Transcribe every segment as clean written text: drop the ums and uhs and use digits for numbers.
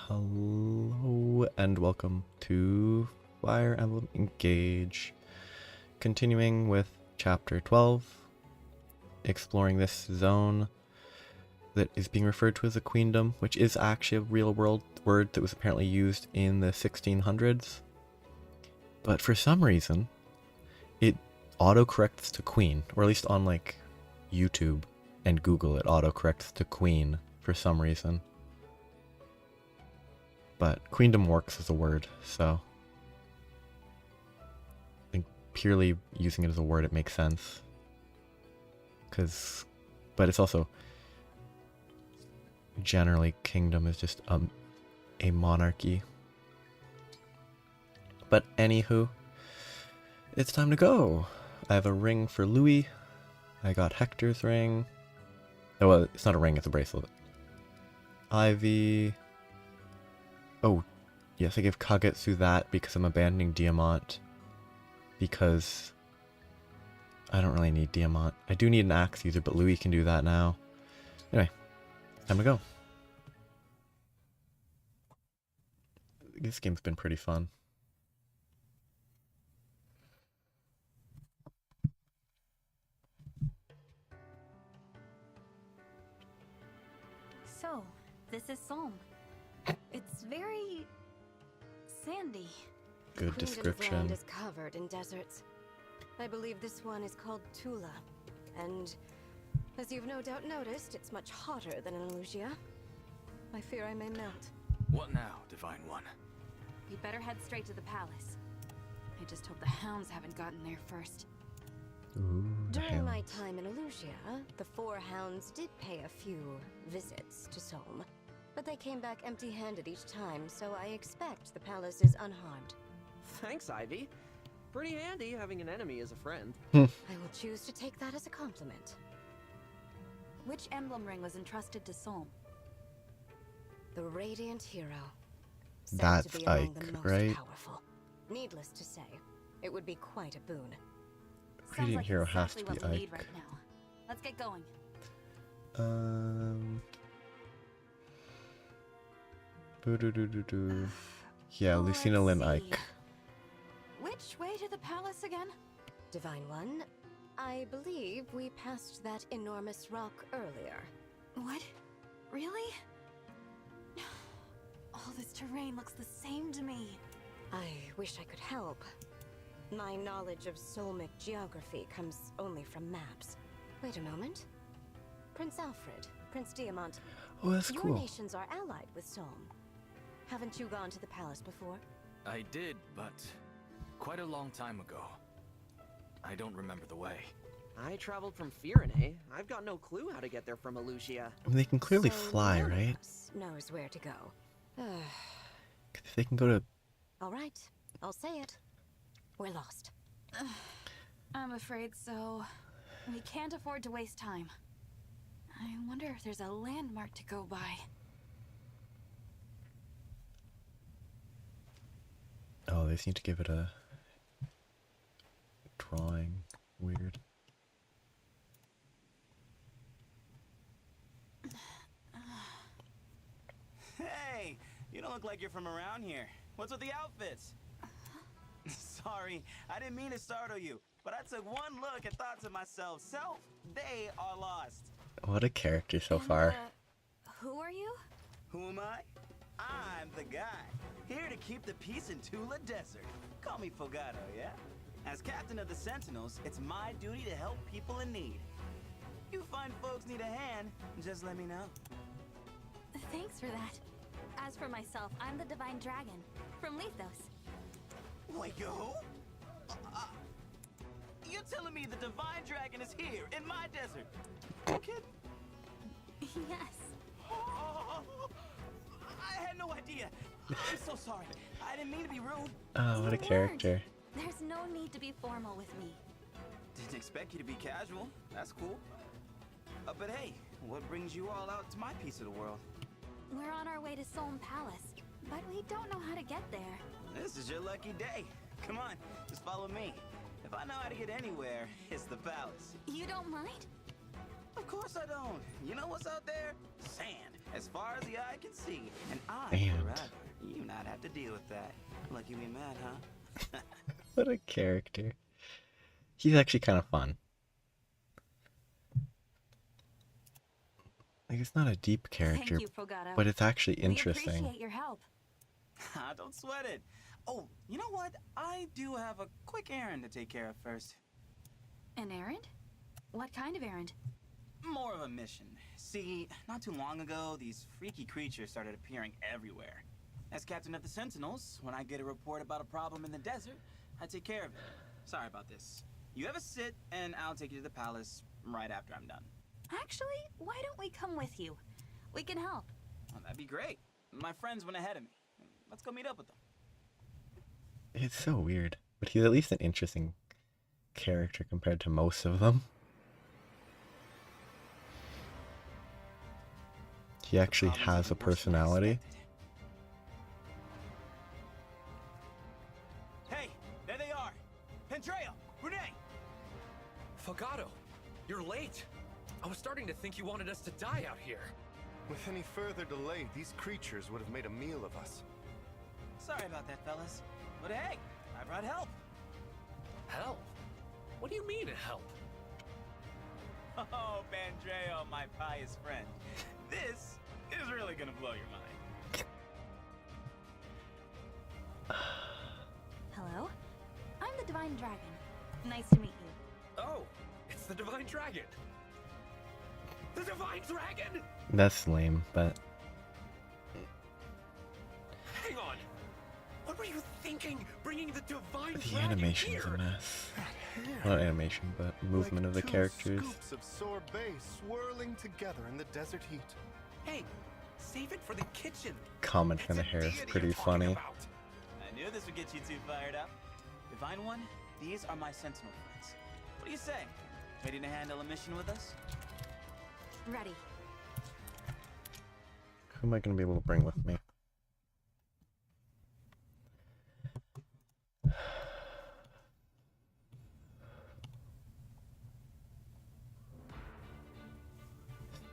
Hello and welcome to Fire Emblem Engage. Continuing with Chapter 12, exploring this zone that is being referred to as a queendom, which is actually a real world word that was apparently used in the 1600s. But for some reason, it autocorrects to queen, or at least on like YouTube and Google it autocorrects to queen for some reason. But queendom works as a word, so I think purely using it as a word, it makes sense. But it's also, generally, kingdom is just a monarchy. But anywho, it's time to go. I have a ring for Louis. I got Hector's ring. Oh, well, it's not a ring, it's a bracelet. Ivy. Oh, yes, I gave Kagetsu that because I'm abandoning Diamant. Because I don't really need Diamant. I do need an axe user, but Louis can do that now. Anyway, time to go. This game's been pretty fun. So, this is Solm. It's very sandy. Good description. Land is covered in deserts. I believe this one is called Tula, and as you've no doubt noticed, it's much hotter than in Lucia. I fear I may melt. What now, Divine One? We better head straight to the palace. I just hope the hounds haven't gotten there first. Ooh, During my time in Lucia, the four hounds did pay a few visits to Solm, but they came back empty-handed each time, so I expect the palace is unharmed. Thanks, Ivy. Pretty handy having an enemy as a friend. I will choose to take that as a compliment. Which emblem ring was entrusted to Solm? The Radiant Hero. Said That's to be among Ike, the most right? powerful. Needless to say, it would be quite a boon. Sounds Radiant like Hero has to exactly be what we need Ike. right now. Let's get going. Boo-doo-doo-doo-doo. Yeah, Lucina Let's Lynn see. Ike. Which way to the palace again? Divine One, I believe we passed that enormous rock earlier. What? Really? All this terrain looks the same to me. I wish I could help. My knowledge of Solmic geography comes only from maps. Wait a moment. Prince Alfred, Prince Diamant. Oh, that's Your cool. nations are allied with Solm. Haven't you gone to the palace before? I did, but quite a long time ago. I don't remember the way. I traveled from Firene. I've got no clue how to get there from Alucia. I mean, they can clearly So fly, none of right? us knows where to go. 'Cause if they can go to... All right, I'll say it. We're lost. I'm afraid so. We can't afford to waste time. I wonder if there's a landmark to go by. Oh, they just need to give it a drawing. Weird. Hey, you don't look like you're from around here. What's with the outfits? Sorry, I didn't mean to startle you, but I took one look and thought to myself, self, they are lost. What a character so far. Who are you? Who am I? I'm the guy, here to keep the peace in Tula Desert. Call me Fogato, yeah? As captain of the Sentinels, it's my duty to help people in need. You find folks need a hand, just let me know. Thanks for that. As for myself, I'm the Divine Dragon from Lethos. Wait, who? You're telling me the Divine Dragon is here, in my desert? You kidding? Yes. Oh, I had no idea. I'm so sorry. I didn't mean to be rude. Oh, what a You character. weren't. There's no need to be formal with me. Didn't expect you to be casual. That's cool. But hey, what brings you all out to my piece of the world? We're on our way to Solm Palace, but we don't know how to get there. This is your lucky day. Come on, just follow me. If I know how to get anywhere, it's the palace. You don't mind? Of course I don't. You know what's out there? Sand. as far as the eye can see. And I'd And- rather you not have to deal with that. Lucky we met, huh? What a character. He's actually kind of fun. Like, it's not a deep character, Thank you, Fogata. but it's actually We interesting. appreciate your help. Don't sweat it. Oh, you know what? I do have a quick errand to take care of first. An errand? What kind of errand? More of a mission. See, not too long ago, these freaky creatures started appearing everywhere. As captain of the Sentinels, when I get a report about a problem in the desert, I take care of it. Sorry about this. You have a sit, and I'll take you to the palace right after I'm done. Actually, why don't we come with you? We can help. Well, that'd be great. My friends went ahead of me. Let's go meet up with them. It's so weird, but he's at least an interesting character compared to most of them. He actually Problems has a even worse than I personality. expected. Hey, there they are. Pendreo, Renee. Fogado, you're late. I was starting to think you wanted us to die out here. With any further delay, these creatures would have made a meal of us. Sorry about that, fellas. But hey, I brought help. Help? What do you mean, help? Oh, Pendreo, my pious friend. This is really gonna blow your mind. Hello? I'm the Divine Dragon. Nice to meet you. Oh, it's the Divine Dragon. The Divine Dragon! That's lame, but Hang on. What were you thinking, bringing the Divine the Dragon animation is here? a mess. Well, not animation, but movement Like of the two characters. Scoops of sorbet swirling together in the desert heat. Hey, save it for the kitchen. Comment It's on the a hair is deity pretty you're talking funny. about. I knew this would get you two fired up. Divine One, these are my Sentinel friends. What do you say? Ready to handle a mission with us? Ready. Who am I going to be able to bring with me?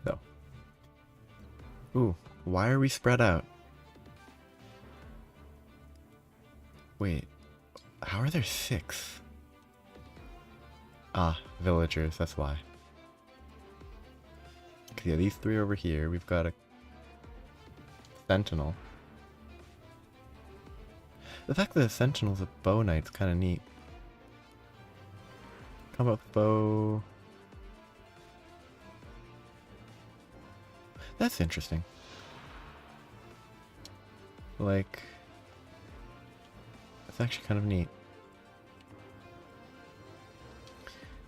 So. Ooh, why are we spread out? Wait, how are there 6? Ah, villagers, that's why. 'Cause yeah, these 3 over here, we've got a sentinel. The fact that the sentinel's a bow knight's kind of neat. How about bow? That's interesting. Like, it's actually kind of neat.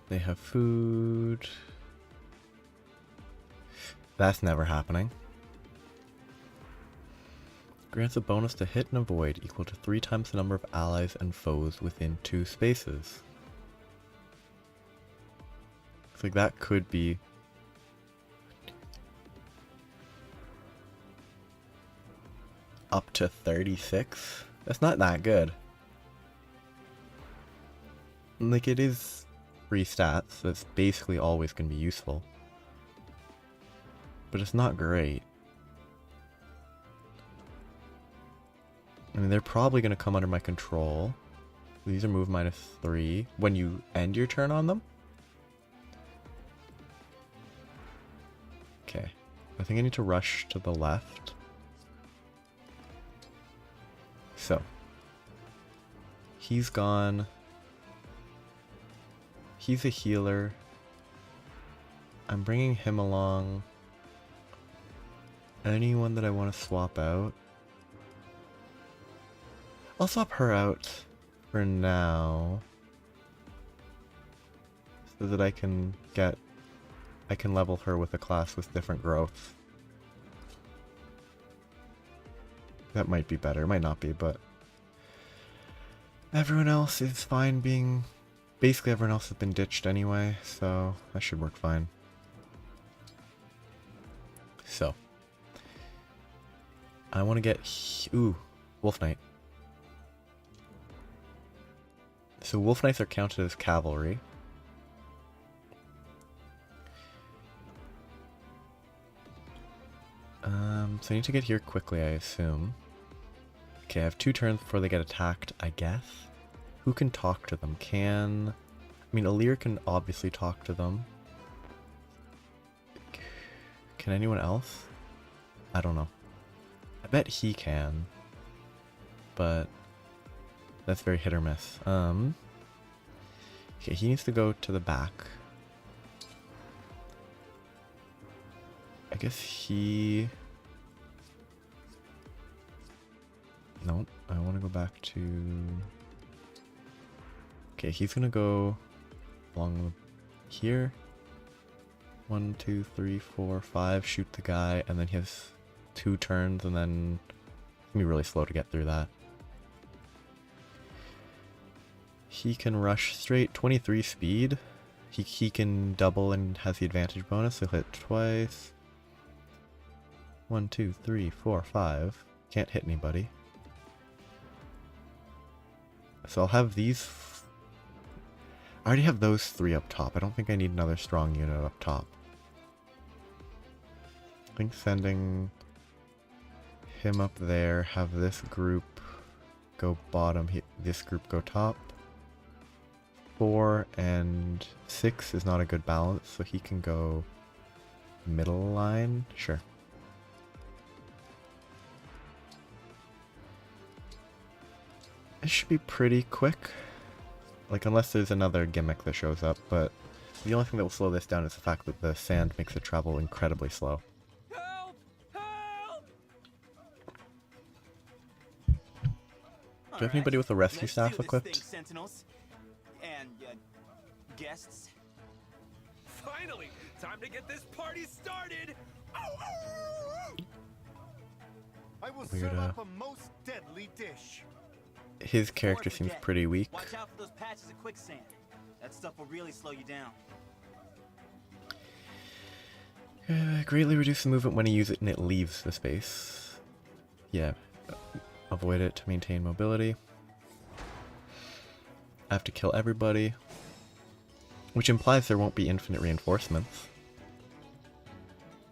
They have food. That's never happening. Grants a bonus to hit and avoid equal to 3 times the number of allies and foes within 2 spaces. It's like that could be up to 36. That's not that good. Like, it is free stats, so it's basically always going to be useful. But it's not great. I mean, they're probably going to come under my control. These are move -3 when you end your turn on them. Okay. I think I need to rush to the left. So. He's gone. He's a healer. I'm bringing him along. Anyone that I want to swap out? I'll swap her out for now. So that I can level her with a class with different growth. That might be better, might not be, but everyone else is fine being... Basically everyone else has been ditched anyway, so that should work fine. So. I want to get... Ooh, Wolf Knight. So Wolf Knights are counted as cavalry. So I need to get here quickly, I assume. Okay, I have 2 turns before they get attacked, I guess. Who can talk to them? I mean, Alir can obviously talk to them. Can anyone else? I don't know. I bet he can. But that's very hit or miss. Okay, he needs to go to the back. I guess he... Nope, I want to go back to... Okay, he's gonna go along here. 1, 2, 3, 4, 5, shoot the guy, and then he has 2 turns, and then it's gonna be really slow to get through that. He can rush straight, 23 speed. He can double and has the advantage bonus, so he'll hit twice. 1, 2, 3, 4, 5. Can't hit anybody. So I'll have these... I already have those 3 up top. I don't think I need another strong unit up top. I think sending him up there, have this group go bottom, this group go top. 4 and 6 is not a good balance, so he can go middle line. Sure. It should be pretty quick. Like, unless there's another gimmick that shows up, but the only thing that will slow this down is the fact that the sand makes it travel incredibly slow. Help! Help! Do you have anybody with a rescue staff equipped? Sentinels and guests. Finally! Time to get this party started! I will Weird, serve up a most deadly dish. His character seems pretty weak. Watch out for those patches of quicksand. That stuff will really slow you down. Greatly reduce the movement when you use it and it leaves the space. Yeah. Avoid it to maintain mobility. I have to kill everybody. Which implies there won't be infinite reinforcements.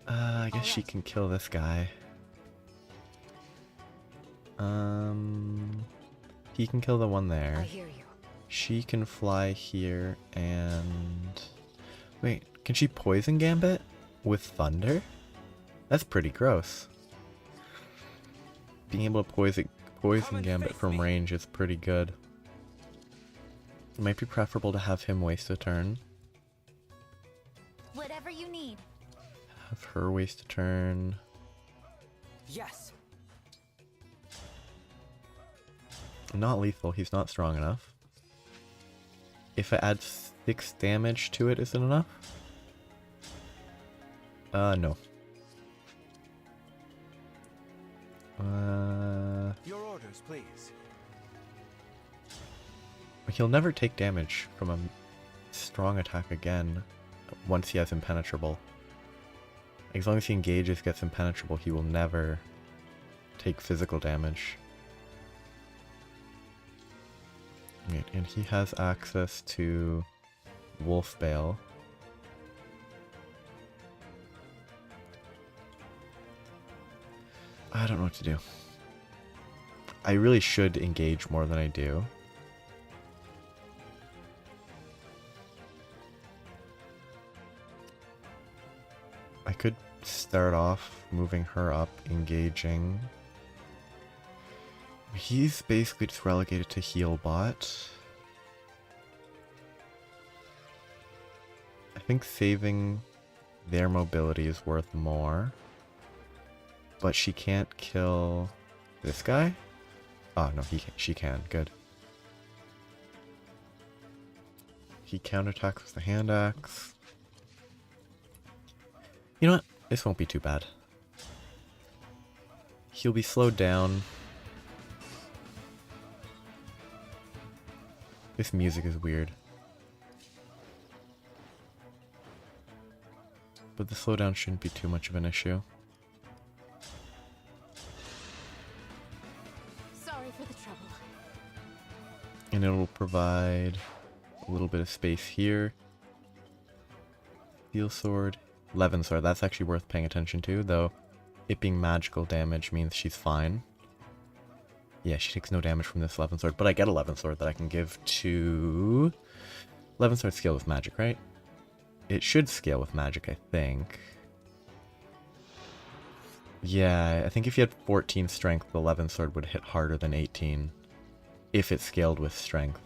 I guess she can kill this guy. He can kill the one there. I hear you. She can fly here and... Wait, can she poison Gambit with thunder? That's pretty gross. Being able to poison Gambit from range is pretty good. It might be preferable to have him waste a turn. Whatever you need. Have her waste a turn. Yes. Not lethal, he's not strong enough. If I add 6 damage to it, is it enough? No. Your orders, please. He'll never take damage from a strong attack again once he has impenetrable. As long as he engages, gets impenetrable, he will never take physical damage. Right, and he has access to Wolf Bale. I don't know what to do. I really should engage more than I do. I could start off moving her up, engaging. He's basically just relegated to heal bot. I think saving their mobility is worth more. But she can't kill this guy? Oh no, she can. Good. He counterattacks with the hand axe. You know what? This won't be too bad. He'll be slowed down. This music is weird. But the slowdown shouldn't be too much of an issue. Sorry for the trouble. And it'll provide a little bit of space here. Steel sword. Levin sword, that's actually worth paying attention to, though it being magical damage means she's fine. Yeah, she takes no damage from this 11th sword, but I get 11th sword that I can give to... 11th sword scale with magic, right? It should scale with magic, I think. Yeah, I think if you had 14 strength, the 11th sword would hit harder than 18. If it scaled with strength.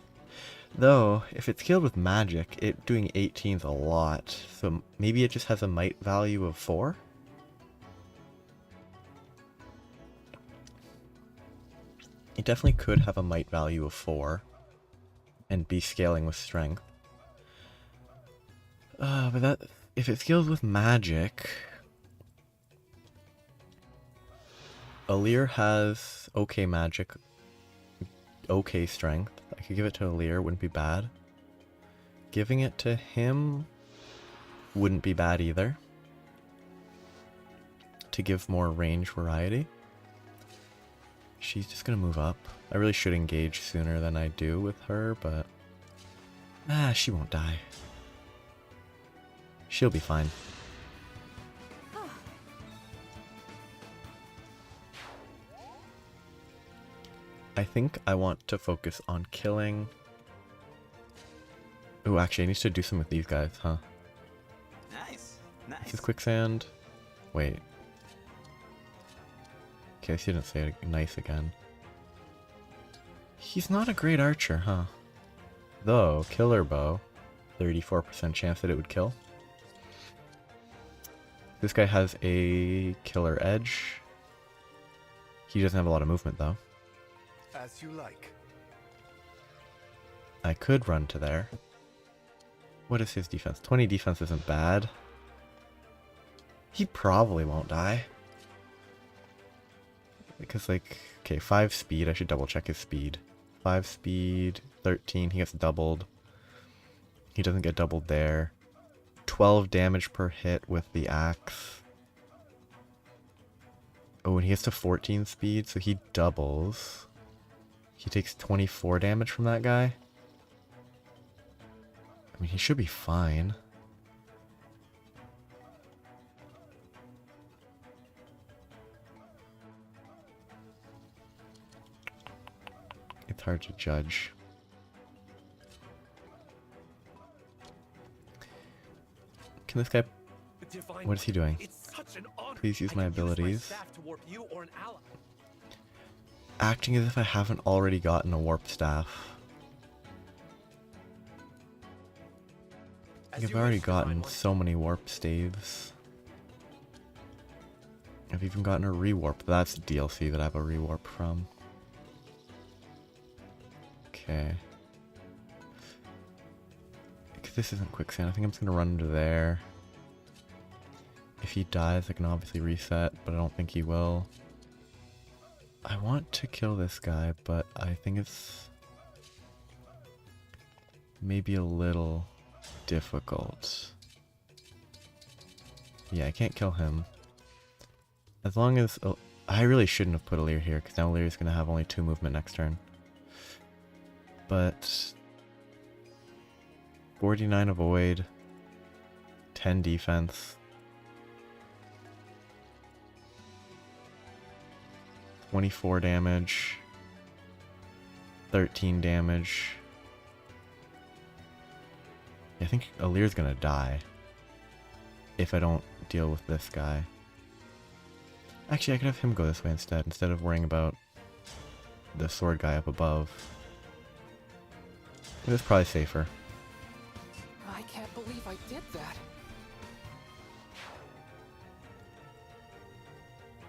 Though, if it's scaled with magic, it doing 18 is a lot. So maybe it just has a might value of 4? It definitely could have a might value of 4. And be scaling with strength. But that... if it scales with magic... Alir has okay magic, okay strength. I could give it to Alir, wouldn't be bad. Giving it to him wouldn't be bad either. To give more range variety. She's just gonna move up. I really should engage sooner than I do with her, but... she won't die. She'll be fine. I think I want to focus on killing... Oh, actually, I need to do some with these guys, huh? Nice. This is quicksand. Wait. Okay, she didn't say nice again. He's not a great archer, huh? Though, killer bow. 34% chance that it would kill. This guy has a killer edge. He doesn't have a lot of movement, though. As you like. I could run to there. What is his defense? 20 defense isn't bad. He probably won't die. Because, like, okay, 5 speed. I should double check his speed. 5 speed, 13. He gets doubled. He doesn't get doubled there. 12 damage per hit with the axe. Oh, and he gets to 14 speed, so he doubles. He takes 24 damage from that guy. I mean, he should be fine. It's hard to judge. Can this guy... What is he doing? Please use my abilities. Acting as if I haven't already gotten a warp staff. I've already gotten so many warp staves. I've even gotten a rewarp. That's DLC that I have a rewarp from. Okay. Because this isn't quicksand, I think I'm just going to run into there. If he dies, I can obviously reset, but I don't think he will. I want to kill this guy, but I think it's maybe a little difficult. Yeah, I can't kill him. As long as... I really shouldn't have put Alir here, because now Alir is going to have only 2 movement next turn. But... 49 avoid. 10 defense. 24 damage. 13 damage. I think Alir's gonna die. If I don't deal with this guy. Actually, I could have him go this way instead of worrying about the sword guy up above. It was probably safer. I can't believe I did that.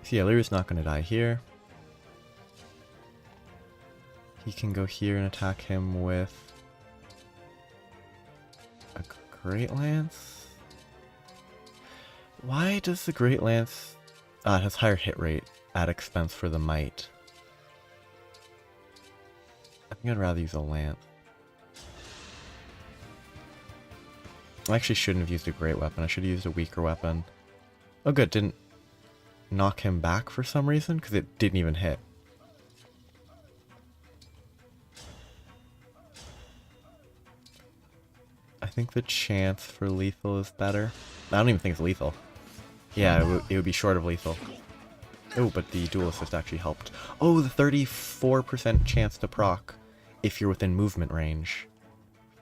See, Alir's not gonna die here. He can go here and attack him with a Great Lance? Why does the Great Lance... it has higher hit rate at expense for the might. I think I'd rather use a lance. I actually shouldn't have used a great weapon. I should have used a weaker weapon. Oh good, didn't knock him back for some reason, because it didn't even hit. I think the chance for lethal is better. I don't even think it's lethal. Yeah, it would be short of lethal. Oh, but the dual assist actually helped. Oh, the 34% chance to proc if you're within movement range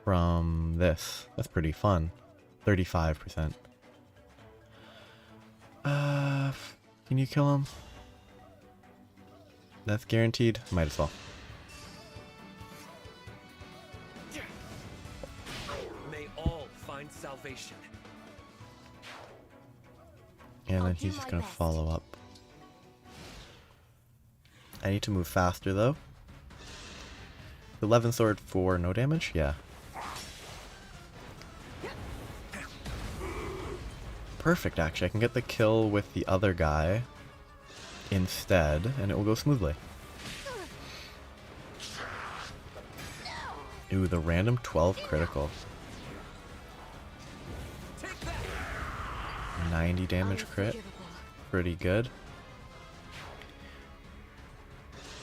from this. That's pretty fun. 35%. Can you kill him? That's guaranteed. Might as well. May all find salvation. And I'll then do he's just my gonna best. follow up. I need to move faster though. 11 sword for no damage? Yeah. Perfect, actually. I can get the kill with the other guy instead, and it will go smoothly. Ooh, the random 12 critical. 90 damage crit. Pretty good.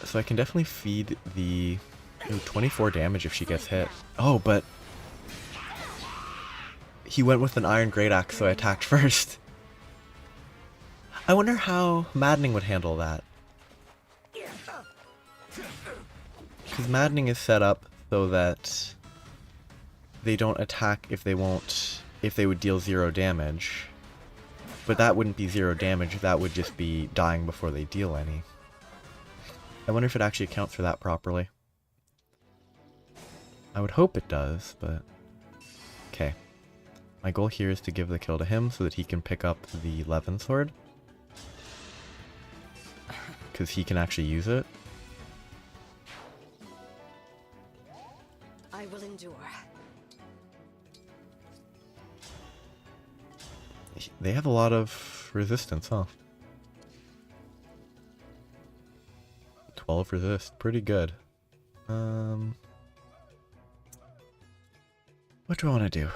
So I can definitely feed the... Ooh, 24 damage if she gets hit. Oh, but... He went with an iron great axe, so I attacked first. I wonder how Maddening would handle that. Because Maddening is set up so that they don't attack if they would deal 0 damage. But that wouldn't be 0 damage, that would just be dying before they deal any. I wonder if it actually accounts for that properly. I would hope it does, but... Okay. My goal here is to give the kill to him so that he can pick up the 11 sword. Because he can actually use it. I will endure. They have a lot of resistance, huh? 12 resist, pretty good. What do I want to do?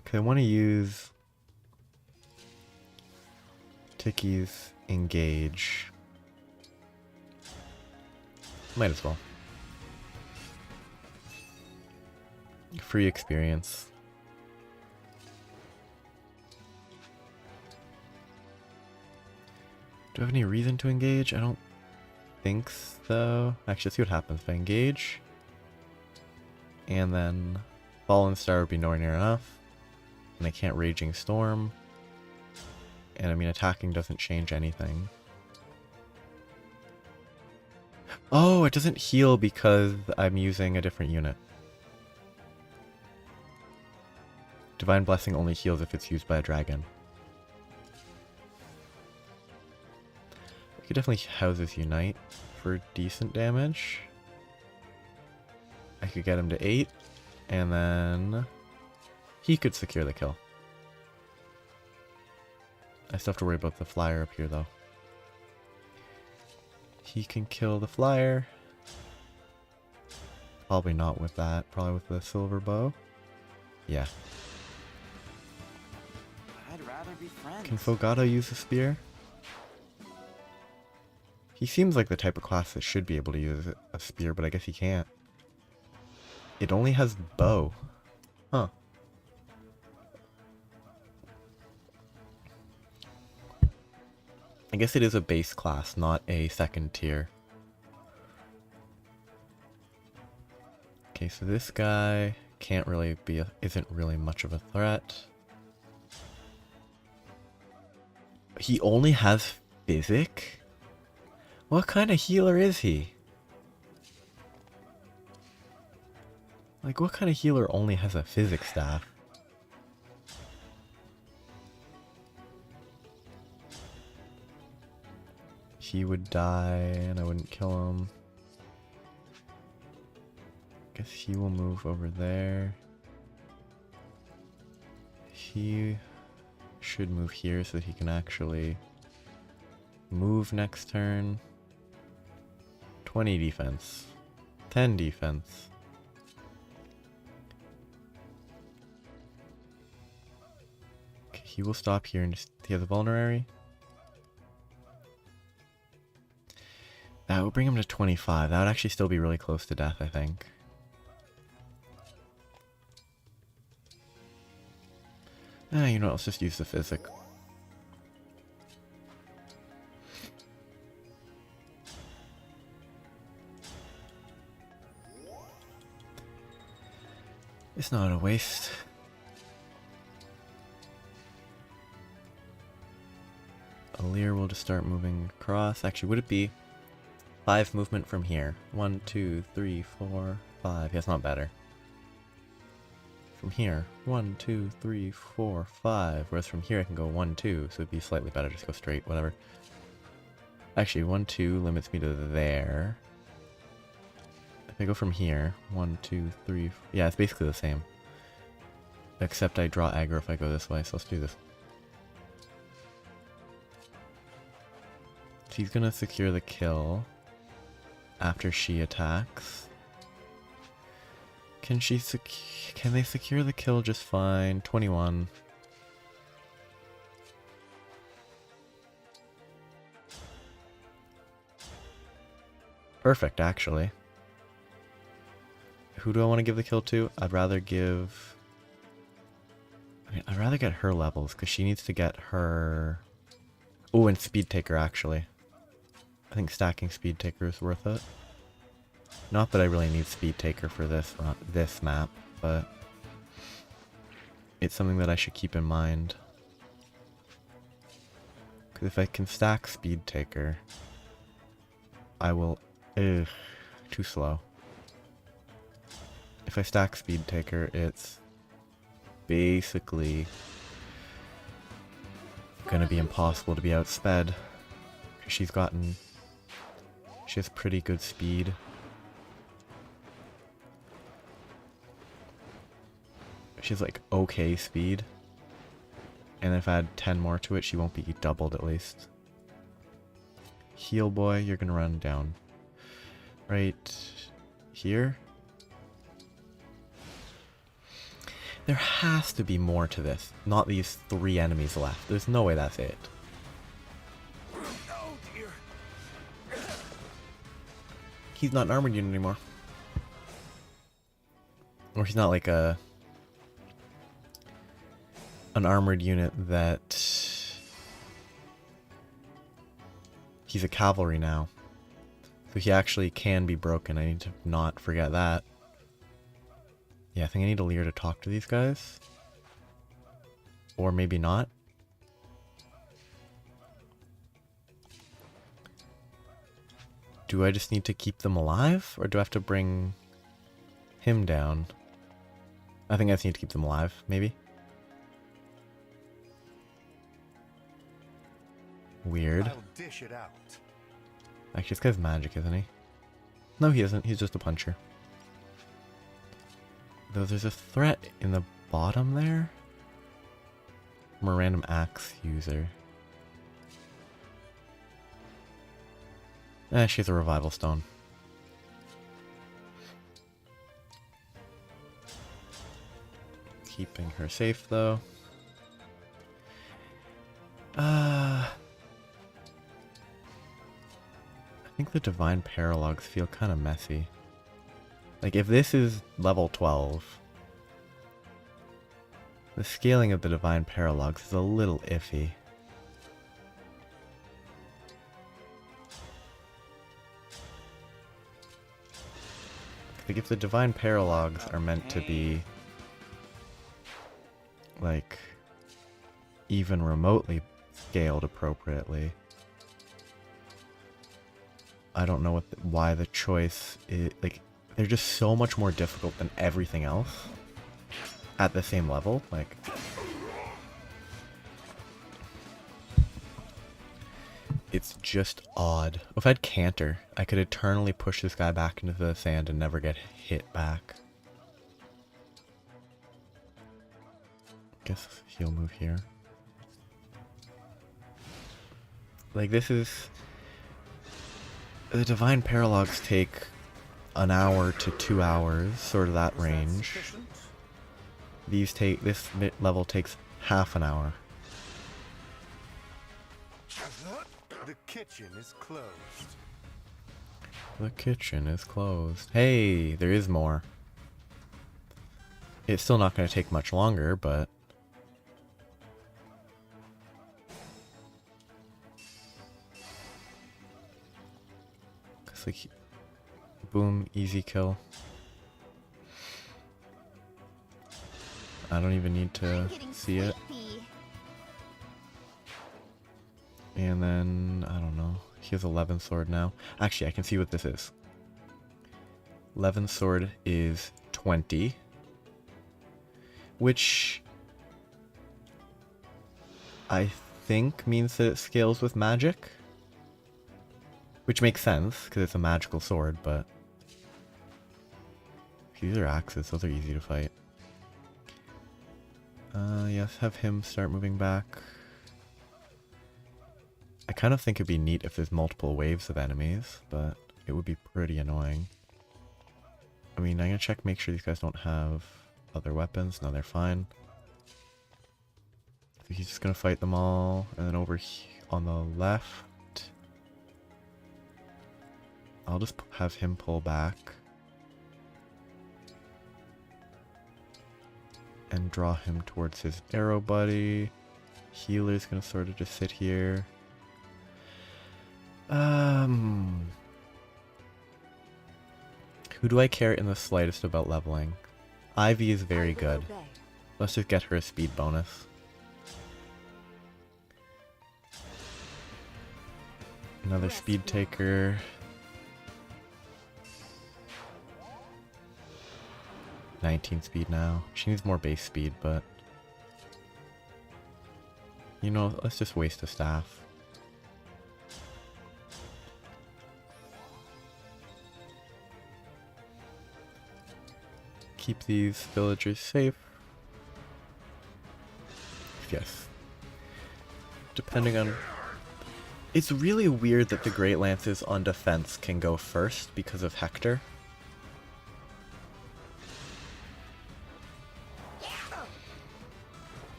Okay, I want to use Tiki's Engage. Might as well. Free experience. Do I have any reason to engage? I don't think so. Actually, let's see what happens if I engage. And then Fallen Star would be nowhere near enough. And I can't Raging Storm. And I mean, attacking doesn't change anything. Oh, it doesn't heal because I'm using a different unit. Divine Blessing only heals if it's used by a dragon. I could definitely house his Unite for decent damage. I could get him to 8, and then he could secure the kill. I still have to worry about the flyer up here though. He can kill the flyer. Probably not with that, probably with the silver bow. Yeah. I'd rather be friends. Can Fogado use a spear? He seems like the type of class that should be able to use a spear, but I guess he can't. It only has bow. Huh. I guess it is a base class, not a second tier. Okay, so this guy can't really be isn't really much of a threat. He only has Physic? What kind of healer is he? Like, what kind of healer only has a Physic staff? He would die, and I wouldn't kill him. Guess he will move over there. He should move here so that he can actually move next turn. 20 defense. 10 defense. Okay, he will stop here and just... He has a vulnerary. That would bring him to 25. That would actually still be really close to death, I think. You know, let's just use the physic. It's not a waste. Alir will just start moving across. Actually, would it be 5 movement from here? 1, 2, 3, 4, 5. Yeah, it's not better. From here, 1, 2, 3, 4, 5. Whereas from here I can go 1, 2, so it'd be slightly better. Just go straight, whatever. Actually, 1, 2 limits me to there. If I go from here, 1, 2, 3, yeah, it's basically the same. Except I draw aggro if I go this way, so let's do this. She's gonna secure the kill after she attacks. Can they secure the kill just fine? 21. Perfect, actually. Who do I want to give the kill to? I'd rather give... I'd rather get her levels, because she needs to get her... Oh, and Speed Taker, actually. I think stacking Speed Taker is worth it. Not that I really need Speed Taker for this map, but... it's something that I should keep in mind. Because if I can stack Speed Taker, I will... Ugh, too slow. If I stack Speed Taker, it's basically gonna be impossible to be outsped. She has pretty good speed. She has like okay speed. And if I add 10 more to it, she won't be doubled at least. Heal boy, you're gonna run down. Right here. There has to be more to this. Not these 3 enemies left. There's no way that's it. Oh dear. He's not an armored unit anymore. Or he's not like an armored unit that... He's a cavalry now. So he actually can be broken. I need to not forget that. Yeah, I think I need Alir to talk to these guys. Or maybe not. Do I just need to keep them alive? Or do I have to bring him down? I think I just need to keep them alive, maybe. Weird. I'll dish it out. Actually, this guy's magic, isn't he? No, he isn't. He's just a puncher. Though there's a threat in the bottom there. From a random axe user. She has a revival stone. Keeping her safe though. I think the Divine Paralogs feel kind of messy. Like, if this is level 12, the scaling of the Divine Paralogs is a little iffy. Like, if the Divine Paralogs are meant to be, like, even remotely scaled appropriately, I don't know why the choice is, like, they're just so much more difficult than everything else at the same level. Like, it's just odd. If I had Canter, I could eternally push this guy back into the sand and never get hit back. Guess he'll move here. Like, this is... The Divine Paralogs take an hour to 2 hours, sort of that range. This level takes half an hour. The kitchen is closed. The kitchen is closed. Hey, there is more. It's still not going to take much longer, but It's like, boom, easy kill. I don't even need to see it. And then, I don't know. He has 11 sword now. Actually, I can see what this is. 11 sword is 20. Which I think means that it scales with magic. Which makes sense, because it's a magical sword, but... These are axes, those are easy to fight. Yes, have him start moving back. I kind of think it'd be neat if there's multiple waves of enemies, but it would be pretty annoying. I mean, I'm gonna check, make sure these guys don't have other weapons. No, they're fine. So he's just gonna fight them all, and then over on the left, I'll just have him pull back. And draw him towards his arrow buddy. Healer's gonna sort of just sit here. Who do I care in the slightest about leveling? Ivy is very good. Let's just get her a speed bonus. Another speed taker. (19 speed now. She needs more base speed, but... You know, let's just waste a staff. Keep these villagers safe. Yes. Depending on... It's really weird that the Great Lances on defense can go first because of Hector.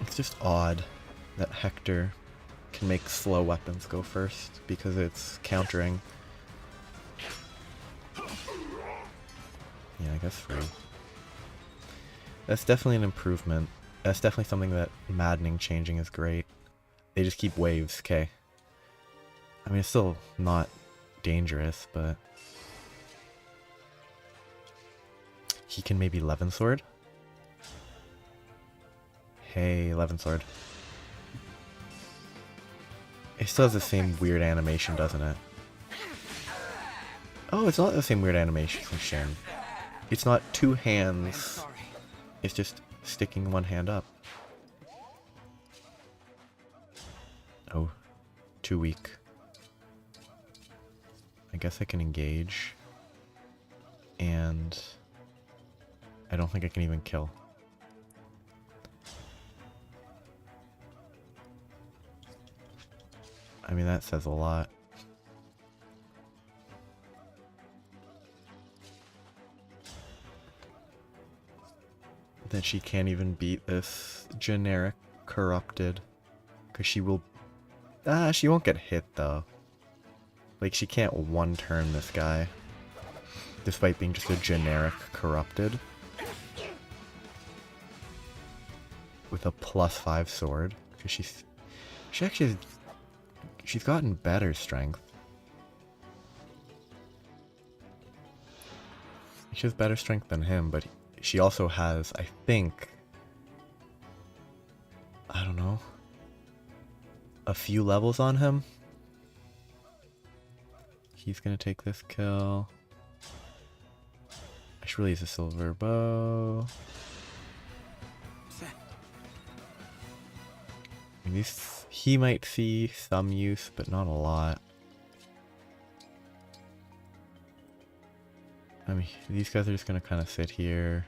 It's just odd that Hector can make slow weapons go first because it's countering. Yeah, I guess free. That's definitely an improvement. That's definitely something that maddening changing is great. They just keep waves, okay. I mean, it's still not dangerous, but... He can maybe 11 sword? Hey, 11 sword. It still has the same weird animation, doesn't it? Oh, it's not the same weird animation from Shin. It's not two hands. It's just sticking one hand up. Oh, too weak. I guess I can engage. And I don't think I can even kill. I mean, that says a lot. That she can't even beat this generic corrupted. Because she will... she won't get hit though. Like, she can't one-turn this guy. Despite being just a generic corrupted. With a +5 sword. Because she actually... She's gotten better strength. She has better strength than him, but she also has, I think... I don't know. A few levels on him. He's gonna take this kill. I should really use a silver bow. I mean, he might see some use, but not a lot. I mean, these guys are just gonna kind of sit here.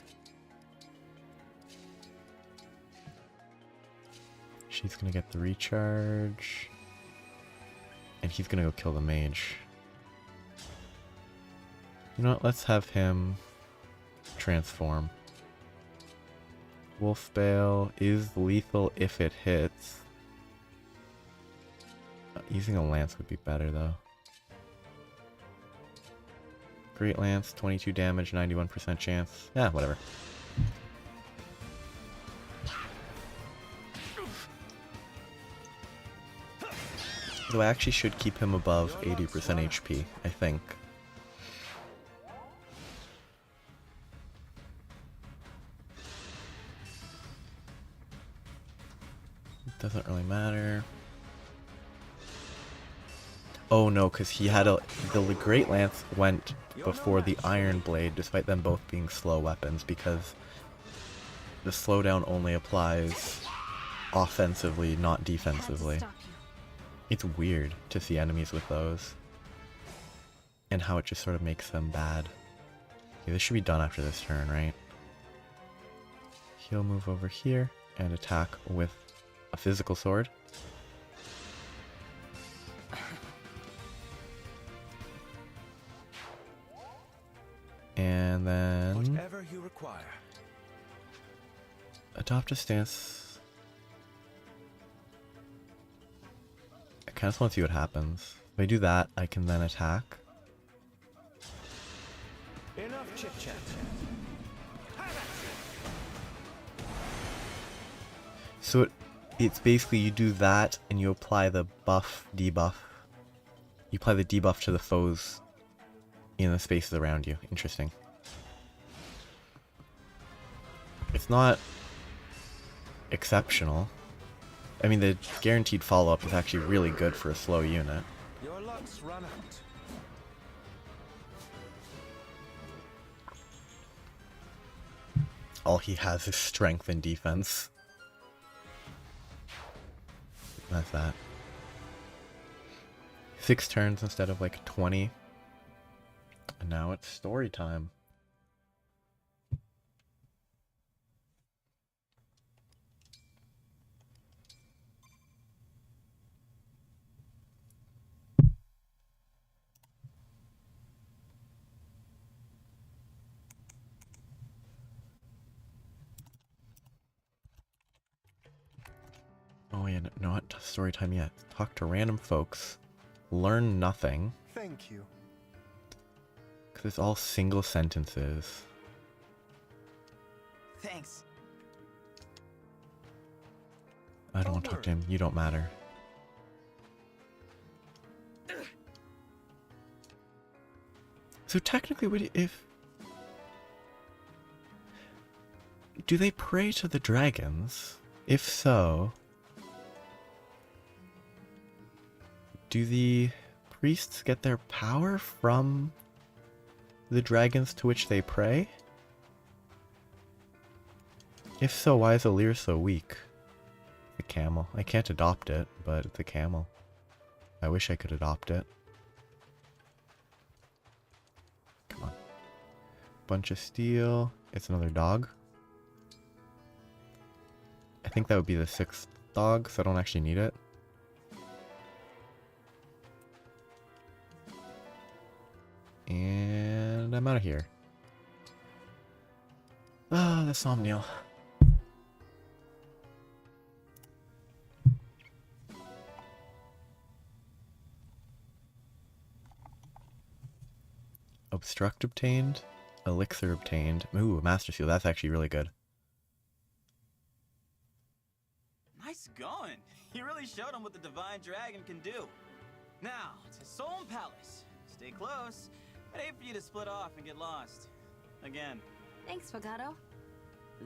She's gonna get the recharge. And he's gonna go kill the mage. You know what, let's have him transform. Wolfbale is lethal if it hits. Using a lance would be better though. Great Lance, 22 damage, 91% chance. Yeah, whatever. Though I actually should keep him above 80% HP, I think. It doesn't really matter. Oh no, because he had the Great Lance went before the Iron Blade, despite them both being slow weapons, because the slowdown only applies offensively, not defensively. It's weird to see enemies with those, and how it just sort of makes them bad. Okay, this should be done after this turn, right? He'll move over here and attack with a physical sword. And then Whatever you require. Adopt a stance. I kind of want to see what happens. If I do that, I can then attack. Enough chit chat. So it's basically you do that and you apply the buff, debuff. You apply the debuff to the foes in the spaces around you. Interesting. It's not exceptional. I mean, the guaranteed follow-up is actually really good for a slow unit. Your luck's run out. All he has is strength and defense. That's that. 6 turns instead of like 20. And now it's story time. Oh yeah, not story time yet. Talk to random folks. Learn nothing. Thank you. Because it's all single sentences. Thanks. I don't want to talk to him. You don't matter. So technically, if... do they pray to the dragons? If so... do the priests get their power from the dragons to which they pray? If so, why is Alir so weak? The camel. I can't adopt it, but it's a camel. I wish I could adopt it. Come on. Bunch of steel. It's another dog. I think that would be the 6th dog, so I don't actually need it. And I'm out of here. Ah, the Somniel. Obstruct obtained. Elixir obtained. Ooh, Master Seal. That's actually really good. Nice going. You really showed him what the Divine Dragon can do. Now, to Solm Palace. Stay close. I'd hate for you to split off and get lost. Again. Thanks, Fogato.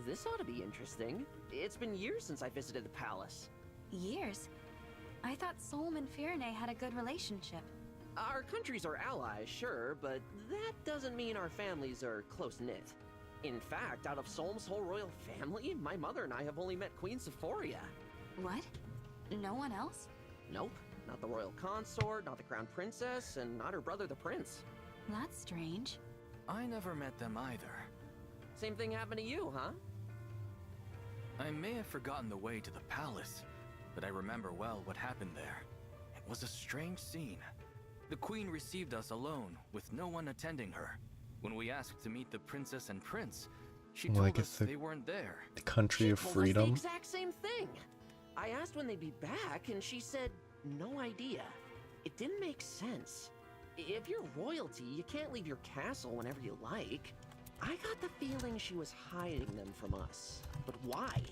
This ought to be interesting. It's been years since I visited the palace. Years? I thought Solm and Firene had a good relationship. Our countries are allies, sure, but that doesn't mean our families are close-knit. In fact, out of Solm's whole royal family, my mother and I have only met Queen Sephoria. What? No one else? Nope. Not the royal consort, not the crown princess, and not her brother the prince. That's strange. I never met them either. Same thing happened to you, huh? I may have forgotten the way to the palace, but I remember well what happened there. It was a strange scene. The queen received us alone, with no one attending her. When we asked to meet the princess and prince, she told us they weren't there. The country of She told us freedom. the exact same thing. I asked when they'd be back, and she said, no idea. It didn't make sense. If you're royalty, you can't leave your castle whenever you like. I got the feeling she was hiding them from us. But why?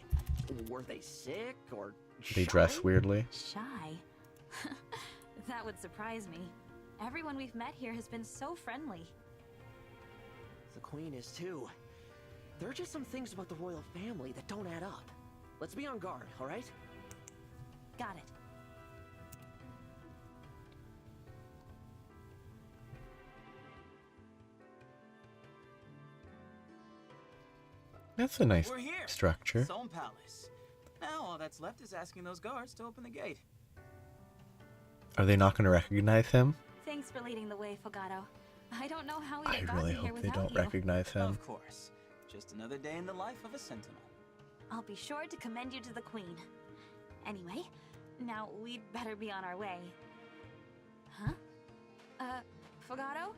Were they sick or They shy? dress weirdly. Shy? That would surprise me. Everyone we've met here has been so friendly. The Queen is too. There are just some things about the royal family that don't add up. Let's be on guard, all right? Got it. That's a nice We're here. structure. Sohm Palace. Now all that's left is asking those guards to open the gate. Are they not going to recognize him? Thanks for leading the way, Fogato. I don't know how we'd I have really gotten here hope they without don't you. recognize him. Of course. Just another day in the life of a sentinel. I'll be sure to commend you to the Queen. Anyway, now we'd better be on our way. Huh? Fogato?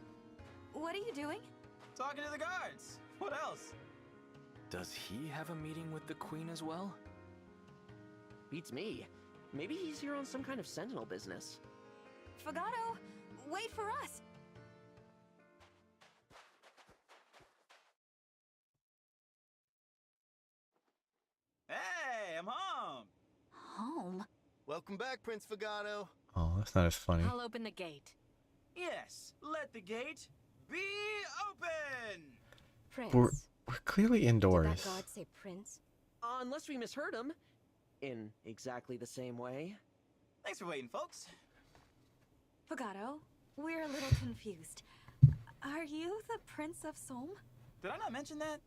What are you doing? Talking to the guards. What else? Does he have a meeting with the Queen as well? Beats me. Maybe he's here on some kind of sentinel business. Fogato, wait for us! Hey, I'm home. Home? Welcome back, Prince Fogato. Oh, that's not as funny. I'll open the gate. Yes, let the gate be open. Prince. We're clearly Did indoors. that god say prince? Unless we misheard him. In exactly the same way. Thanks for waiting, folks. Fogato, we're a little confused. Are you the Prince of Sohm? Did I not mention that?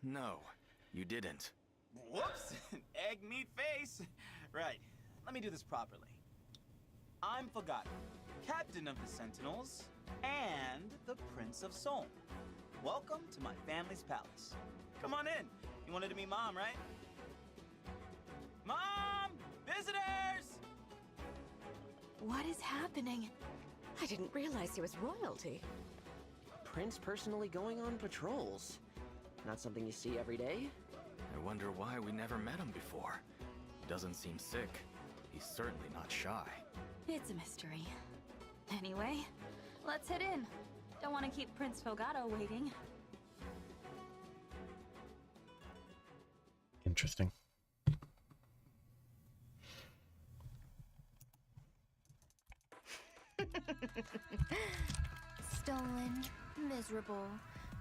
No, you didn't. Whoops! Egg meat face! Right, let me do this properly. I'm Fogato, Captain of the Sentinels, and the Prince of Sohm. Welcome to my family's palace. Come on in. You wanted to meet Mom, right? Mom! Visitors! What is happening? I didn't realize he was royalty. Prince personally going on patrols. Not something you see every day. I wonder why we never met him before. He doesn't seem sick. He's certainly not shy. It's a mystery. Anyway, let's head in. Don't want to keep Prince Fogato waiting. Interesting. Stolen, miserable,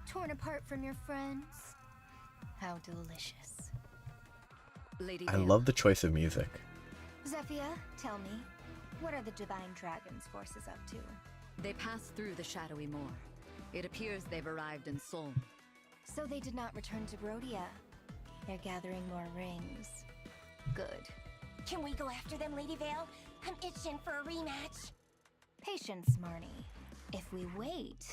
torn apart from your friends. How delicious. Lady I Vale. love the choice of music. Zephyr, tell me, what are the Divine Dragon's forces up to? They passed through the Shadowy Moor. It appears they've arrived in Sohm. So they did not return to Brodia. They're gathering more rings. Good. Can we go after them, Lady Vale? I'm itching for a rematch. Patience, Marnie. If we wait,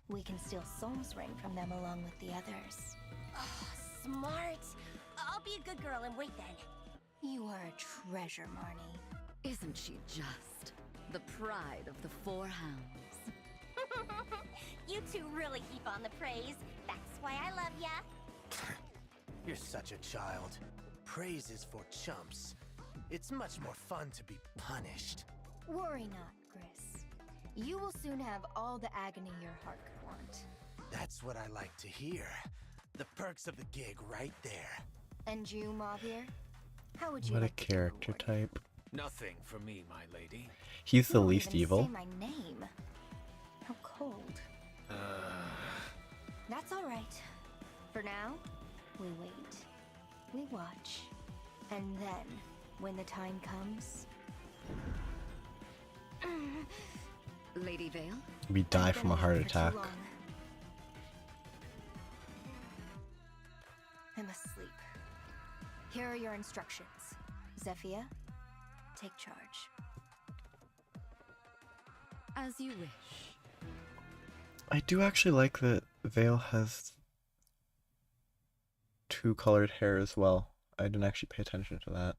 we can steal Sohm's ring from them along with the others. Oh, smart. I'll be a good girl and wait then. You are a treasure, Marnie. Isn't she just? The pride of the Four Hounds. You two really heap on the praise. That's why I love ya. You're such a child. Praise is for chumps. It's much more fun to be punished. Worry not, Gris. You will soon have all the agony your heart could want. That's what I like to hear. The perks of the gig right there. And you, Mauvier? How would you What a like to be character rewarded? type. Nothing for me, my lady. He's the You won't least even evil. Say my name. How cold. That's all right. For now, we wait. We watch. And then, when the time comes... Lady Vale? We die I've from been a heart away for too attack. long. I must sleep. Here are your instructions. Zephyr, take charge. As you wish. I do actually like that Vale has two colored hair as well. I didn't actually pay attention to that.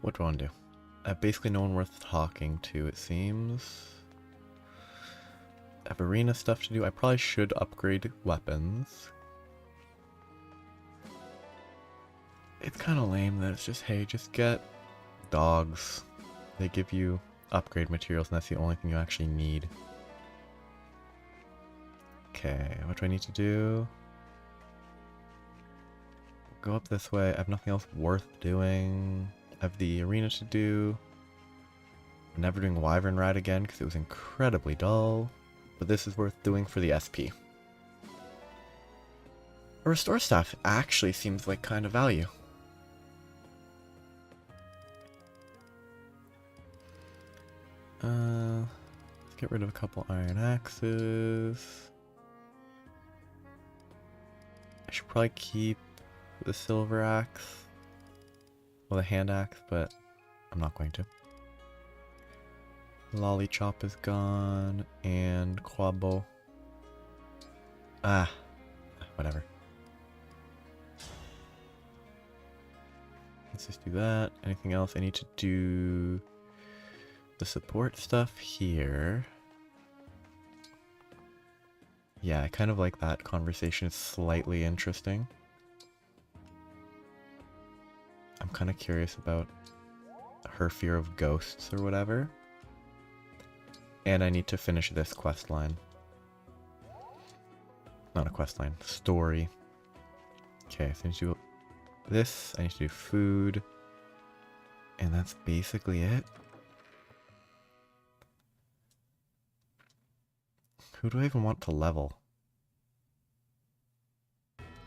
What do I want to do? Basically no one worth talking to, it seems. I have arena stuff to do. I probably should upgrade weapons, It's kind of lame that it's just, hey, just get dogs. They give you upgrade materials, and that's the only thing you actually need. Okay, what do I need to do? Go up this way. I have nothing else worth doing. I have the arena to do. I'm never doing Wyvern Ride again because it was incredibly dull. But this is worth doing for the SP. A restore staff actually seems like kind of value. Let's get rid of a couple iron axes. I should probably keep the silver axe. Well, the hand axe, but I'm not going to. Lolly chop is gone, and quad bow. Ah, whatever. Let's just do that. Anything else? I need to do the support stuff here. Yeah, I kind of like that conversation. It's slightly interesting. I'm kind of curious about her fear of ghosts or whatever. And I need to finish this quest line. Not a quest line, story. Okay, so I need to do this, I need to do food. And that's basically it. Who do I even want to level?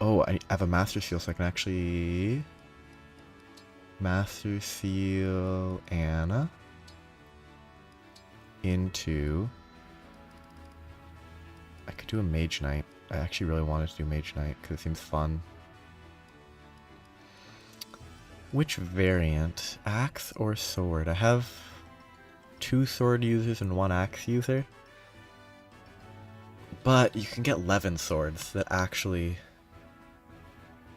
Oh, I have a Master Seal, so I can actually... Master Seal Anna into... I could do a Mage Knight. I actually really wanted to do Mage Knight because it seems fun. Which variant? Axe or sword? I have 2 sword users and 1 axe user. But you can get Levin swords that actually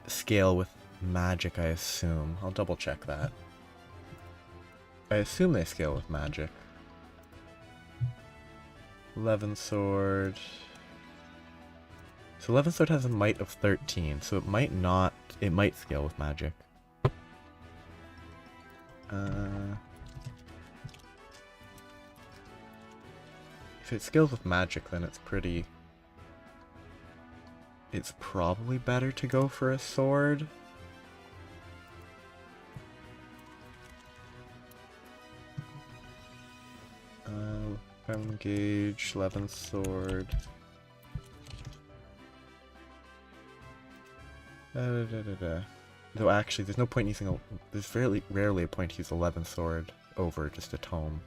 scale with magic, I assume. I'll double check that. I assume they scale with magic. Levin sword. So Levin sword has a might of 13, so it might not, it might scale with magic. If it scales with magic, then it's pretty... It's probably better to go for a sword. Emblem Engage, Levin sword. Though actually, there's no point using a... There's very rarely a point to use a Levin sword over just a tome.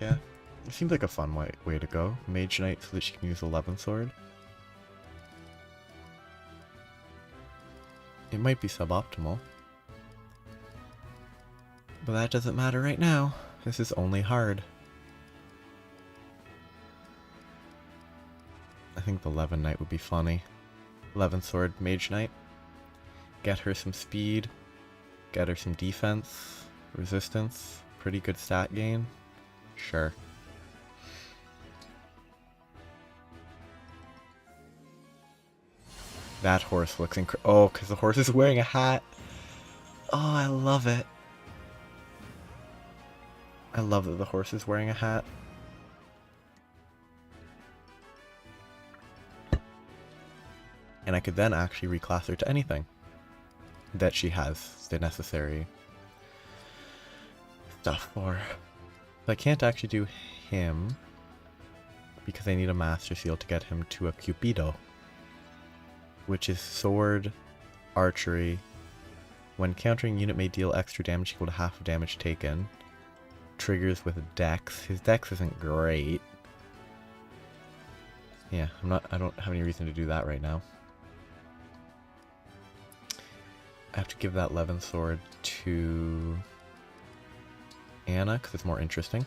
Yeah, it seems like a fun way to go. Mage Knight so that she can use the Levin sword. It might be suboptimal. But that doesn't matter right now. This is only hard. I think the Levin Knight would be funny. Levin sword, Mage Knight. Get her some speed. Get her some defense. Resistance. Pretty good stat gain. Sure. That horse looks oh, because the horse is wearing a hat. Oh, I love it. I love that the horse is wearing a hat. And I could then actually reclass her to anything that she has the necessary stuff for. I can't actually do him because I need a Master Seal to get him to a Cupido, which is sword, archery. When countering, unit may deal extra damage equal to half of damage taken. Triggers with dex. His dex isn't great. Yeah, I don't have any reason to do that right now. I have to give that Levin sword to Anna because it's more interesting.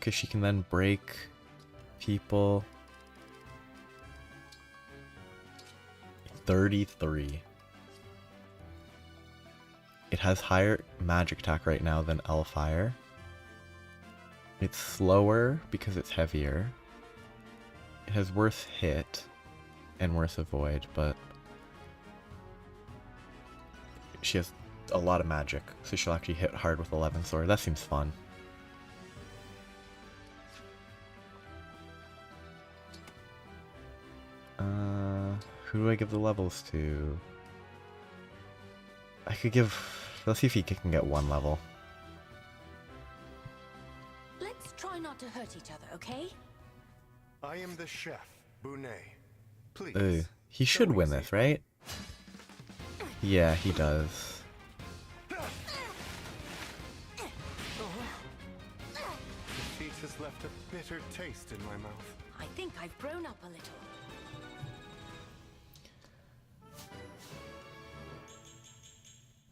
because she can then break people. 33. It has higher magic attack right now than Elfire. It's slower because it's heavier. It has worse hit and worse avoid, but she has a lot of magic, so she'll actually hit hard with 11 sword. That seems fun. Who do I give the levels to? I could give... Let's see if he can get 1 level. Let's try not to hurt each other, okay? I am the chef, Bunet. Please. Ooh, he should win this, right? Yeah, he does. Defeat has left a bitter taste in my mouth. I think I've grown up a little.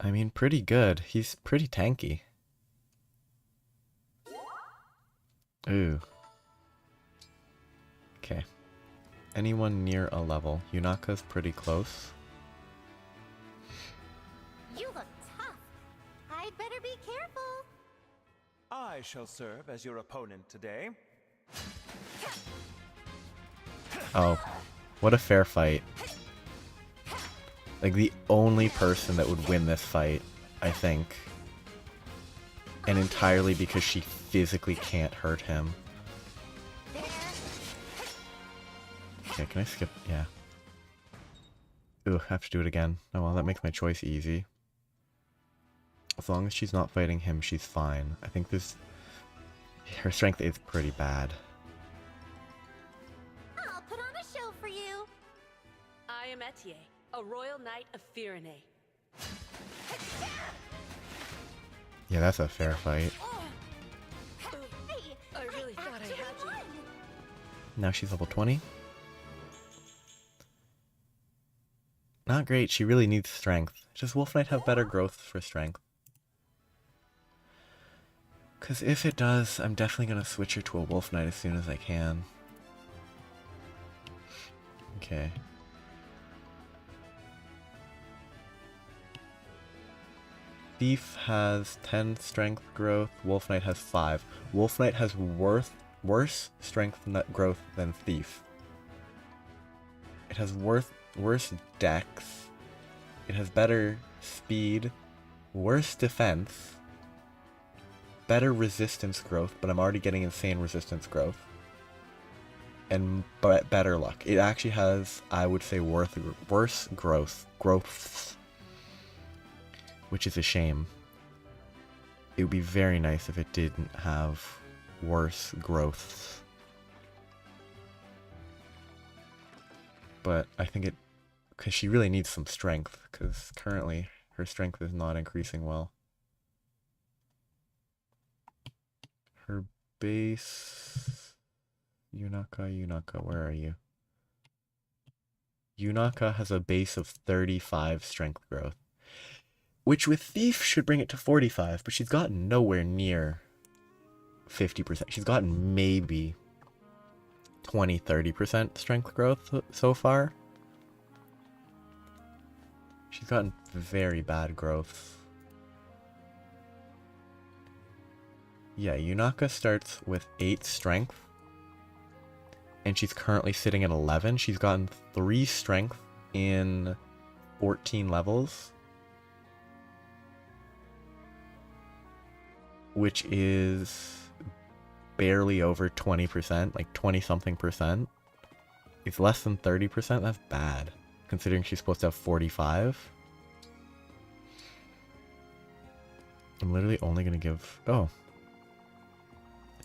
I mean, pretty good. He's pretty tanky. Ooh. Okay. Anyone near a level? Yunaka's pretty close. You look tough. I'd better be careful. I shall serve as your opponent today. Oh, what a fair fight. Like, the only person that would win this fight, I think. And entirely because she physically can't hurt him. Okay, can I skip? Yeah. Ooh, I have to do it again. Oh well, that makes my choice easy. As long as she's not fighting him, she's fine. I think this... Her strength is pretty bad. I'll put on a show for you. I am Etier, a royal knight of Firene. Yeah, that's a fair fight. Hey, I really thought I had you. Now she's level 20. Not great, she really needs strength. Does Wolf Knight have better growth for strength? Because if it does, I'm definitely going to switch her to a Wolf Knight as soon as I can. Okay. Thief has 10 strength growth, Wolf Knight has 5. Wolf Knight has worse strength growth than Thief. It has worse dex. It has better speed, worse defense, better resistance growth, but I'm already getting insane resistance growth, and better luck. It actually has, I would say, worse growths, which is a shame. It would be very nice if it didn't have worse growths. But I think it, because she really needs some strength, because currently her strength is not increasing well. Her base... Yunaka, where are you? Yunaka has a base of 35 strength growth, which with Thief should bring it to 45, but she's gotten nowhere near 50%. She's gotten maybe 20-30% strength growth so far. She's gotten very bad growth. Yeah, Yunaka starts with 8 strength, and she's currently sitting at 11. She's gotten 3 strength in 14 levels, which is barely over 20%, like 20-something percent. It's less than 30%. That's bad, considering she's supposed to have 45. I'm literally only gonna give... Oh.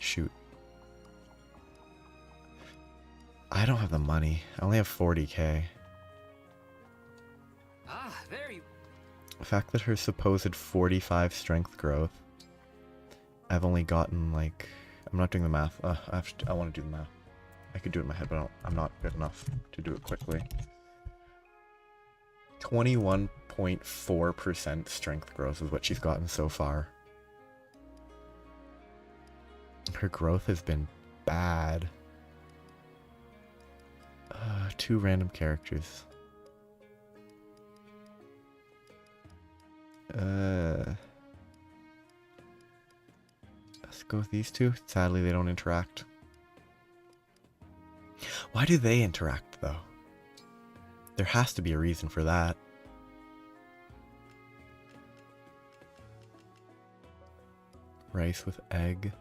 Shoot. I don't have the money. I only have 40k. Ah, there you... The fact that her supposed 45 strength growth, I've only gotten like... I'm not doing the math. I want to do the math. I could do it in my head, but I'm not good enough to do it quickly. 21.4% strength growth is what she's gotten so far. Her growth has been bad. 2 random characters. Let's go with these 2. Sadly, they don't interact. Why do they interact, though? There has to be a reason for that. Rice with egg.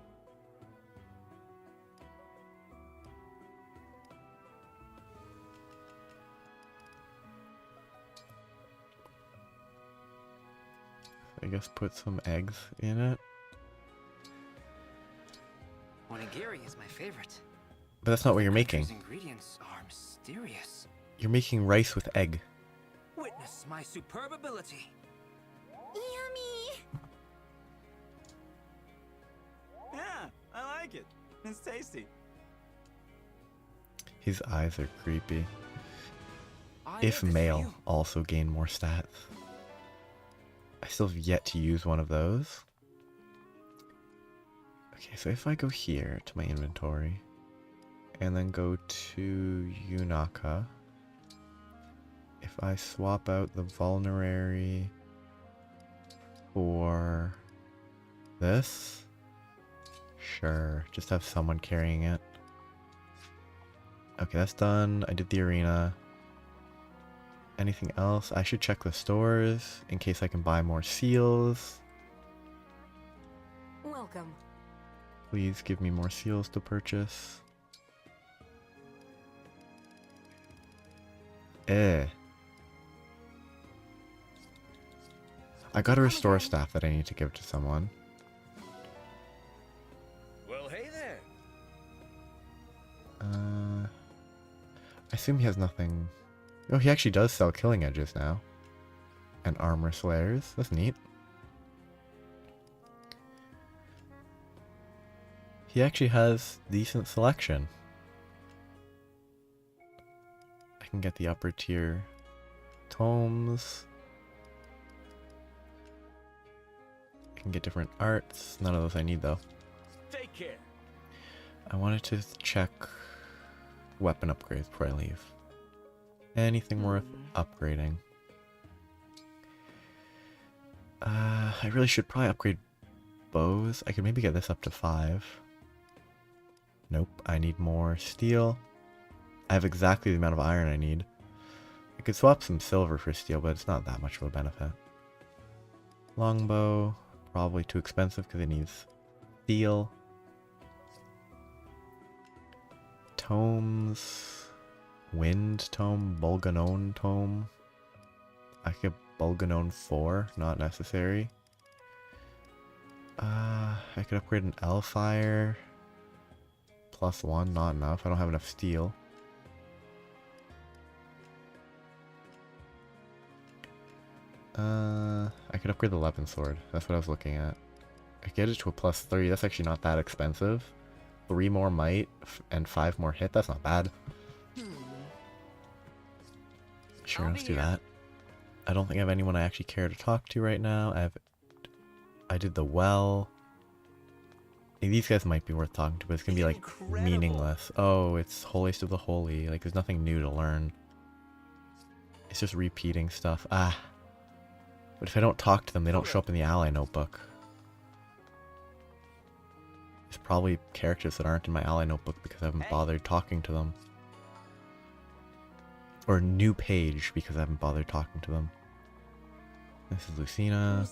I guess put some eggs in it. Onigiri is my favorite. But that's not what you're making. These ingredients are mysterious. You're making rice with egg. Witness my superb ability. Yummy! Yeah, I like it. It's tasty. His eyes are creepy. If male, also gain more stats. I still have yet to use one of those. Okay, so if I go here to my inventory, and then go to Yunaka, if I swap out the vulnerary for this, sure, just have someone carrying it. Okay, that's done. I did the arena. Anything else? I should check the stores in case I can buy more seals. Welcome. Please give me more seals to purchase. I got a restore staff that I need to give to someone. Well, hey there. I assume he has nothing. Oh, he actually does sell killing edges now. And armor slayers. That's neat. He actually has decent selection. I can get the upper tier tomes. I can get different arts. None of those I need though. Take care. I wanted to check weapon upgrades before I leave. Anything worth upgrading? I really should probably upgrade bows. I could maybe get this up to 5. Nope, I need more steel. I have exactly the amount of iron I need. I could swap some silver for steel, but it's not that much of a benefit. Longbow, probably too expensive because it needs steel. Tomes. Wind tome, Bulganon tome. I could Bulganon 4, not necessary. I could upgrade an Elfire. +1, not enough. I don't have enough steel. I could upgrade the Weapon Sword. That's what I was looking at. I could get it to a +3. That's actually not that expensive. 3 more might and 5 more hit. That's not bad. Sure, let's do that. I don't think I have anyone I actually care to talk to right now. I did the well. These guys might be worth talking to, but it's gonna be like meaningless. Oh, it's Holiest of the Holy. Like there's nothing new to learn. It's just repeating stuff. But if I don't talk to them, they don't show up in the ally notebook. There's probably characters that aren't in my ally notebook because I haven't bothered talking to them. Or new page because I haven't bothered talking to them. This is Lucina.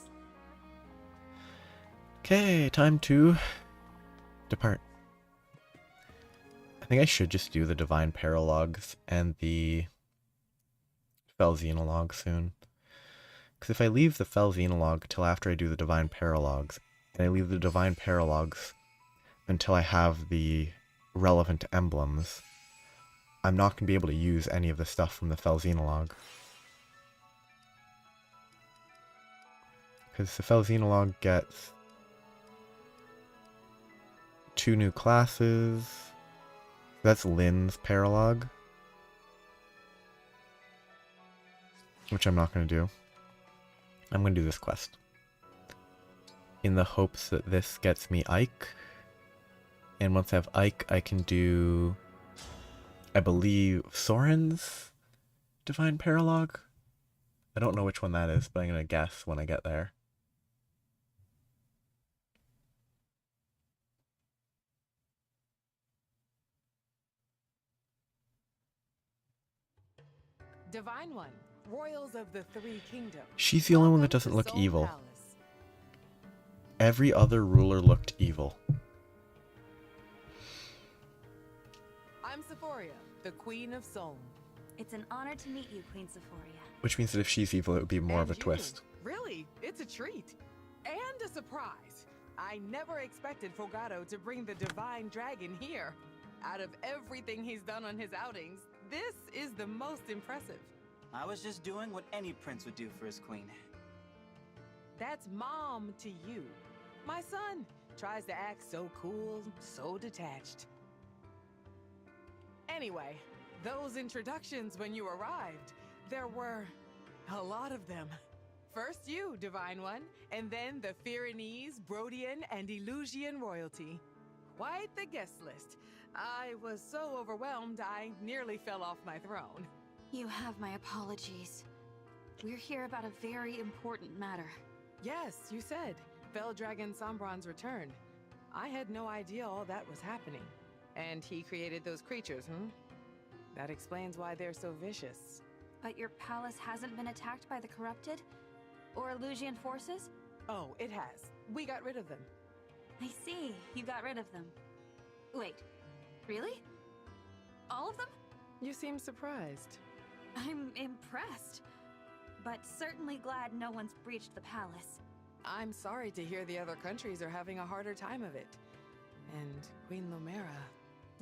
Okay, time to depart. I think I should just do the Divine Paralogs and the Fel Xenologue soon. Because if I leave the Fel Xenologue till after I do the Divine Paralogs, and I leave the Divine Paralogs until I have the relevant emblems, I'm not going to be able to use any of the stuff from the Fel Xenologue. Because the Fel Xenologue gets 2 new classes. That's Lynn's Paralogue. Which I'm not going to do. I'm going to do this quest. In the hopes that this gets me Ike. And once I have Ike, I can do, I believe, Soren's Divine Paralogue? I don't know which one that is, but I'm going to guess when I get there. Divine One, Royals of the Three Kingdoms. She's the only one that doesn't look evil. Every other ruler looked evil. I'm Sephoria, the Queen of Solm. It's an honor to meet you, Queen Sephoria. Which means that if she's evil, it would be more of a twist. Really, it's a treat. And a surprise. I never expected Fogado to bring the Divine Dragon here. Out of everything he's done on his outings, this is the most impressive. I was just doing what any prince would do for his queen. That's mom to you. My son tries to act so cool, so detached. Anyway, those introductions when you arrived, there were a lot of them. First you, Divine One, and then the Pyrenees, Brodian, and Elusian royalty. Quite the guest list. I was so overwhelmed I nearly fell off my throne. You have my apologies. We're here about a very important matter. Yes, you said. Fell Dragon Sombron's return. I had no idea all that was happening. And he created those creatures, That explains why they're so vicious. But your palace hasn't been attacked by the corrupted? Or Elusian forces? Oh, it has. We got rid of them. I see. You got rid of them. Wait. Really? All of them? You seem surprised. I'm impressed. But certainly glad no one's breached the palace. I'm sorry to hear the other countries are having a harder time of it. And Queen Lumera,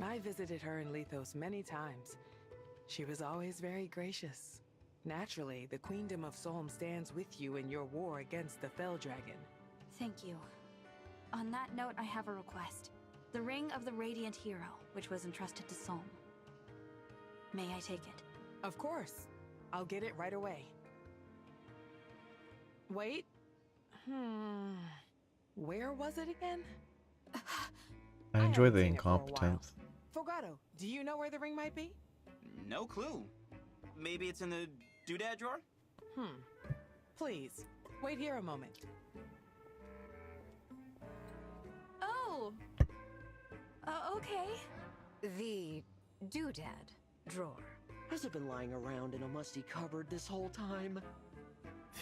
I visited her in Lethos many times. She was always very gracious. Naturally, the Queendom of Solm stands with you in your war against the Fell Dragon. Thank you. On that note, I have a request. The Ring of the Radiant Hero, which was entrusted to Solm. May I take it? Of course. I'll get it right away. Wait. Where was it again? I enjoy the incompetence. Fogado, do you know where the ring might be? No clue. Maybe it's in the doodad drawer? Please, wait here a moment. Oh! Okay. The doodad drawer. Has it been lying around in a musty cupboard this whole time?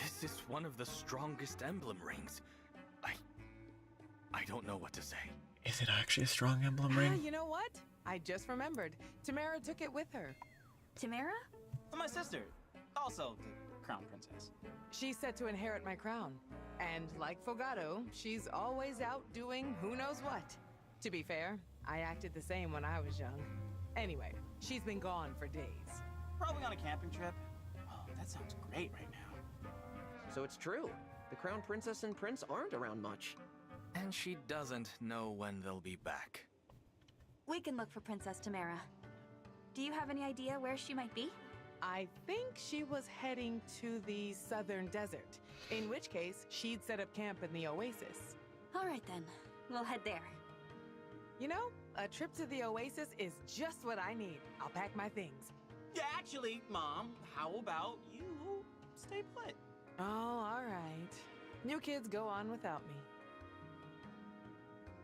This is one of the strongest emblem rings. I don't know what to say. Is it actually a strong emblem ring? You know what? I just remembered. Tamara took it with her. Tamara? My sister. Also the crown princess. She's set to inherit my crown. And like Fogado, she's always out doing who knows what. To be fair, I acted the same when I was young. Anyway, she's been gone for days. Probably on a camping trip. Oh, that sounds great right now. So it's true. The crown princess and prince aren't around much. And she doesn't know when they'll be back. We can look for Princess Tamara. Do you have any idea where she might be? I think she was heading to the southern desert, in which case she'd set up camp in the oasis. All right then, we'll head there. You know, a trip to the oasis is just what I need. I'll pack my things. Yeah, actually, Mom, how about you stay put? Oh, all right. You kids go on without me.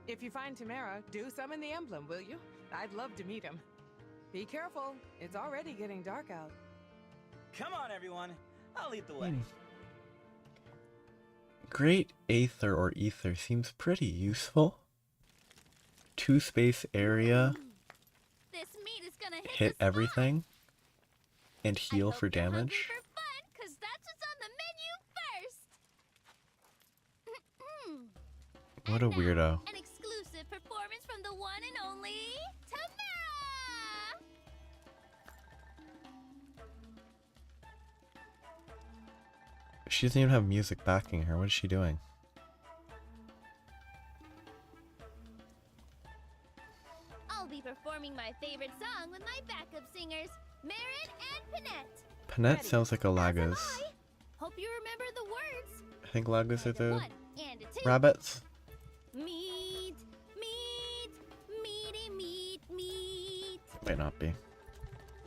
If you find Tamara, do summon the emblem, will you? I'd love to meet him. Be careful, it's already getting dark out. Come on, everyone. I'll lead the way. Great Aether or Ether seems pretty useful. 2-space area. This meat is gonna Hit everything. And heal for damage. For fun, 'cause that's what's on the menu first. What a weirdo. An exclusive performance from the one and only Tamara! She doesn't even have music backing her. What is she doing? I'll be performing my favorite song with my backup singers, Marin and Panette. Panette sounds like a Lagos. Hope you remember the words. I think Lagos are the One and a two. rabbits. Meat, meat, Might not be.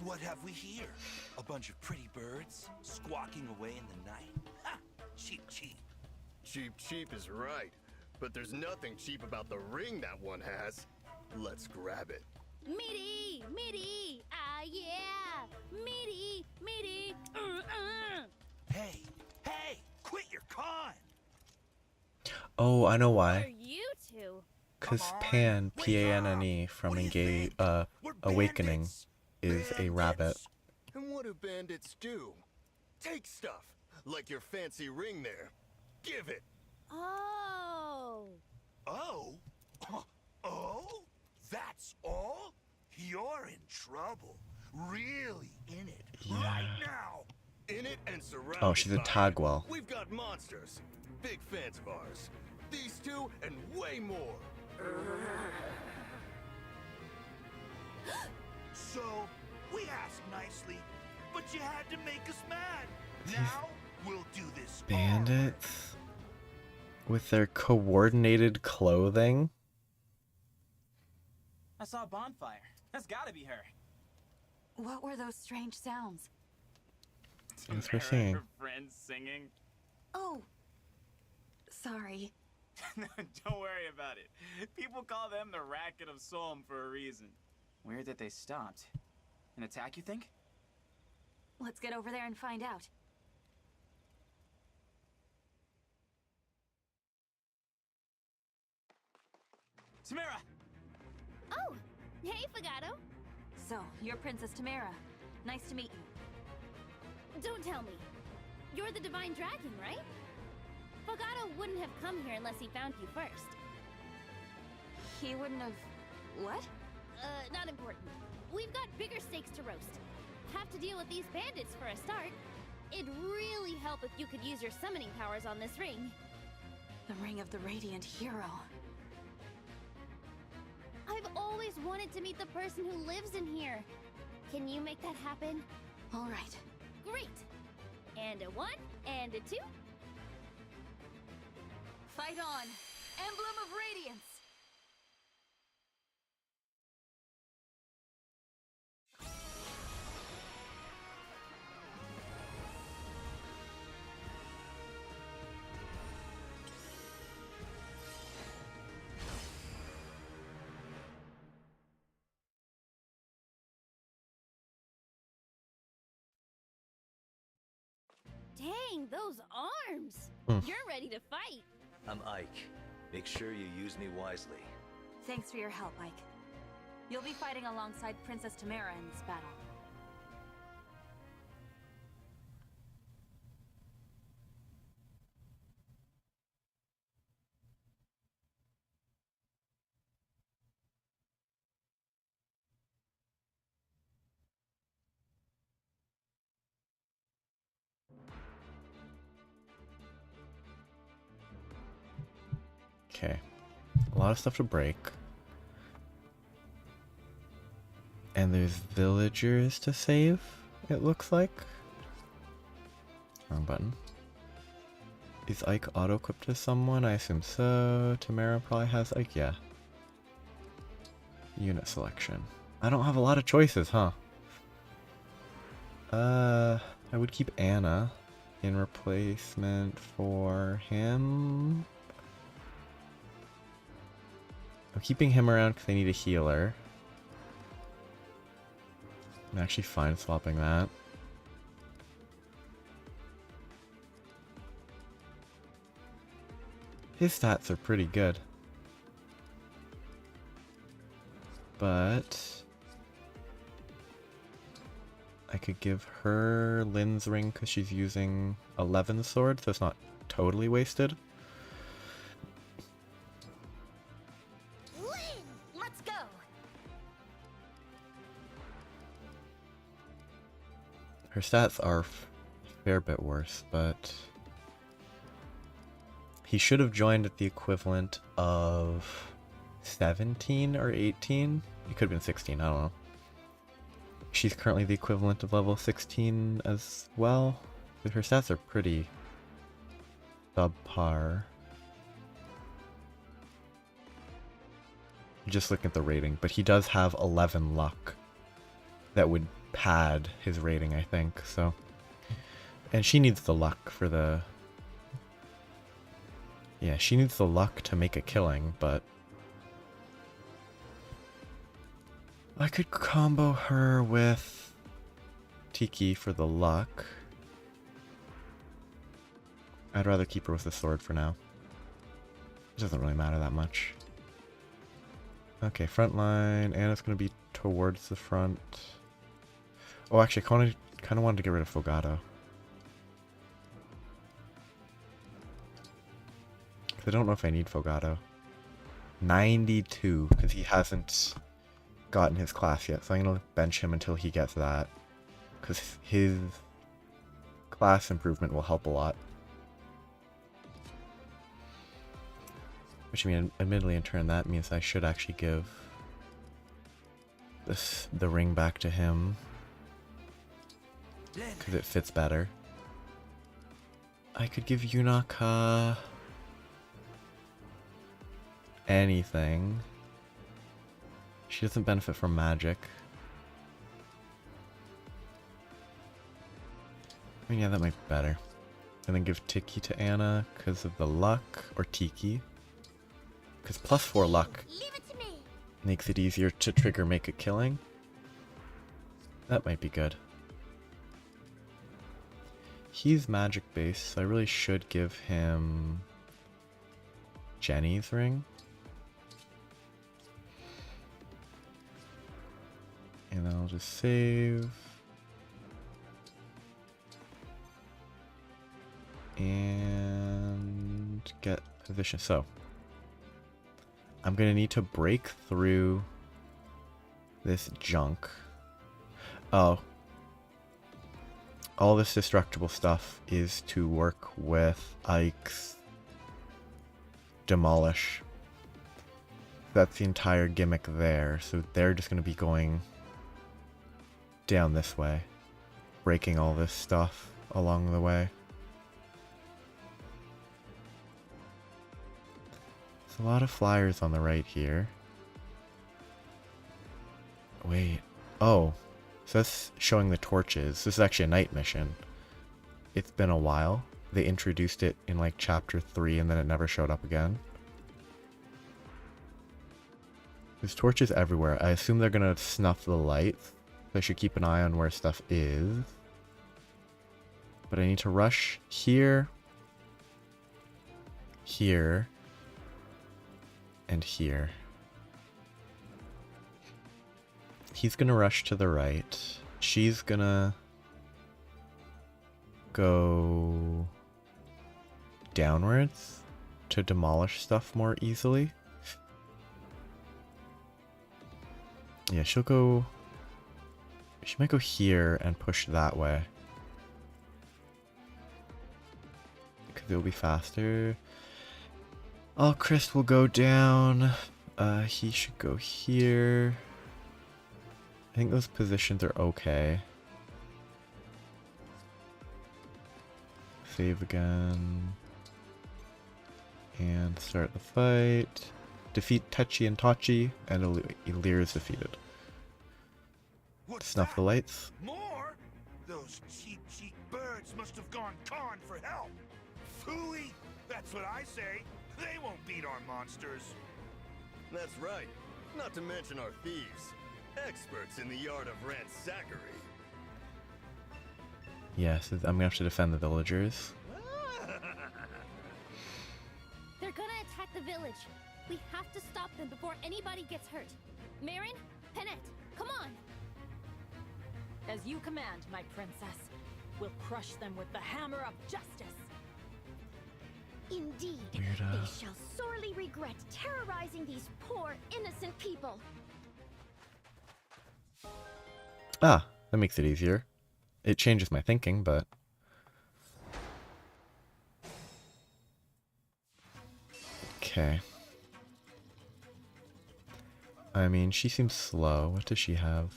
What have we here? A bunch of pretty birds squawking away in the night. Ha! Cheap, cheap. Cheap, cheap is right. But there's nothing cheap about the ring that one has. Let's grab it. Meaty, meaty, ah yeah, meaty, meaty. Hey, hey, quit your con! Oh, I know Are why. you two? Cause Pan, P-A-N-N-E, from Awakening, is a rabbit. And what do bandits do? Take stuff, like your fancy ring there. Give it. Oh. Oh? Oh? That's all? You're in trouble. Really in it. Right now. In it and surrounded. Oh, she's a by it. Tagwell. We've got monsters. Big fans of ours. These two and way more. So, we asked nicely, but you had to make us mad. Now, we'll do this. Bandits with their coordinated clothing. I saw a bonfire. That's gotta be her. What were those strange sounds? Thanks for singing. Her friends singing. Oh, sorry. Don't worry about it. People call them the Racket of Solm for a reason. Weird that they stopped. An attack, you think? Let's get over there and find out. Tamara! Oh, hey, Fagato. So, you're Princess Tamara. Nice to meet you. Don't tell me. You're the Divine Dragon, right? Fagato wouldn't have come here unless he found you first. He wouldn't have... what? Not important. We've got bigger stakes to roast. Have to deal with these bandits for a start. It'd really help if you could use your summoning powers on this ring. The Ring of the Radiant Hero. I've always wanted to meet the person who lives in here. Can you make that happen? All right. Great! And a 1, and a 2. Fight on! Emblem of Radiance! Dang, those arms! You're ready to fight. I'm Ike. Make sure you use me wisely. Thanks for your help, Ike. You'll be fighting alongside Princess Tamara in this battle. Okay. A lot of stuff to break. And there's villagers to save, it looks like. Wrong button. Is Ike auto-equipped to someone? I assume so. Tamara probably has Ike, yeah. Unit selection. I don't have a lot of choices, huh? I would keep Anna in replacement for him. I'm keeping him around because I need a healer. I'm actually fine swapping that. His stats are pretty good. But I could give her Lynn's ring because she's using 11 sword, so it's not totally wasted. Lynn, let's go! Her stats are a fair bit worse, but he should have joined at the equivalent of 17 or 18. It could have been 16, I don't know. She's currently the equivalent of level 16 as well. Her stats are pretty subpar. Just looking at the rating, but he does have 11 luck. that would pad his rating, I think. So, and she needs the luck for the... Yeah, she needs the luck to make a killing, but... I could combo her with Tiki for the luck. I'd rather keep her with the sword for now. It doesn't really matter that much. Okay, front line. Anna's going to be towards the front. Oh, actually, I kind of wanted to get rid of Fogato. I don't know if I need Fogato. 92, because he hasn't gotten his class yet. So I'm going to bench him until he gets that. Because his class improvement will help a lot. Which, I mean, admittedly, in turn, that means I should actually give the ring back to him. Because it fits better. I could give Yunaka anything. She doesn't benefit from magic. I mean, yeah, that might be better. And then give Tiki to Anna because of the luck, or Tiki. Because +4 luck makes it easier to trigger make a killing. That might be good. He's magic based, so I really should give him Jenny's ring. And then I'll just save. And get position. So, I'm going to need to break through this junk. Oh. All this destructible stuff is to work with Ike's Demolish. That's the entire gimmick there. So they're just going to be going down this way. Breaking all this stuff along the way. There's a lot of flyers on the right here. Wait. Oh. So that's showing the torches. This is actually a night mission. It's been a while. They introduced it in like chapter 3 and then it never showed up again. There's torches everywhere. I assume they're gonna snuff the lights. So I should keep an eye on where stuff is. But I need to rush here. Here. And here. He's gonna rush to the right. She's gonna go downwards to demolish stuff more easily. Yeah, she'll go... She might go here and push that way. Because it'll be faster. Oh, Chris will go down. He should go here. I think those positions are okay. Save again. And start the fight. Defeat Techi and Tachi, and Ilir is defeated. Snuff the lights. More? Those cheap birds must have gone con for help. Phooey! That's what I say. They won't beat our monsters. That's right. Not to mention our thieves. Experts in the art of ransackery. Yes, I'm gonna have to defend the villagers. They're gonna attack the village. We have to stop them before anybody gets hurt. Marin, Penette, come on! As you command, my princess. We'll crush them with the hammer of justice. Indeed, Weirdo. they shall sorely regret terrorizing these poor, innocent people. Ah, that makes it easier. It changes my thinking, but... Okay. I mean, she seems slow. What does she have?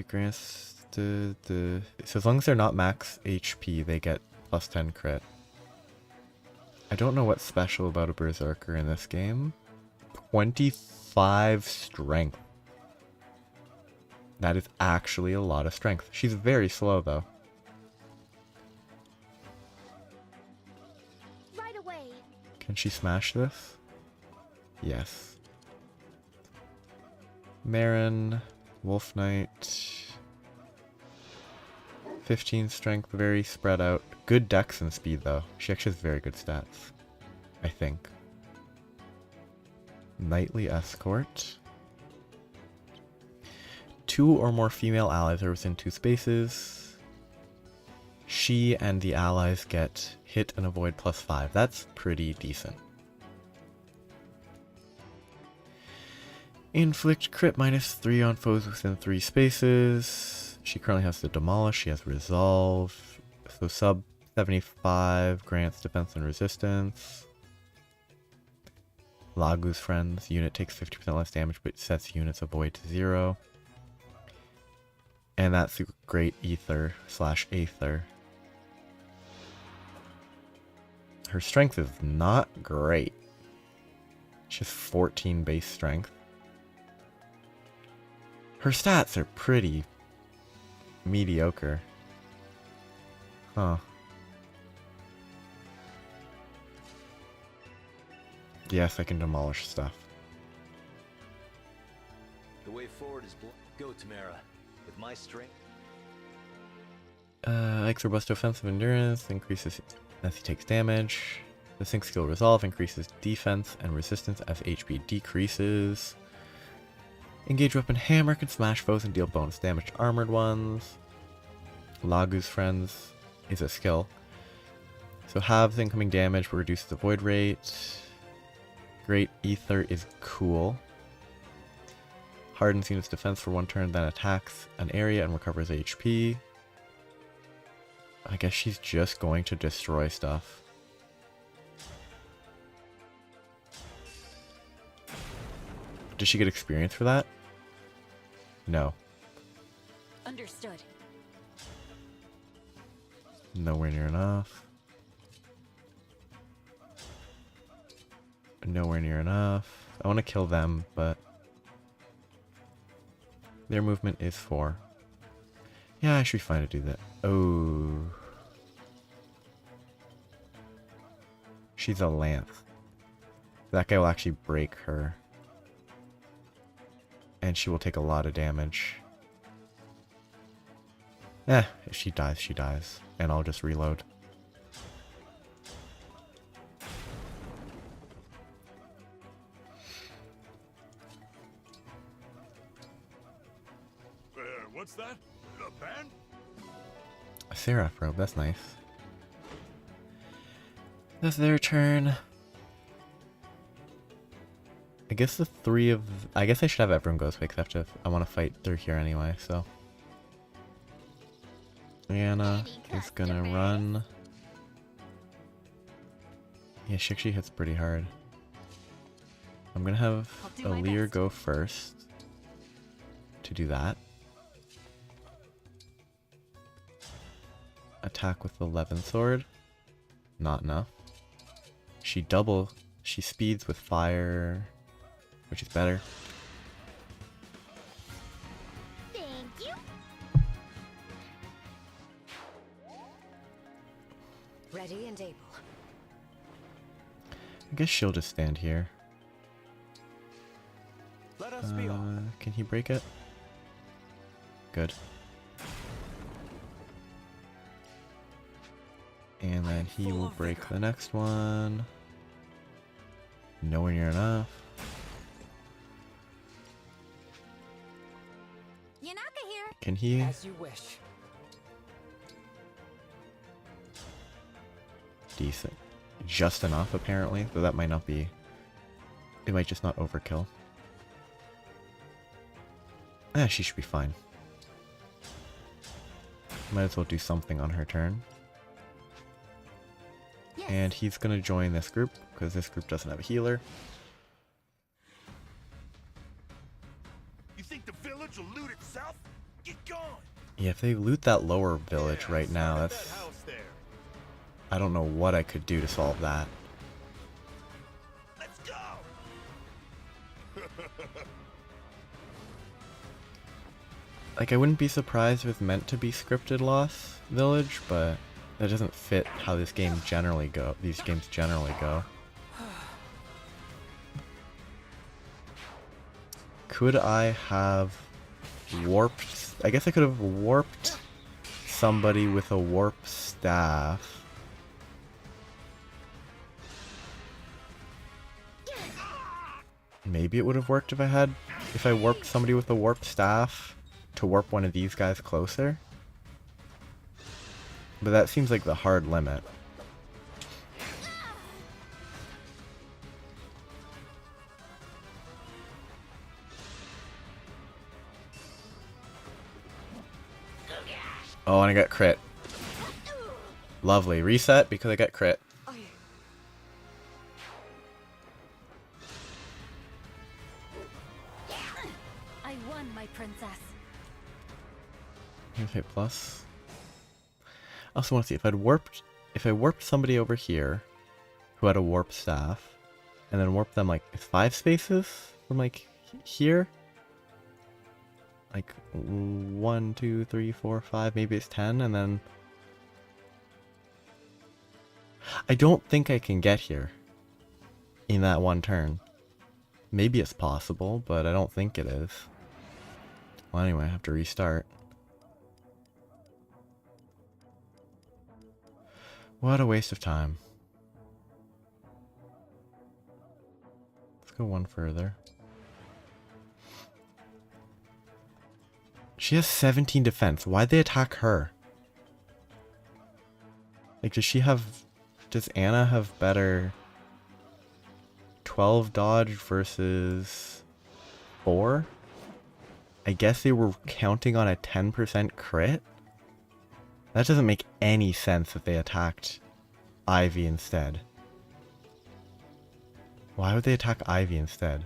Grants so as long as they're not max HP, they get +10 crit. I don't know what's special about a berserker in this game. 25 strength. That is actually a lot of strength. She's very slow, though. Right away. Can she smash this? Yes. Marin, Wolf Knight. 15 strength, very spread out. Good dex and speed, though. She actually has very good stats, I think. Knightly Escort. 2 or more female allies are within 2 spaces. She and the allies get hit and avoid +5. That's pretty decent. Inflict crit -3 on foes within 3 spaces. She currently has the Demolish. She has Resolve. So sub 75 grants defense and resistance. Lagu's Friends. Unit takes 50% less damage but sets units avoid to 0. And that's Great Ether / Aether. Her strength is not great. She has 14 base strength. Her stats are pretty mediocre. Huh. Yes, I can demolish stuff. The way forward is go, Tamara. With my strength. Ike's robust offensive endurance increases as he takes damage. The sync skill Resolve increases defense and resistance as HP decreases. Engage weapon hammer can smash foes and deal bonus damage to armored ones. Lagu's Friends is a skill. So halves incoming damage but reduces the void rate. Great Ether is cool. Hardens unit's defense for 1 turn, then attacks an area and recovers HP. I guess she's just going to destroy stuff. Does she get experience for that? No. Understood. Nowhere near enough. Nowhere near enough. I want to kill them, but their movement is 4. Yeah, I should be fine to do that. Oh. She's a lance. That guy will actually break her. And she will take a lot of damage. If she dies, she dies. And I'll just reload. What's that? A band? A Seraph robe, that's nice. That's their turn. I guess the 3 of... I guess I should have everyone go this way, except I want to fight through here anyway, so... Anna is gonna run. Yeah, she actually hits pretty hard. I'm gonna have Alir go first to do that. Attack with the 11 sword. Not enough. She speeds with fire, which is better. Thank you. Ready and able. I guess she'll just stand here. Let us be off. Can he break it? Good. And then he will break the next one. Nowhere near enough. Yanaka here. Can he? As you wish. Decent. Just enough, apparently. Though that might not be... It might just not overkill. She should be fine. Might as well do something on her turn. Yes. And he's gonna join this group, because this group doesn't have a healer. You think the village will loot itself? Get going! Yeah, if they loot that lower village right now, that's... That house there. I don't know what I could do to solve that. Let's go! Like, I wouldn't be surprised if it's meant to be scripted Lost Village, but that doesn't fit how these games generally go. Could I have warped? I guess I could have warped somebody with a warp staff. Maybe it would have worked if I warped somebody with a warp staff to warp one of these guys closer. But that seems like the hard limit. Oh, and I got crit. Lovely. Reset because I got crit. I won, my princess. Okay, plus. I also want to see if I warped somebody over here who had a warp staff, and then warped them like 5 spaces from like here. Like 1, 2, 3, 4, 5, maybe it's 10, and then I don't think I can get here in that one turn. Maybe it's possible, but I don't think it is. Well, anyway, I have to restart. What a waste of time. Let's go one further. She has 17 defense. Why'd they attack her? Like, does Anna have better 12 dodge versus 4? I guess they were counting on a 10% crit? That doesn't make any sense if they attacked Ivy instead. Why would they attack Ivy instead?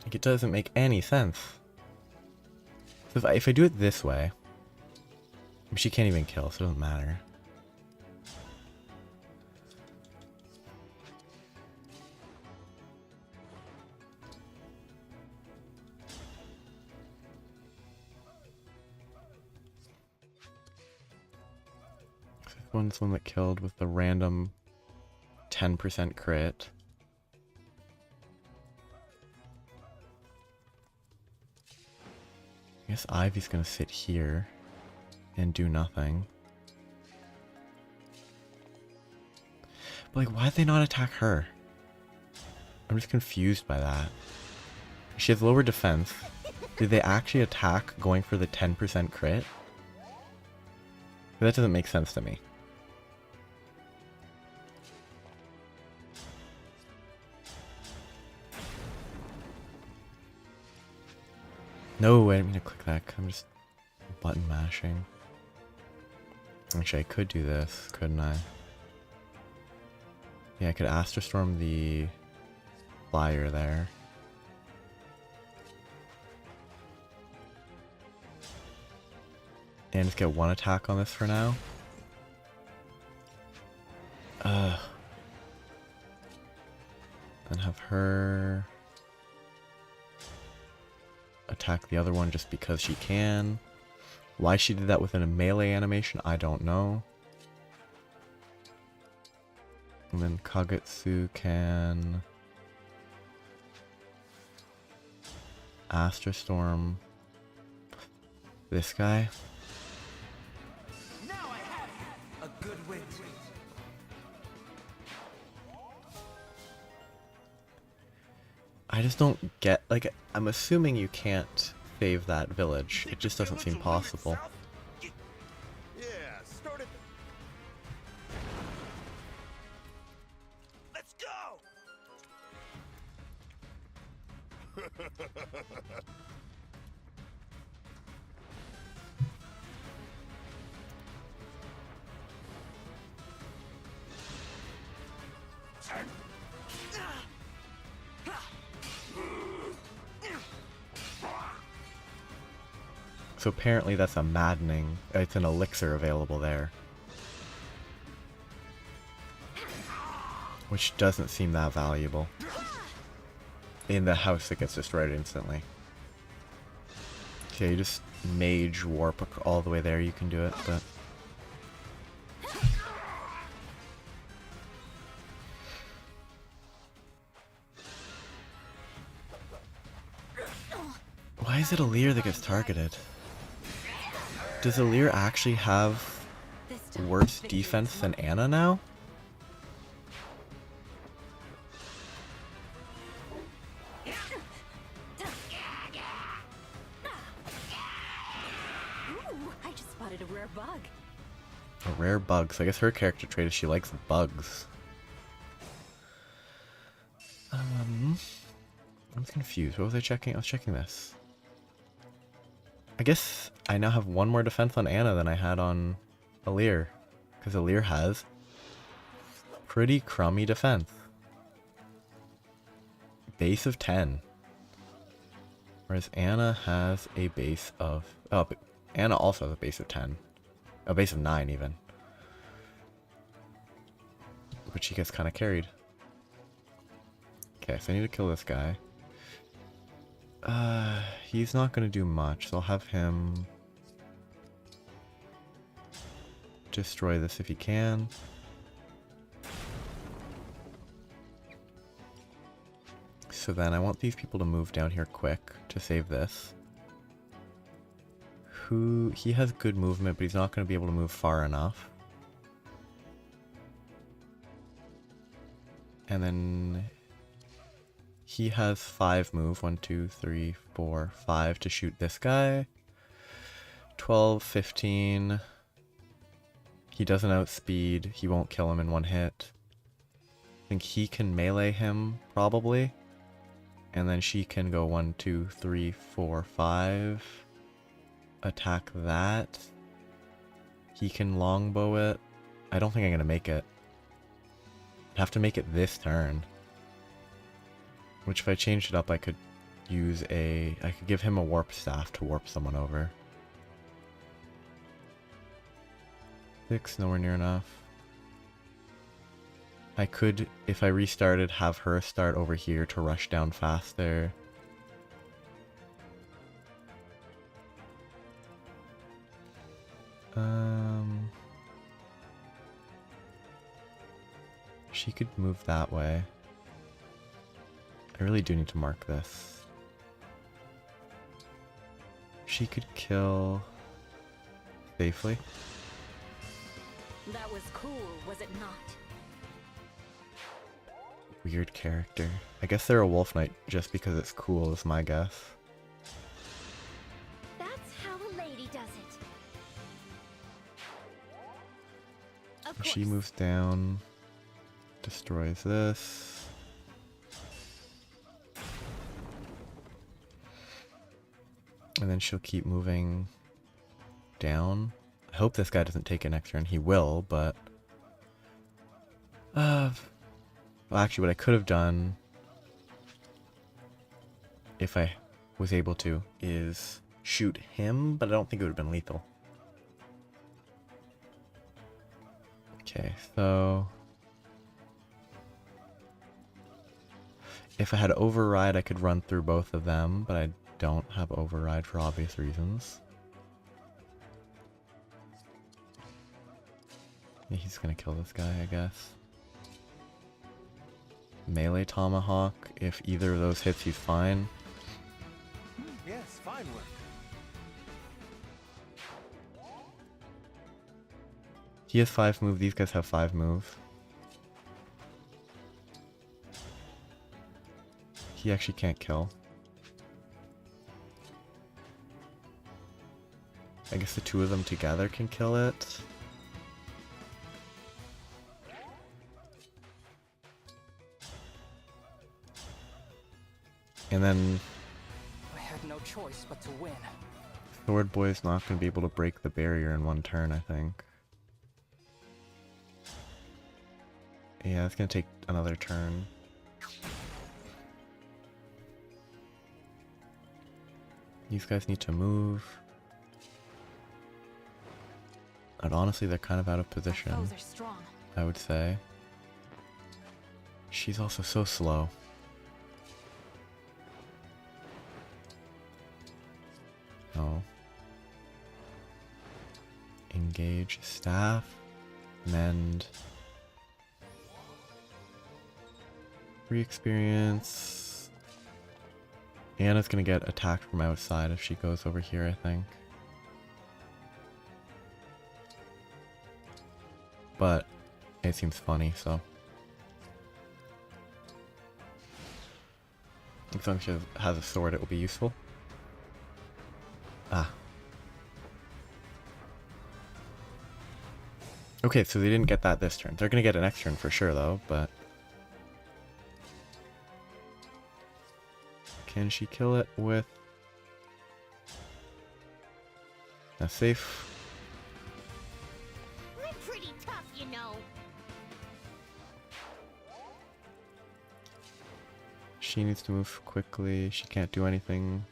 Like, it doesn't make any sense. So if I do it this way, she can't even kill, so it doesn't matter. One's one that killed with the random 10% crit. I guess Ivy's gonna sit here and do nothing. But like, why'd they not attack her? I'm just confused by that. She has lower defense. Did they actually attack going for the 10% crit? That doesn't make sense to me. No, I didn't mean to click that. I'm just button mashing. Actually, I could do this, couldn't I? Yeah, I could Astral Storm the flyer there. And just get one attack on this for now. Then have her attack the other one just because she can. Why she did that within a melee animation, I don't know. And then Kagetsu can Astral Storm this guy. Now I have a good wind. I just don't get, like, I'm assuming you can't save that village. It just doesn't seem possible. Yeah, start it. Let's go. So apparently that's a maddening, it's an elixir available there. Which doesn't seem that valuable. in the house that gets destroyed instantly. Okay, you just mage warp all the way there, you can do it, but... Why is it Alir that gets targeted? Does Alir actually have worse defense than Anna now? I just spotted a rare bug. A rare bug, so I guess her character trait is she likes bugs. I'm confused. What was I checking? I was checking this. I guess I now have one more defense on Anna than I had on Alir. Because Alir has pretty crummy defense. Base of 10. Whereas Anna has a base of... Oh, but Anna also has a base of 10. A base of 9 even. But she gets kind of carried. Okay, so I need to kill this guy. He's not going to do much, so I'll have him destroy this if he can. So then I want these people to move down here quick to save this. He has good movement, but he's not going to be able to move far enough. And then he has 5 move. 1, 2, 3, 4, 5 to shoot this guy. 12, 15. He doesn't outspeed. He won't kill him in one hit. I think he can melee him, probably. And then she can go 1, 2, 3, 4, 5. Attack that. He can longbow it. I don't think I'm going to make it. I have to make it this turn. Which if I changed it up, I could use I could give him a warp staff to warp someone over. 6, nowhere near enough. I could, if I restarted, have her start over here to rush down faster. She could move that way. I really do need to mark this. She could kill safely. That was cool, was it not? Weird character. I guess they're a wolf knight just because it's cool is my guess. That's how a lady does it. Of She course. moves down, destroys this. And then she'll keep moving down. I hope this guy doesn't take an next turn. He will, but... well, actually, what I could have done, if I was able to, is shoot him, but I don't think it would have been lethal. Okay, so... if I had override, I could run through both of them, but I don't have override for obvious reasons. Yeah, he's gonna kill this guy, I guess. Melee tomahawk, if either of those hits, he's fine. Yes, fine work. He has 5 move, these guys have 5 move. He actually can't kill. I guess the two of them together can kill it. And then I had no choice but to win. Sword Boy's not going to be able to break the barrier in one turn, I think. Yeah, it's going to take another turn. These guys need to move. And honestly, they're kind of out of position, Foes are strong. I would say. She's also so slow. no. Engage staff. Mend. Free experience. Anna's gonna get attacked from outside if she goes over here, I think. But it seems funny, so. As long as she has a sword, it will be useful. Ah. Okay, so they didn't get that this turn. They're gonna get it next turn for sure, though, but... Can she kill it with... a safe? I'm pretty tough, you know. She needs to move quickly. She can't do anything.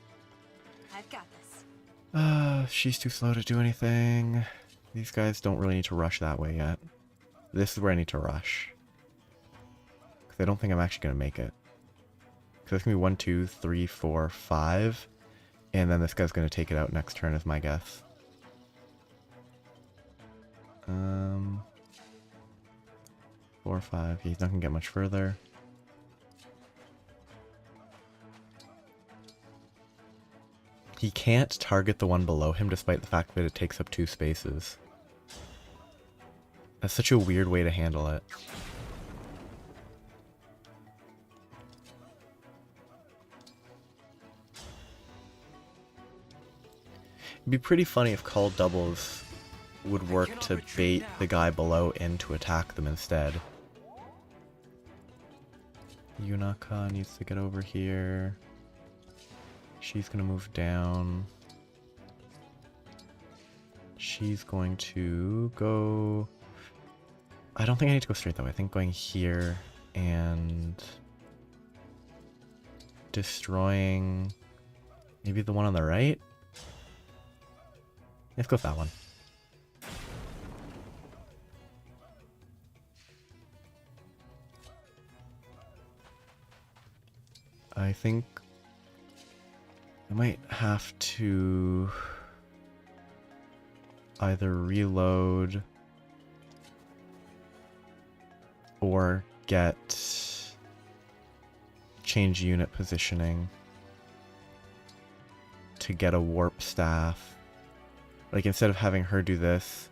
I've got this. She's too slow to do anything. These guys don't really need to rush that way yet. This is where I need to rush. Because I don't think I'm actually going to make it. Because it's going to be 1, 2, 3, 4, 5. And then this guy's going to take it out next turn is my guess. 4, 5. He's not going to get much further. He can't target the one below him despite the fact that it takes up 2 spaces. That's such a weird way to handle it. It'd be pretty funny if call doubles would work to bait the guy below in to attack them instead. Yunaka needs to get over here. She's gonna move down. She's going to go... I don't think I need to go straight though. I think going here and destroying maybe the one on the right? Let's go with that one. I think I might have to either reload or change unit positioning to get a warp staff. Like instead of having her do this,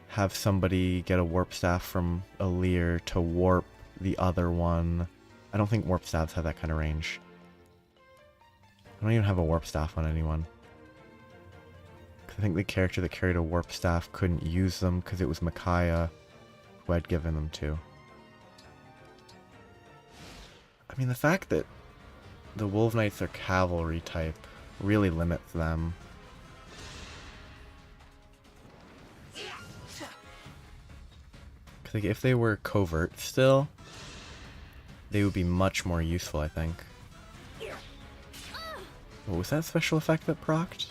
have somebody get a warp staff from Alir to warp the other one. I don't think warp staffs have that kind of range. I don't even have a warp staff on anyone. I think the character that carried a warp staff couldn't use them because it was Micaiah who I'd given them to. I mean, the fact that the Wolf Knights are cavalry type really limits them. Because like, if they were covert still, they would be much more useful, I think. What was that special effect that procced?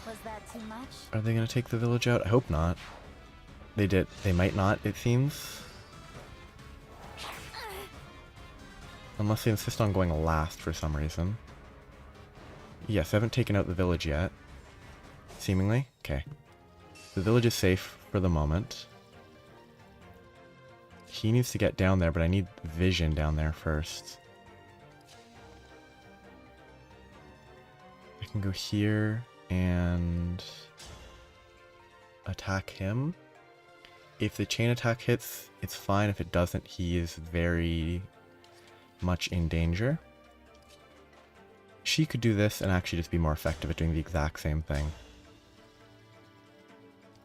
Was that too much? Are they going to take the village out? I hope not. They did. They might not, it seems. Unless they insist on going last for some reason. Yes, I haven't taken out the village yet. Seemingly. Okay. The village is safe for the moment. He needs to get down there, but I need vision down there first. I can go here and attack him. If the chain attack hits, it's fine. If it doesn't, he is very much in danger. She could do this and actually just be more effective at doing the exact same thing.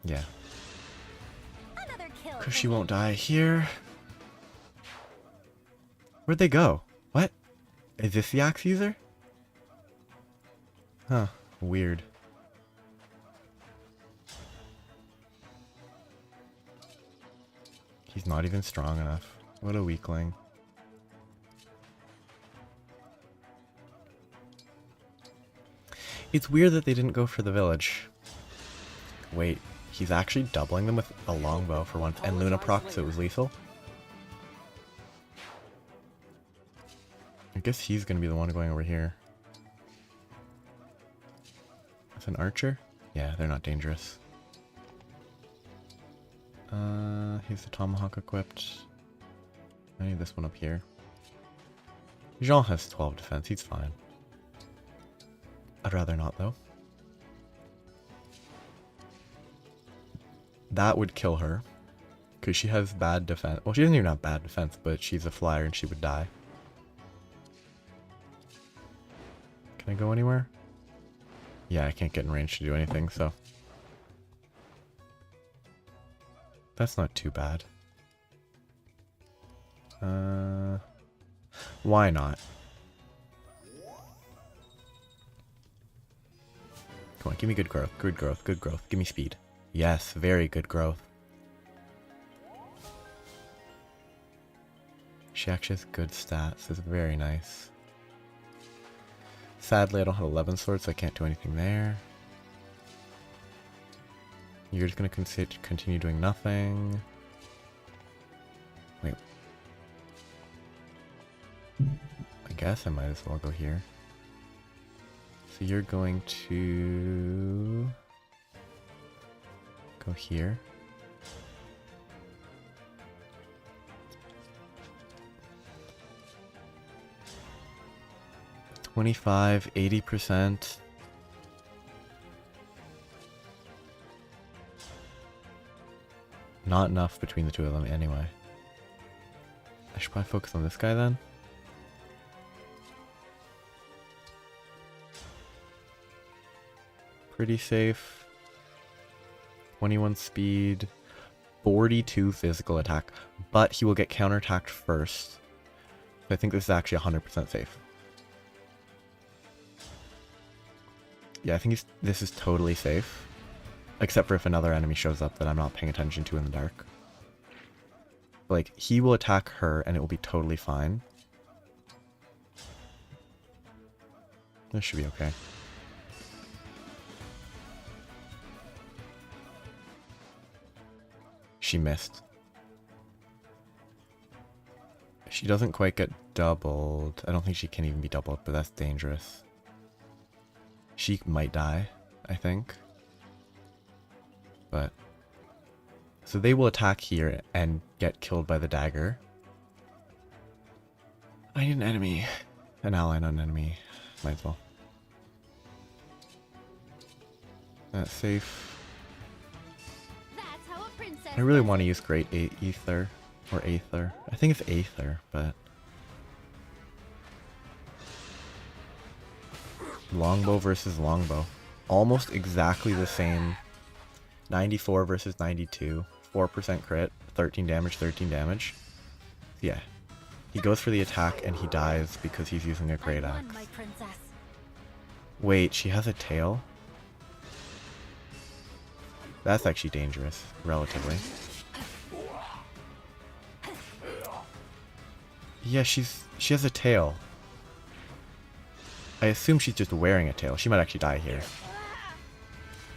Yeah. Because she won't die here. Where'd they go? What? Is this the axe user? Huh. Weird. He's not even strong enough. What a weakling. It's weird that they didn't go for the village. Wait, he's actually doubling them with a longbow for once, and Luna proc, so it was lethal? I guess he's going to be the one going over here. That's an archer? Yeah, they're not dangerous. Here's the tomahawk equipped. I need this one up here. Jean has 12 defense, he's fine. I'd rather not, though. That would kill her. Because she has bad defense. Well, she doesn't even have bad defense, but she's a flyer and she would die. Can I go anywhere? Yeah, I can't get in range to do anything, so... That's not too bad. Why not? Come on, give me good growth, good growth, good growth. Give me speed. Yes, very good growth. She actually has good stats. This is very nice. Sadly, I don't have 11 swords, so I can't do anything there. You're just going to continue doing nothing. Wait. I guess I might as well go here. So you're going to go here. $25, 80%. Not enough between the two of them anyway. I should probably focus on this guy then. Pretty safe. 21 speed. 42 physical attack. But he will get counterattacked first. So I think this is actually 100% safe. Yeah, I think this is totally safe. Except for if another enemy shows up that I'm not paying attention to in the dark. Like, he will attack her and it will be totally fine. This should be okay. She missed. She doesn't quite get doubled. I don't think she can even be doubled, but that's dangerous. She might die, I think. But so they will attack here and get killed by the dagger. I need an enemy. An ally, not an enemy. Might as well. That's safe. That's how a princess I really want to use Great Aether. Or Aether. I think it's Aether, but... Longbow versus longbow. Almost exactly the same. 94 versus 92. 4% crit. 13 damage, 13 damage. Yeah. He goes for the attack and he dies because he's using a great axe. Wait, she has a tail? That's actually dangerous, relatively. Yeah, she has a tail. I assume she's just wearing a tail. She might actually die here.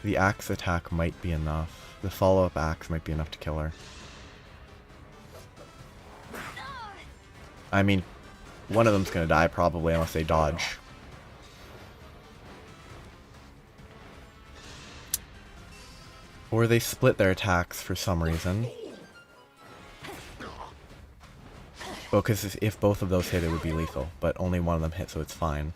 The axe attack might be enough. The follow-up axe might be enough to kill her. I mean, one of them's gonna die probably unless they dodge. Or they split their attacks for some reason. Well, because if both of those hit, it would be lethal. But only one of them hit, so it's fine.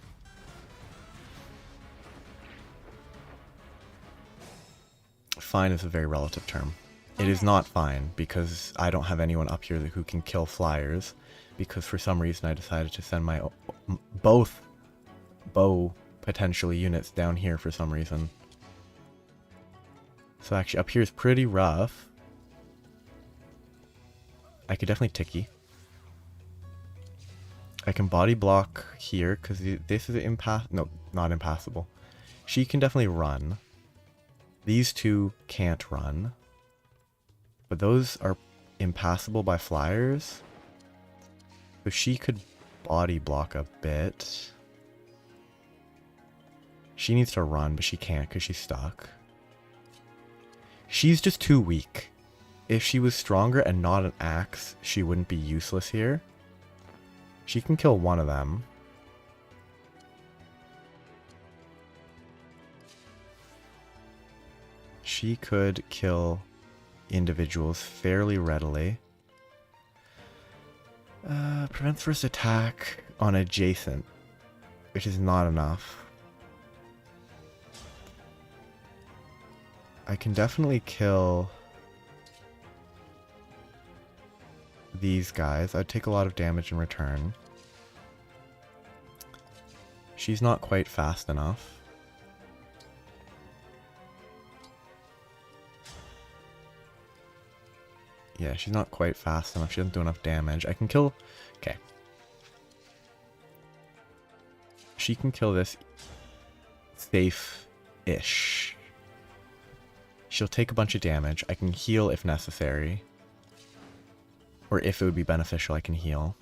Fine is a very relative term. It is not fine, because I don't have anyone up here who can kill flyers. Because for some reason I decided to send my both bow potentially units down here for some reason. So actually up here is pretty rough. I could definitely ticky. I can body block here because this is no, not impassable. She can definitely run. These two can't run. But those are impassable by flyers. So she could body block a bit. She needs to run, but she can't because she's stuck. She's just too weak. If she was stronger and not an axe, she wouldn't be useless here. She can kill one of them. she could kill individuals fairly readily. Prevents first attack on adjacent, which is not enough. I can definitely kill these guys. I'd take a lot of damage in return. She's not quite fast enough. Yeah, she's not quite fast enough. She doesn't do enough damage. I can kill... Okay. She can kill this safe-ish. She'll take a bunch of damage. I can heal if necessary. Or if it would be beneficial, I can heal.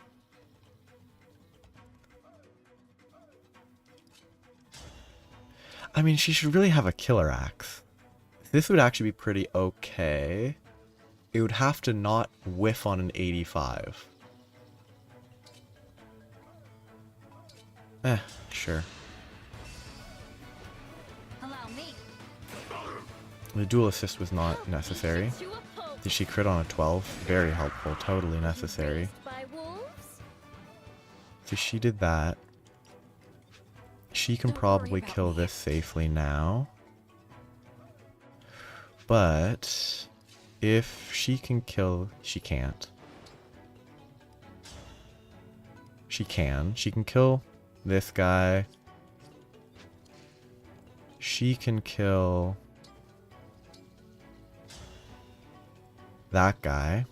I mean, she should really have a killer axe. This would actually be pretty okay. It would have to not whiff on an 85. Sure. The dual assist was not necessary. Did she crit on a 12? Very helpful, totally necessary. So she did that. She can probably kill this safely now. But if she can kill... She can't. She can. She can kill this guy. She can kill that guy.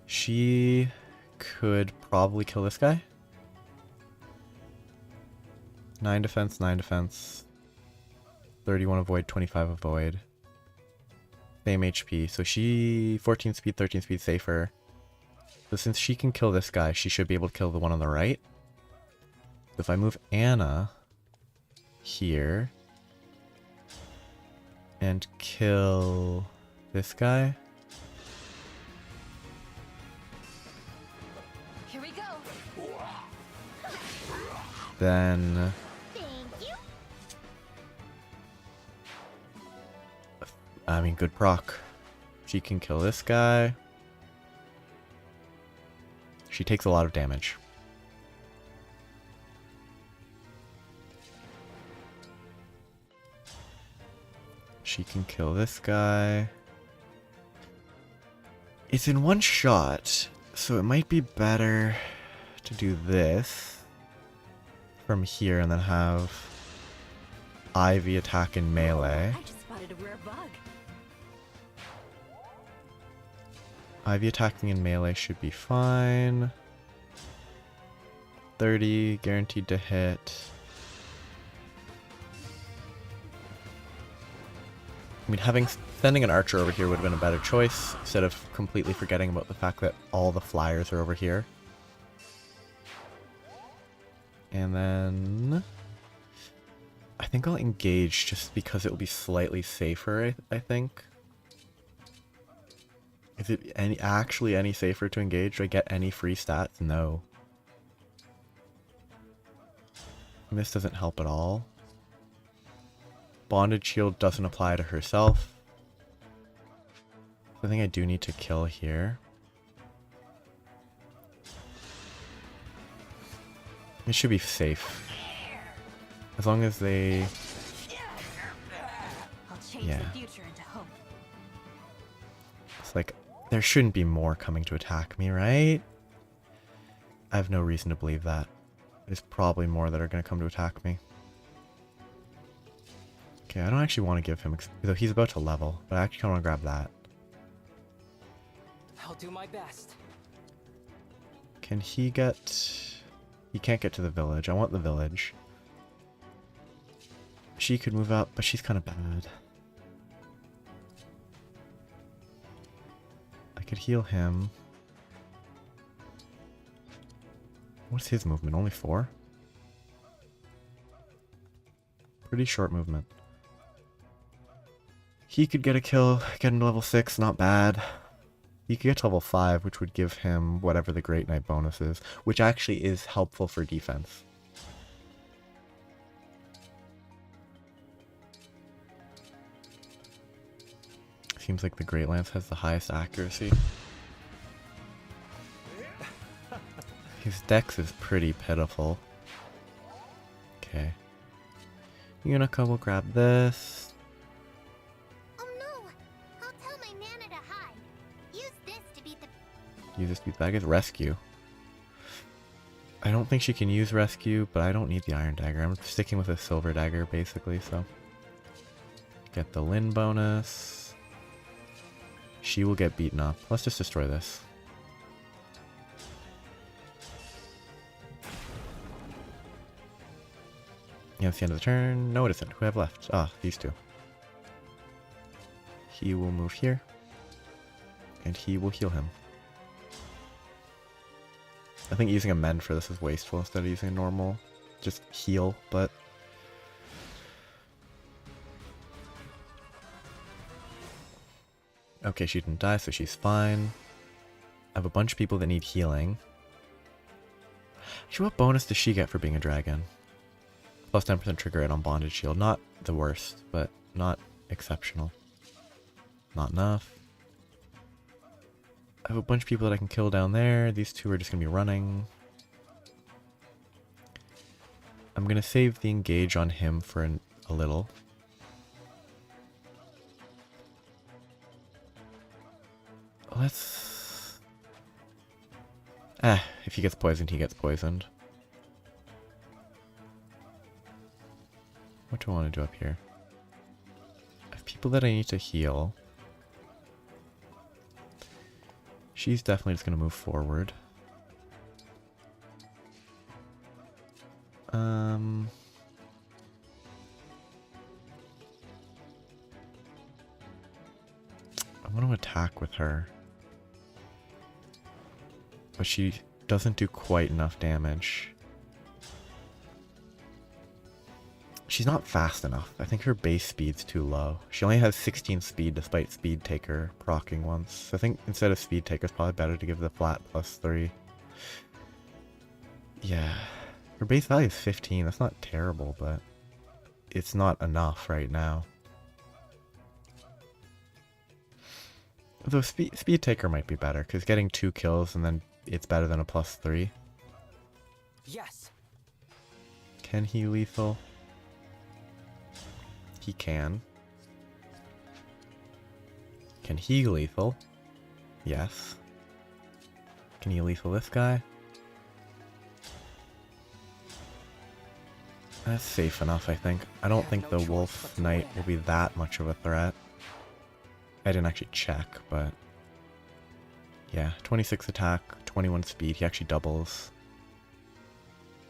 She could probably kill this guy. 9 defense, 9 defense. 31 avoid, 25 avoid. Same HP. So she 14 speed, 13 speed safer. So since she can kill this guy, she should be able to kill the one on the right. So if I move Anna here and kill this guy. Here we go. Then I mean, good proc. She can kill this guy. She takes a lot of damage. She can kill this guy. It's in one shot, so it might be better to do this from here and then have Ivy attack in melee. I just spotted a rare bug. Ivy attacking in melee should be fine. 30, guaranteed to hit. I mean, sending an archer over here would have been a better choice, instead of completely forgetting about the fact that all the flyers are over here. And then I think I'll engage just because it will be slightly safer, I think. Is it actually any safer to engage? Do I get any free stats? No. And this doesn't help at all. Bonded shield doesn't apply to herself. I think I do need to kill here. It should be safe. As long as they... I'll change the future into hope. It's like, there shouldn't be more coming to attack me, right? I have no reason to believe that. There's probably more that are going to come to attack me. Okay, I don't actually want to give him... Though he's about to level, but I actually kind of want to grab that. I'll do my best. Can he get... He can't get to the village. I want the village. She could move up, but she's kind of bad. I could heal him. What's his movement? Only 4? Pretty short movement. He could get a kill, get into level 6, not bad. He could get to level 5, which would give him whatever the Great Knight bonus is, which actually is helpful for defense. Seems like the Great Lance has the highest accuracy. His dex is pretty pitiful. Okay. Unico will grab this. Oh no! I'll tell my Nana to hide. Use this to beat the... Use this to beat the bad guys. Rescue. I don't think she can use rescue, but I don't need the iron dagger. I'm sticking with a silver dagger, basically, so... Get the Lin bonus. She will get beaten up. Let's just destroy this. Yeah, it's the end of the turn. No, it isn't. Who have left? Ah, these two. He will move here. And he will heal him. I think using a mend for this is wasteful instead of using a normal. Just heal, but... Okay, she didn't die, so she's fine. I have a bunch of people that need healing. Actually, what bonus does she get for being a dragon? Plus 10% trigger rate on bondage shield. Not the worst, but not exceptional. Not enough. I have a bunch of people that I can kill down there. These two are just going to be running. I'm going to save the engage on him for a little. Let's... if he gets poisoned, he gets poisoned. What do I want to do up here? I have people that I need to heal. She's definitely just going to move forward. I'm going to attack with her. But she doesn't do quite enough damage. She's not fast enough. I think her base speed's too low. She only has 16 speed despite Speed Taker proccing once. I think instead of Speed Taker, it's probably better to give the flat +3. Yeah. Her base value is 15. That's not terrible, but it's not enough right now. Though Speed Taker might be better, because getting 2 kills and then it's better than a +3. Yes. Can he lethal? He can. Can he lethal? Yes. Can he lethal this guy? That's safe enough, I think. I don't think the Wolf Knight will be that much of a threat. I didn't actually check, but... Yeah, 26 attack, 21 speed. He actually doubles.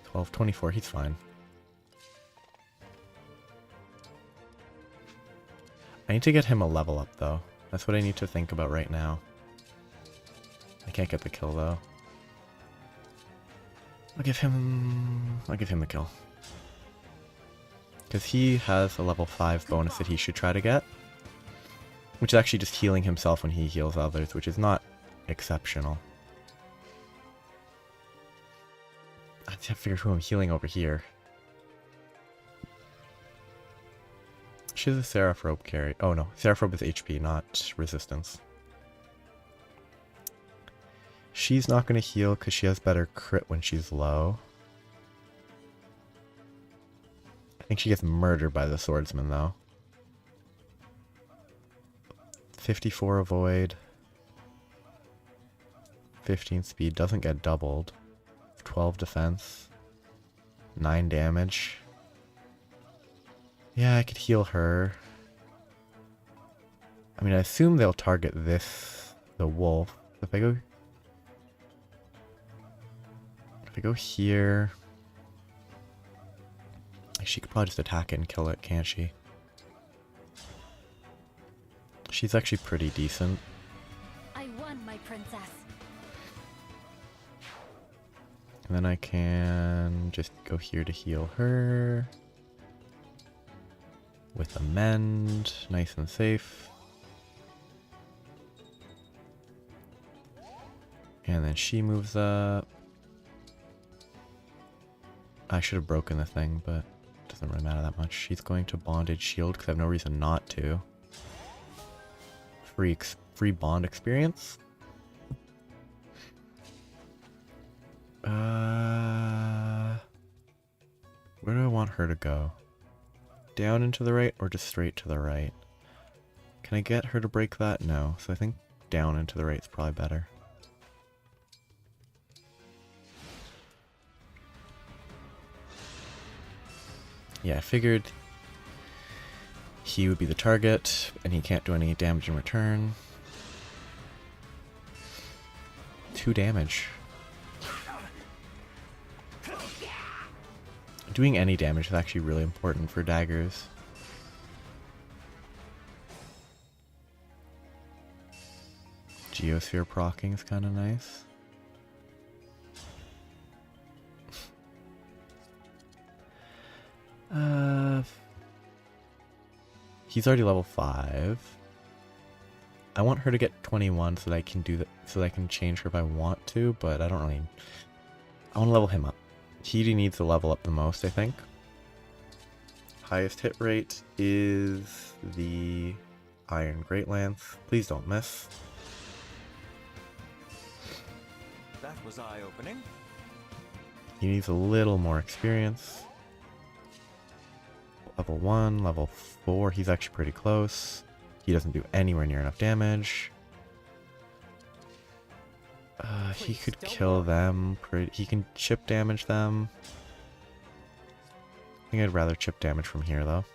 12, 24, he's fine. I need to get him a level up, though. That's what I need to think about right now. I can't get the kill, though. I'll give him the kill. Because he has a level 5 bonus that he should try to get. Which is actually just healing himself when he heals others, which is not exceptional. I have to figure who I'm healing over here. She's a Seraph Robe carry. Oh no, Seraph Robe is HP, not resistance. She's not going to heal because she has better crit when she's low. I think she gets murdered by the swordsman though. 54 avoid. 15 speed, doesn't get doubled. 12 defense. 9 damage. Yeah, I could heal her. I mean, I assume they'll target this, the wolf. If I go here, she could probably just attack it and kill it, can't she? She's actually pretty decent. I won, my princess. And then I can just go here to heal her. With a mend, nice and safe. And then she moves up. I should have broken the thing, but it doesn't really matter that much. She's going to bondage shield because I have no reason not to. free bond experience. Where do I want her to go? Down and to the right or just straight to the right? Can I get her to break that? No. So I think down and to the right is probably better. Yeah, I figured he would be the target, and he can't do any damage in return. 2 damage. Doing any damage is actually really important for daggers. Geosphere proccing is kind of nice. He's already level 5. I want her to get 21 so that I can do that, so that I can change her if I want to, but I don't really. I want to level him up. He needs to level up the most, I think. Highest hit rate is the Iron Great Lance. Please don't miss. That was eye-opening. He needs a little more experience. Level 1, level 4, he's actually pretty close. He doesn't do anywhere near enough damage. He could kill them. He can chip damage them. I think I'd rather chip damage from here, though.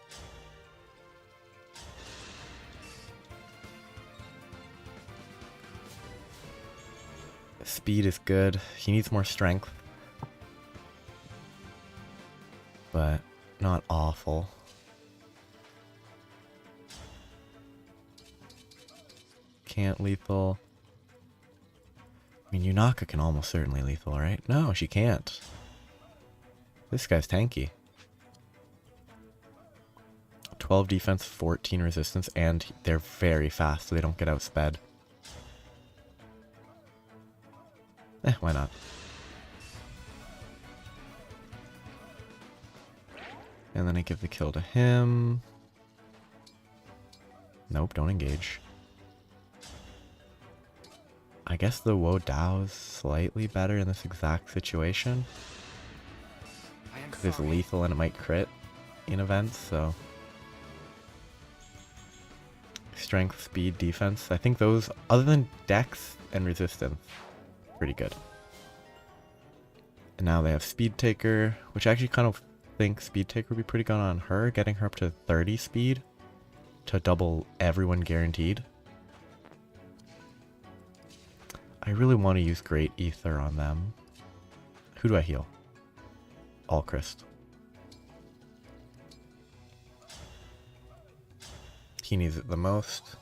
Speed is good. He needs more strength. But not awful. Can't lethal. I mean, Yunaka can almost certainly lethal, right? No, she can't. This guy's tanky. 12 defense, 14 resistance, and they're very fast, so they don't get outsped. Why not? And then I give the kill to him. Nope, don't engage. I guess the Wo Dao is slightly better in this exact situation. Because it's lethal and it might crit in events, so. Strength, speed, defense. I think those, other than dex and resistance, pretty good. And now they have Speed Taker, which I actually kind of think Speed Taker would be pretty good on her, getting her up to 30 speed to double everyone guaranteed. I really want to use Great Ether on them. Who do I heal? Alchrist. He needs it the most.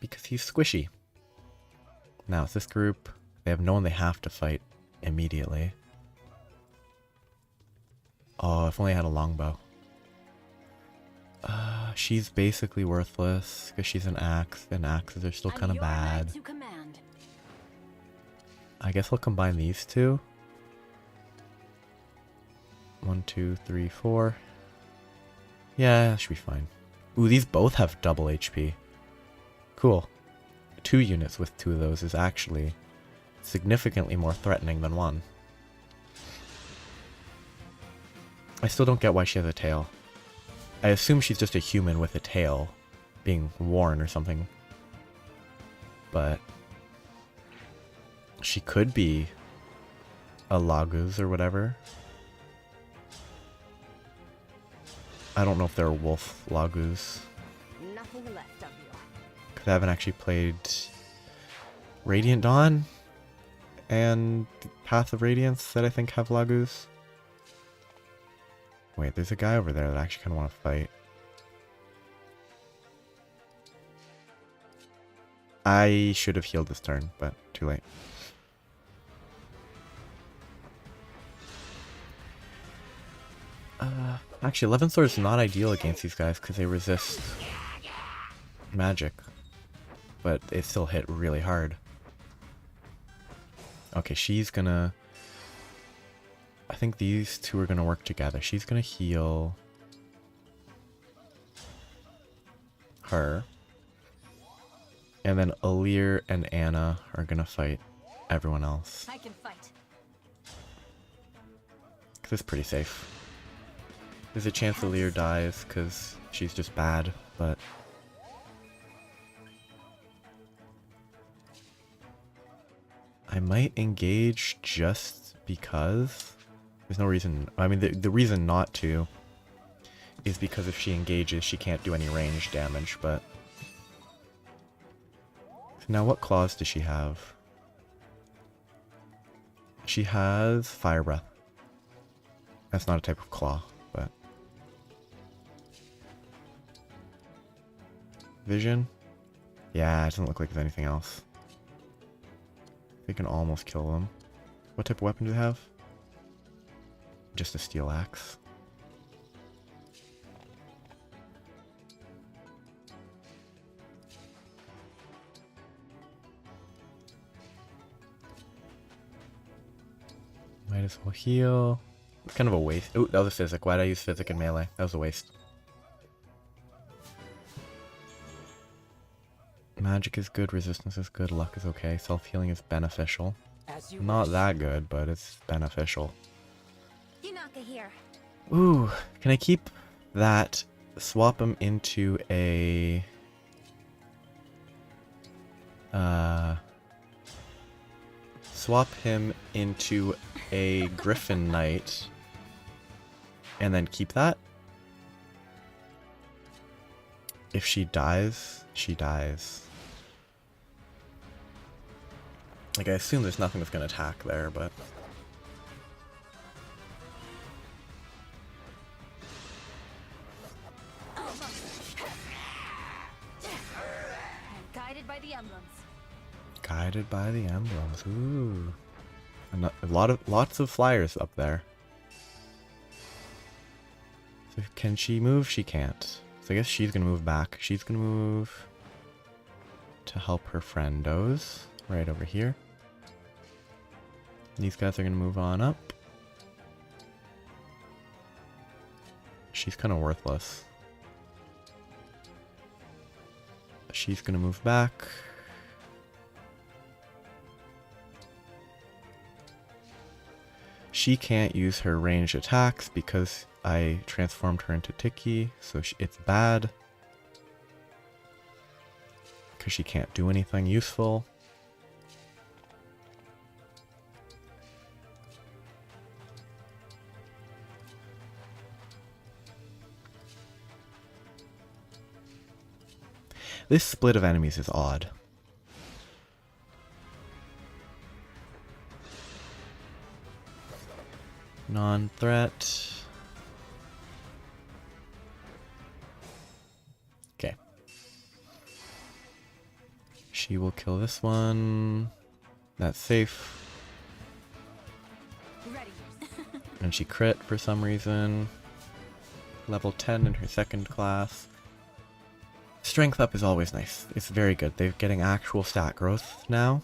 Because he's squishy. Now it's this group. They have no one they have to fight immediately. Oh, if only I had a longbow. She's basically worthless because she's an axe, and axes are still kind of bad. I guess I'll combine these two. 1, 2, 3, 4. Yeah, that should be fine. Ooh, these both have double HP. Cool. 2 units with 2 of those is actually significantly more threatening than 1. I still don't get why she has a tail. I assume she's just a human with a tail being worn or something. But she could be a Laguz or whatever. I don't know if they're wolf Laguz. Nothing left of you. Because I haven't actually played Radiant Dawn and Path of Radiance that I think have Laguz. Wait, there's a guy over there that I actually kind of want to fight. I should have healed this turn, but too late. Actually, 11 Sword is not ideal against these guys because they resist magic. But it still hit really hard. Okay, she's gonna... I think these two are going to work together. She's going to heal her. And then Alir and Anna are gonna fight everyone else. I can fight. Cause it's pretty safe. There's a chance Alir dies because she's just bad, but I might engage just because. There's no reason. I mean, the reason not to is because if she engages, she can't do any range damage, but... Now, what claws does she have? She has Fire Breath. That's not a type of claw, but... Vision? Yeah, it doesn't look like there's anything else. They can almost kill them. What type of weapon do they have? Just a steel axe. Might as well heal. It's kind of a waste. Oh, that was a physic. Why did I use physic in melee? That was a waste. Magic is good, resistance is good, luck is okay, self-healing is beneficial. Not that good, but it's beneficial. Here. Ooh, can I keep that? Swap him into a... swap him into a Griffin Knight. And then keep that? If she dies, she dies. Like, I assume there's nothing that's gonna attack there, but... Guided by the emblems. Guided by the emblems. Ooh. And lots of flyers up there. So can she move? She can't. So I guess she's gonna move back. She's gonna move to help her friendos right over here. These guys are gonna move on up. She's kind of worthless. She's gonna move back. She can't use her ranged attacks because I transformed her into Tiki, so it's bad. Because she can't do anything useful. This split of enemies is odd. Non-threat. Okay. She will kill this one. That's safe. Ready. And she crit for some reason. Level 10 in her second class. Strength up is always nice. It's very good. They're getting actual stat growth now.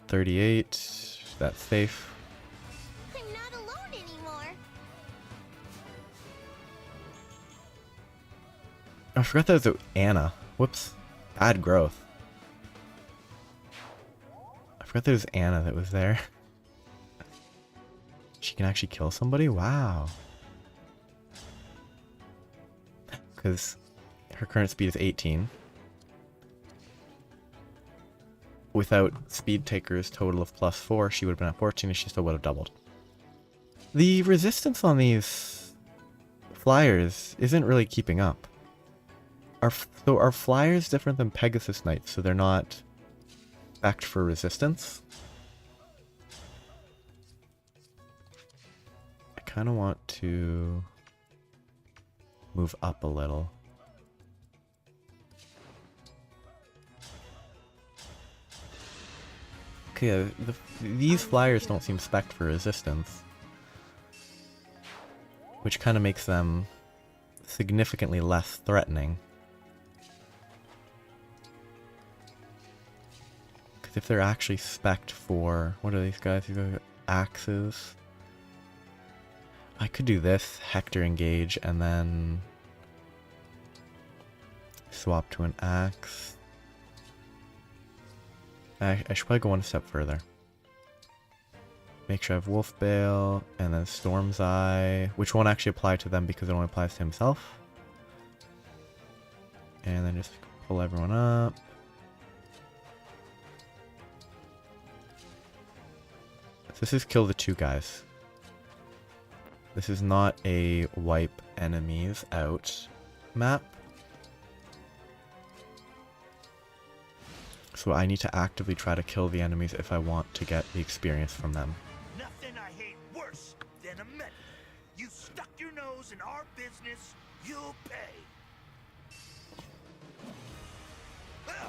38. That's safe. I'm not alone anymore. I forgot that was Anna. Whoops. Bad growth. I forgot there was Anna that was there. She can actually kill somebody? Wow. Because her current speed is 18. Without Speed Taker's total of +4, she would have been at 14 and she still would have doubled. The resistance on these flyers isn't really keeping up. So are flyers different than Pegasus Knights, so they're not backed for resistance? I kind of want to move up a little. Okay, these flyers don't seem spec'd for resistance, which kind of makes them significantly less threatening. Because if they're actually spec'd for, what are these guys? These are axes. I could do this, Hector Engage, and then swap to an axe. I should probably go one step further. Make sure I have Wolf Bale, and then Storm's Eye, which won't actually apply to them because it only applies to himself. And then just pull everyone up. So this is kill the 2 guys. This is not a wipe enemies out map. So I need to actively try to kill the enemies if I want to get the experience from them. Nothing I hate worse than a medic. You stuck your nose in our business, you'll pay.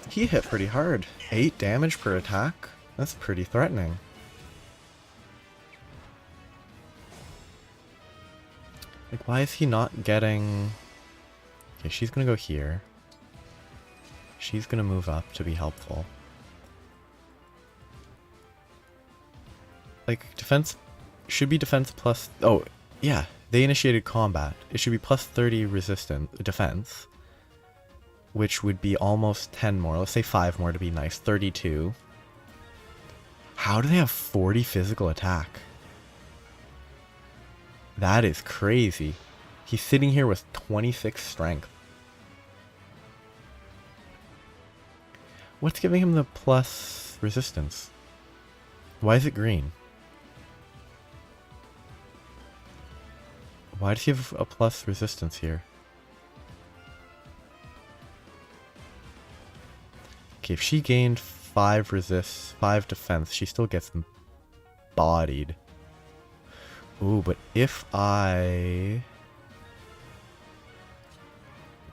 He hit pretty hard. 8 damage per attack? That's pretty threatening. Like, why is he not getting... Okay, she's gonna go here. She's gonna move up to be helpful. Like, defense... Should be defense plus... Oh, yeah. They initiated combat. It should be plus 30 resistant defense. Which would be almost 10 more. Let's say 5 more to be nice. 32. How do they have 40 physical attack? That is crazy. He's sitting here with 26 strength. What's giving him the plus resistance? Why is it green? Why does he have a plus resistance here? Okay, if she gained 5 resist, 5 defense, she still gets bodied. Ooh, but if I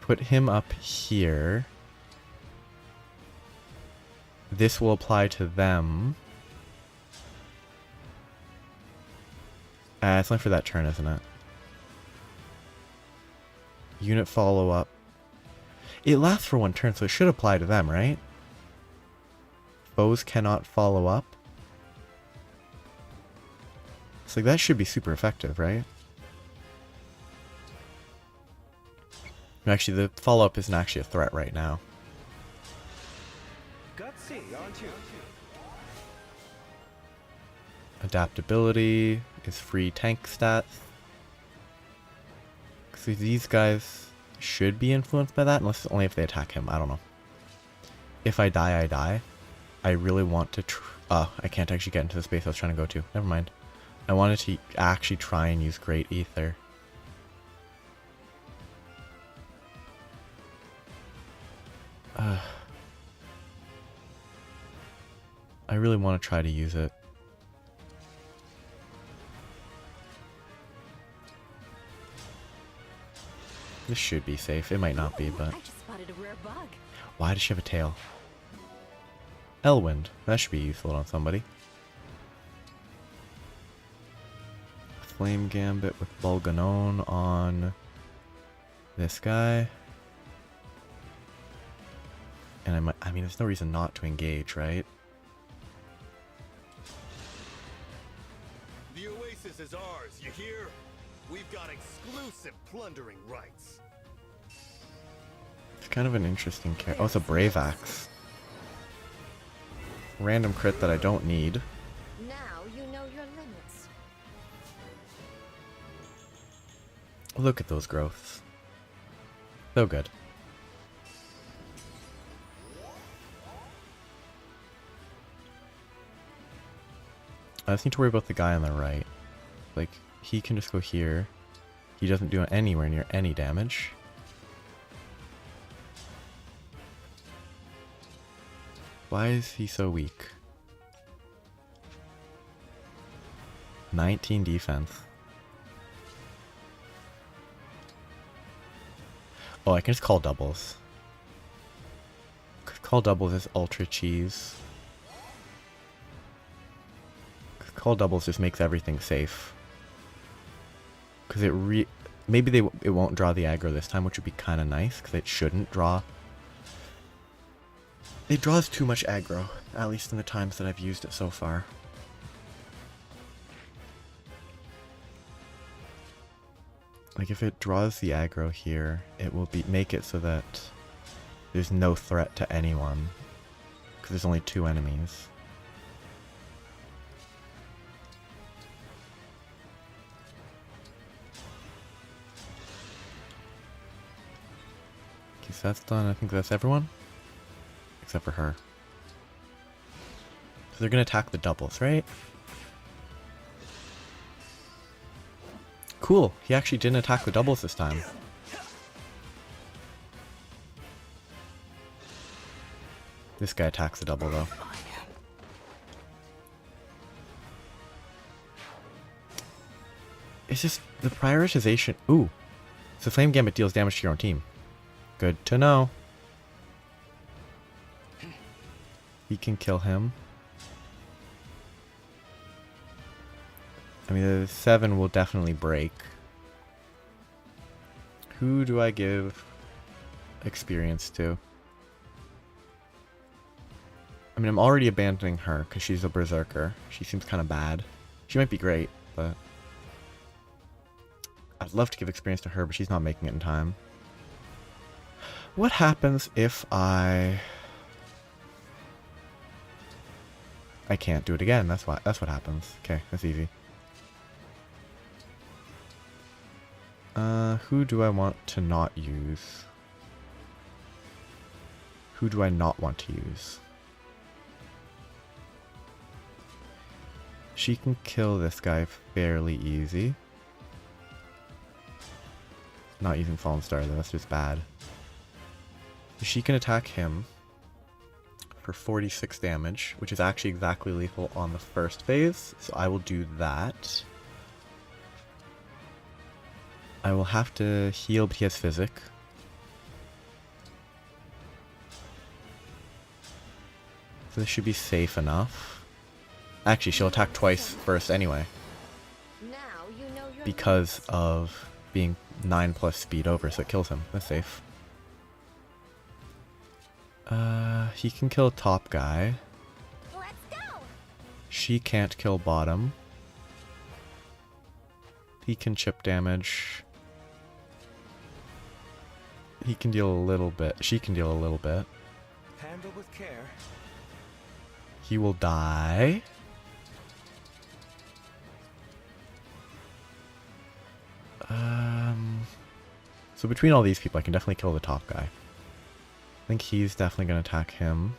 put him up here, this will apply to them. It's only for that turn, isn't it? Unit follow-up. It lasts for 1 turn, so it should apply to them, right? Foes cannot follow up. So that should be super effective, right? Actually, the follow-up isn't actually a threat right now. Gutsy, aren't you? Adaptability is free tank stats. So these guys should be influenced by that, unless only if they attack him. I don't know. If I die, I die. I really want to... I can't actually get into the space I was trying to go to. Never mind. I wanted to actually try and use Great Ether. I really want to try to use it. This should be safe. It might not be, but... I just spotted a rare bug. Why does she have a tail? Elwind. That should be useful on somebody. Flame Gambit with Bulganon on this guy. And I mean, there's no reason not to engage, right? The oasis is ours, you hear? We've got exclusive plundering rights. It's kind of an interesting character. Oh, it's a Brave Axe. Random crit that I don't need. Now you know your limits. Look at those growths. So good. I just need to worry about the guy on the right. Like, he can just go here. He doesn't do anywhere near any damage. Why is he so weak? 19 defense. Oh, I can just call doubles. Call doubles is ultra cheese. Call doubles just makes everything safe. Because maybe it won't draw the aggro this time, which would be kind of nice, because it shouldn't draw. It draws too much aggro, at least in the times that I've used it so far. Like if it draws the aggro here, it will make it so that there's no threat to anyone. Because there's only 2 enemies. Okay, so that's done. I think that's everyone. Except for her. So they're gonna attack the doubles, right? Cool. He actually didn't attack the doubles this time. This guy attacks the double though. It's just the prioritization. Ooh. So Flame Gambit deals damage to your own team. Good to know. We can kill him. I mean, the 7 will definitely break. Who do I give experience to? I mean, I'm already abandoning her because she's a berserker. She seems kind of bad. She might be great, but I'd love to give experience to her, but she's not making it in time. What happens if I can't do it again? That's what happens. Okay, that's easy. Who do I want to not use? Who do I not want to use? She can kill this guy fairly easy. Not using Fallen Star though, that's just bad. She can attack him for 46 damage, which is actually exactly lethal on the first phase, so I will do that. I will have to heal, but he has Physic. So this should be safe enough. Actually, she'll attack twice first anyway. Because of being 9+ speed over, so it kills him. That's safe. He can kill top guy. She can't kill bottom. He can chip damage. He can deal a little bit. She can deal a little bit. Handle with care. He will die. So between all these people, I can definitely kill the top guy. I think he's definitely going to attack him.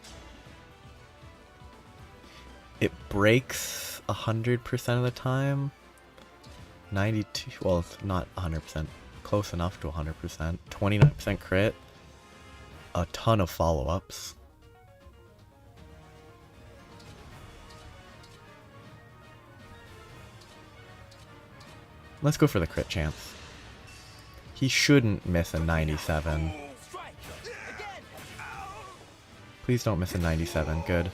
It breaks 100% of the time. 92, well, it's not 100%. Close enough to 100%. 29% crit. A ton of follow-ups. Let's go for the crit chance. He shouldn't miss a 97. Please don't miss a 97. Good.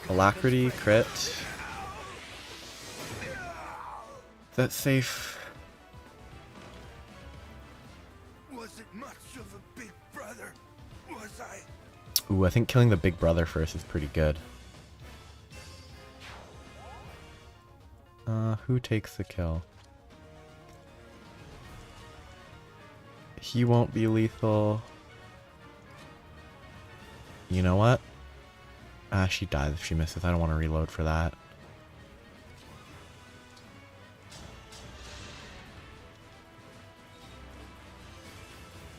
Alacrity, crit. That's safe. Was it much of a big brother? Was I? Ooh, I think killing the big brother first is pretty good. Who takes the kill? He won't be lethal. You know what? She dies if she misses. I don't want to reload for that.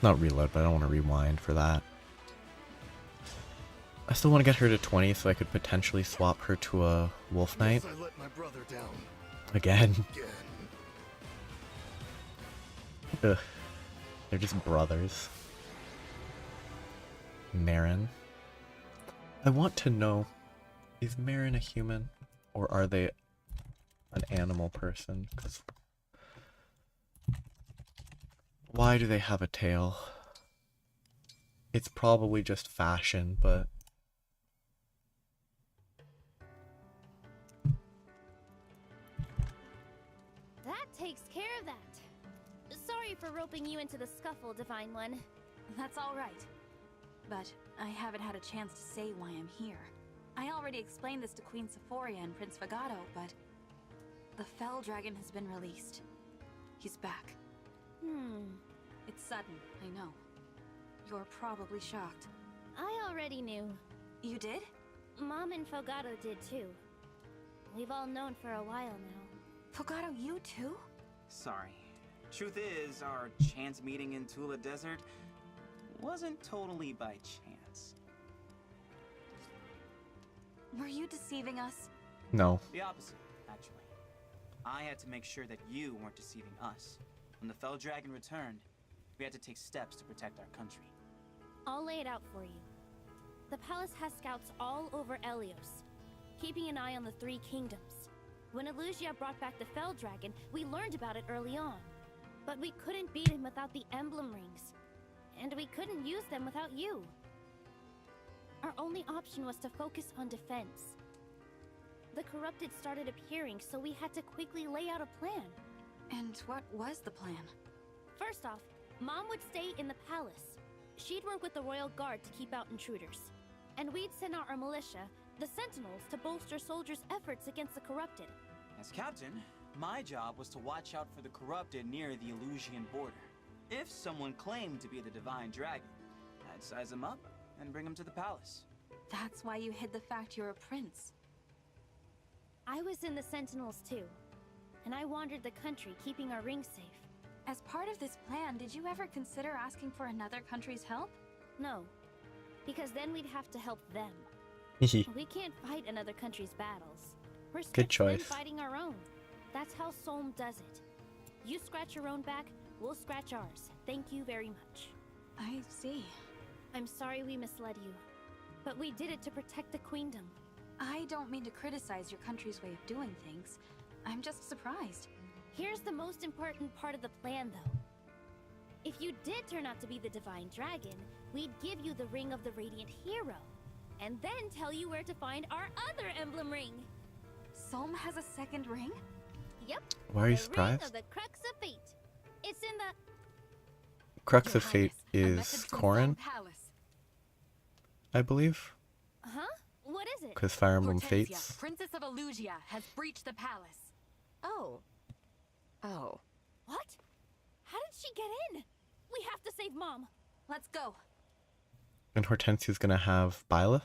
Not reload, but I don't want to rewind for that. I still want to get her to 20 so I could potentially swap her to a Wolf Knight. I let my brother down. Again. Ugh. They're just brothers. Marin. I want to know, is Marin a human? Or are they an animal person? 'Cause why do they have a tail? It's probably just fashion, but That takes care of that. Sorry for roping you into the scuffle, Divine One. That's all right. But I haven't had a chance to say why I'm here. I already explained this to Queen Sephoria and Prince Fagato, but the Fell Dragon has been released. He's back. It's sudden, I know. You're probably shocked. I already knew. You did? Mom and Fogato did too. We've all known for a while now. Fogato, you too? Sorry. Truth is, our chance meeting in Tula Desert wasn't totally by chance. Were you deceiving us? No. The opposite, actually. I had to make sure that you weren't deceiving us. When the Fell Dragon returned, we had to take steps to protect our country. I'll lay it out for you. The palace has scouts all over Elios, keeping an eye on the three kingdoms. When Elusia brought back the Fell Dragon, we learned about it early on. But we couldn't beat him without the emblem rings. And we couldn't use them without you. Our only option was to focus on defense. The corrupted started appearing, so we had to quickly lay out a plan. And what was the plan? First off, Mom would stay in the palace. She'd work with the royal guard to keep out intruders. And we'd send out our militia, the Sentinels, to bolster soldiers' efforts against the corrupted. As captain, my job was to watch out for the corrupted near the Elusian border. If someone claimed to be the Divine Dragon, I'd size them up and bring them to the palace. That's why you hid the fact you're a prince. I was in the Sentinels too, and I wandered the country keeping our rings safe. As part of this plan, did you ever consider asking for another country's help? No, because then we'd have to help them. We can't fight another country's battles. We're Good strict men choice. fighting our own. That's how Solm does it. You scratch your own back, we'll scratch ours. Thank you very much. I see. I'm sorry we misled you, but we did it to protect the queendom. I don't mean to criticize your country's way of doing things. I'm just surprised. Here's the most important part of the plan, though. If you did turn out to be the Divine Dragon, we'd give you the Ring of the Radiant Hero, and then tell you where to find our other emblem ring. Solm has a second ring? Yep. Why are you the Ring surprised? of the Crux of Fate. It's in the... Crux of Fate is Corrin, I believe. Huh? What is it? Because Fire Emblem Hortensia, Fates. Princess of Elusia, has breached the palace. Oh. Oh. What? How did she get in? We have to save Mom. Let's go. And Hortensia's gonna have Byleth.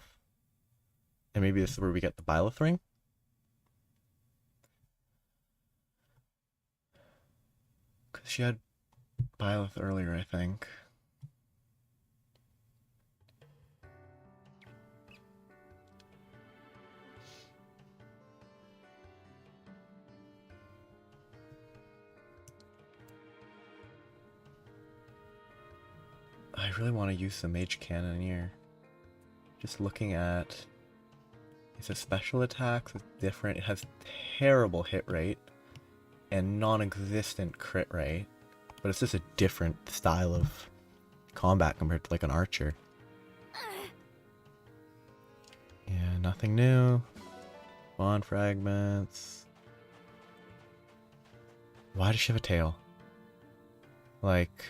And maybe this is where we get the Byleth ring. Because she had Byleth earlier, I think. I really want to use the Mage Cannoneer. Just looking at... It's a special attacks, it's different, it has terrible hit rate and non-existent crit rate, but it's just a different style of combat compared to like an archer. Yeah, nothing new. Bond fragments. Why does she have a tail? Like...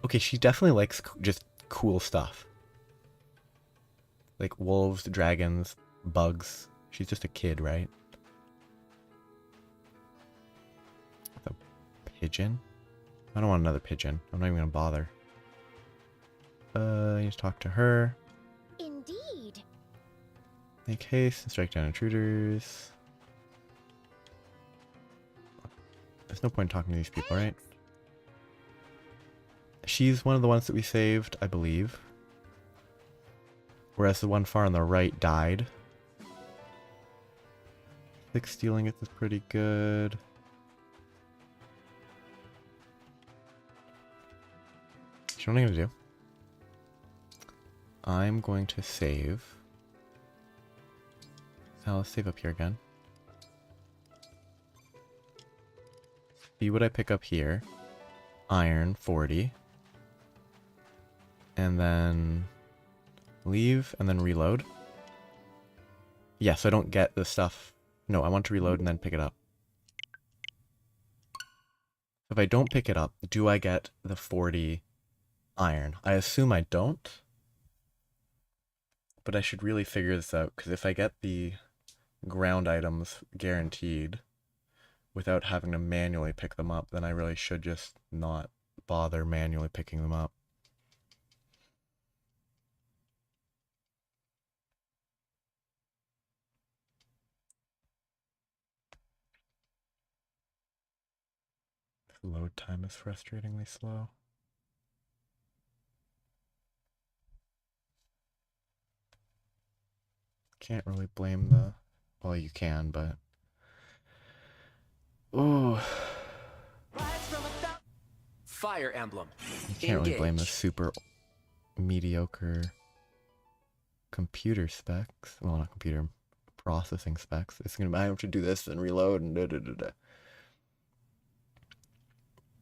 Okay, she definitely likes just cool stuff. Like wolves, dragons, bugs. She's just a kid, right? The pigeon? I don't want another pigeon. I'm not even gonna bother. I need to talk to her. Indeed. Make haste and strike down intruders. There's no point in talking to these people, right? She's one of the ones that we saved, I believe. Whereas the one far on the right died. 6 stealing it is pretty good. You know what I'm going to do? I'm going to save. Now let's save up here again. See what I pick up here. Iron, 40. And then leave and then reload. Yeah, so I don't get the stuff. No, I want to reload and then pick it up. If I don't pick it up, do I get the 40 iron? I assume I don't. But I should really figure this out, because if I get the ground items guaranteed without having to manually pick them up, then I really should just not bother manually picking them up. Load time is frustratingly slow. Can't really blame the... Well, you can, but... Ooh. Fire Emblem. You can't really blame the super mediocre computer specs. Well, not computer, processing specs. It's gonna... I have to do this and reload and da-da-da-da.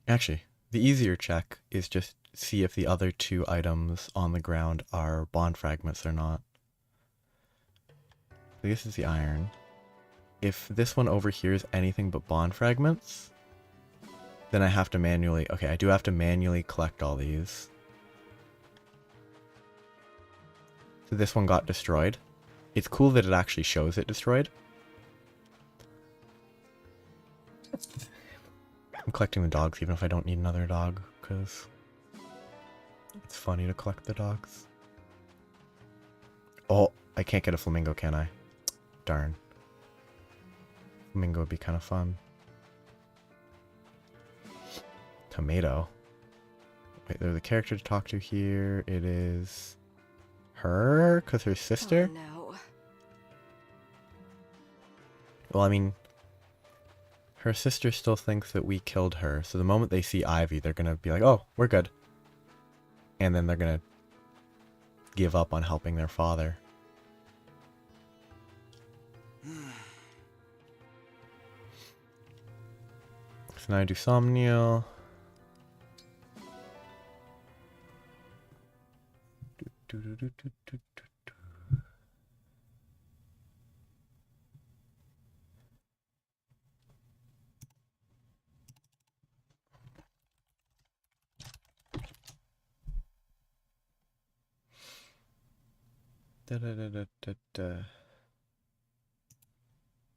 Actually, the easier check is just see if the other two items on the ground are bond fragments or not. This is the iron. If this one over here is anything but bond fragments, then I have to manually... Okay, I do have to manually collect all these. So this one got destroyed. It's cool that it actually shows it destroyed. I'm collecting the dogs even if I don't need another dog, because it's funny to collect the dogs. Oh, I can't get a flamingo, can I? Darn. Flamingo would be kind of fun. Tomato. Wait, there's a character to talk to here. It is her, because her sister? Oh, no. Well, I mean, her sister still thinks that we killed her, so the moment they see Ivy, they're gonna be like, oh, we're good. And then they're gonna give up on helping their father. So now I do Somniel. Da da da da da da.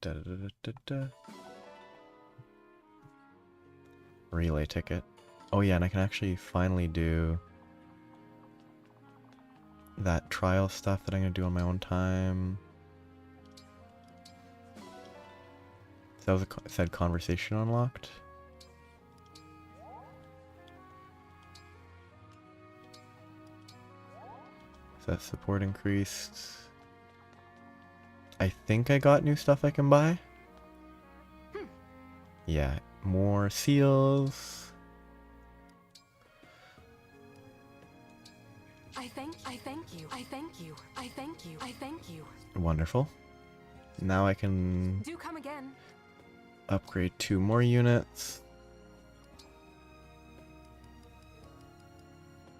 Da da da da da. Relay ticket. Oh yeah, and I can actually finally do that trial stuff that I'm gonna do on my own time. So that was it said conversation unlocked. So that support increased. I think I got new stuff I can buy. Yeah, more seals. I thank you. I thank you. I thank you. I thank you. Wonderful. Now I can Do come again. upgrade 2 more units.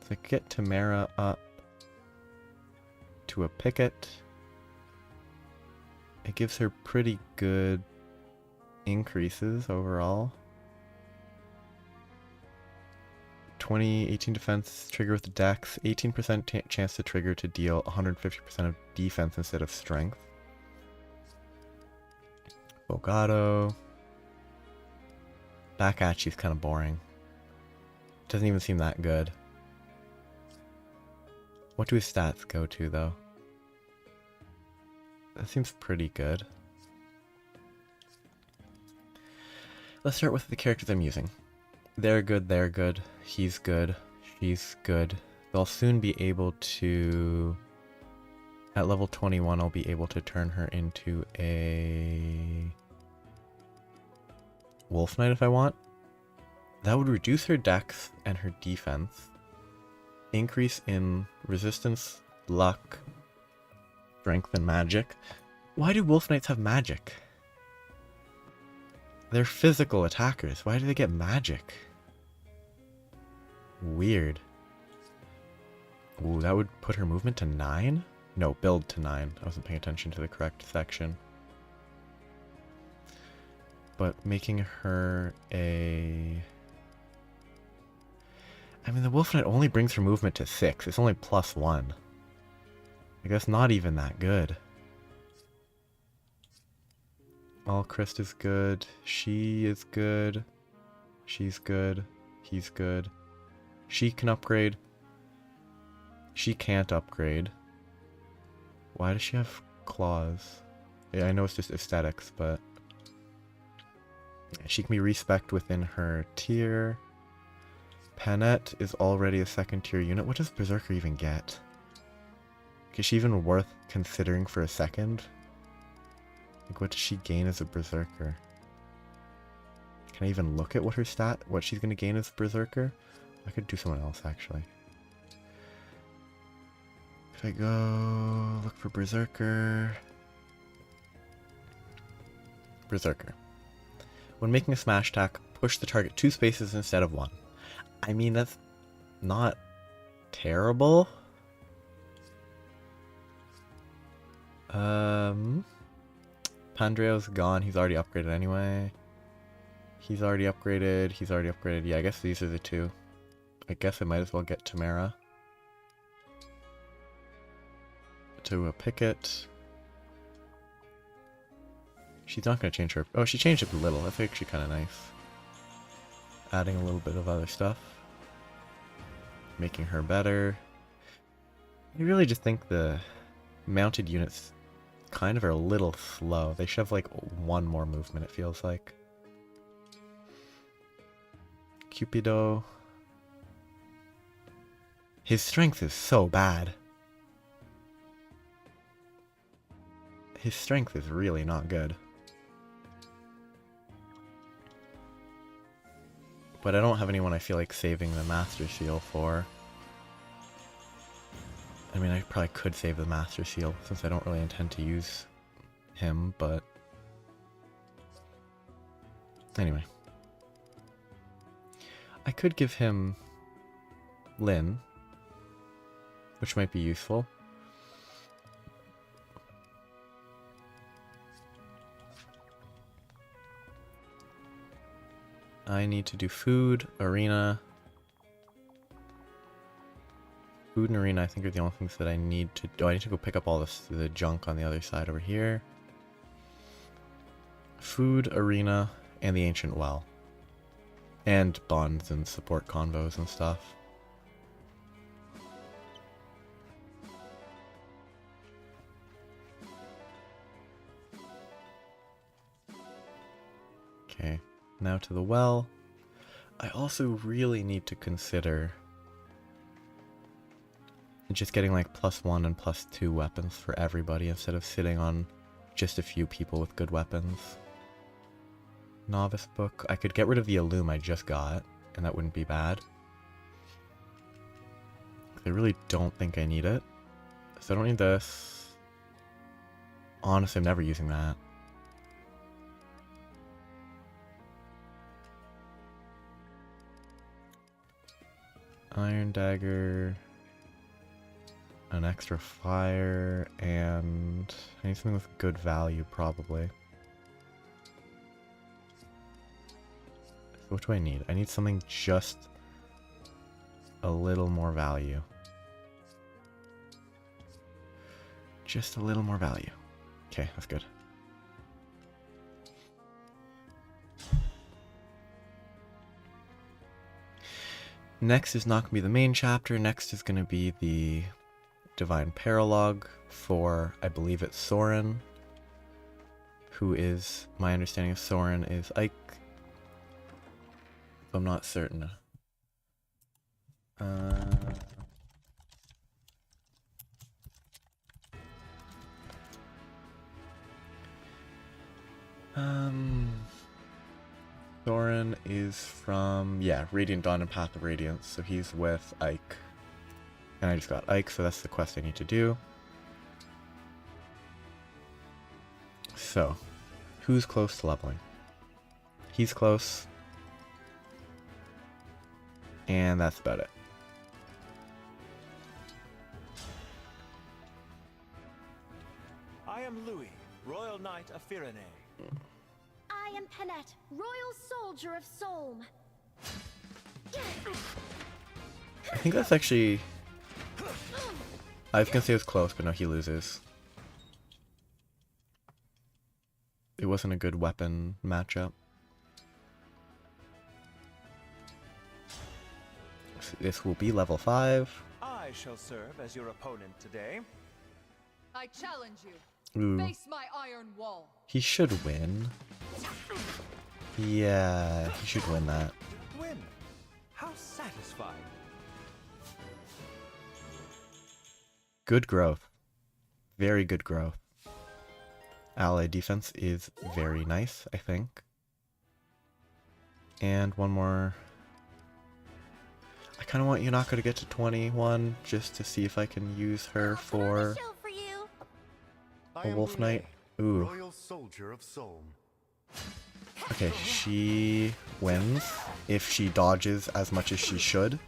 So I get Tamara up to a picket. It gives her pretty good increases overall. 18 defense, trigger with the dex, 18% chance to trigger to deal 150% of defense instead of strength. Bogado. Back at you's kind of boring. Doesn't even seem that good. What do his stats go to though? That seems pretty good. Let's start with the characters I'm using. They're good, they're good, he's good, she's good. They'll soon be able to... At level 21, I'll be able to turn her into a... Wolf Knight if I want. That would reduce her dex and her defense. Increase in resistance, luck, strength, and magic. Why do Wolf Knights have magic? They're physical attackers. Why do they get magic? Weird. Ooh, that would put her movement to 9? No, build to 9. I wasn't paying attention to the correct section. But making her a... I mean, the Wolf Knight only brings her movement to 6. It's only +1. I guess not even that good. All Christ is good. She is good. She's good. He's good. She can upgrade. She can't upgrade. Why does she have claws? Yeah, I know it's just aesthetics, but she can be respec'd within her tier. Panette is already a second tier unit. What does Berserker even get? Is she even worth considering for a second? Like, what does she gain as a Berserker? Can I even look at what she's gonna gain as a Berserker? I could do someone else, actually. Could I go look for Berserker? Berserker. When making a smash attack, push the target 2 spaces instead of 1. I mean, that's not terrible. Pandreo's gone. He's already upgraded anyway. He's already upgraded. He's already upgraded. Yeah, I guess these are the two. I guess I might as well get Tamara to a Picket. She's not going to change her. Oh, she changed it a little. That's actually kind of nice. Adding a little bit of other stuff. Making her better. I really just think the mounted units kind of are a little slow. They should have like 1 more movement, it feels like. Cupido. His strength is so bad. His strength is really not good. But I don't have anyone I feel like saving the Master Seal for. I mean, I probably could save the Master Seal, since I don't really intend to use him, but... Anyway. I could give him Lyn, which might be useful. I need to do food, arena. Food and arena, I think, are the only things that I need to do. I need to go pick up all the junk on the other side over here. Food, arena, and the ancient well. And bonds and support convos and stuff. Okay, now to the well. I also really need to consider just getting like +1 and +2 weapons for everybody instead of sitting on just a few people with good weapons. Novice book. I could get rid of the Illume I just got, and that wouldn't be bad. I really don't think I need it. So I don't need this. Honestly, I'm never using that. Iron Dagger. An extra fire, and I need something with good value, probably. So what do I need? I need something just a little more value. Just a little more value. Okay, that's good. Next is not going to be the main chapter. Next is going to be the Divine Paralogue for, I believe it's Soren, who is, my understanding of Soren is Ike. I'm not certain. Soren is from, yeah, Radiant Dawn and Path of Radiance, so he's with Ike. And I just got Ike, so that's the quest I need to do. So, who's close to leveling? He's close. And that's about it. I am Louis, Royal Knight of Firene. I am Panette, Royal Soldier of Solm. I think that's actually... I was gonna say it was close, but no, he loses. It wasn't a good weapon matchup. So this will be level 5. I shall serve as your opponent today. I challenge you. Ooh. Face my iron wall. He should win. Yeah, he should win that. Win. How satisfying. Good growth. Very good growth. Ally defense is very nice, I think. And one more. I kind of want Yunaka to get to 21 just to see if I can use her for a Wolf Knight. Ooh. Royal Soldier of Solm. Okay, she wins if she dodges as much as she should.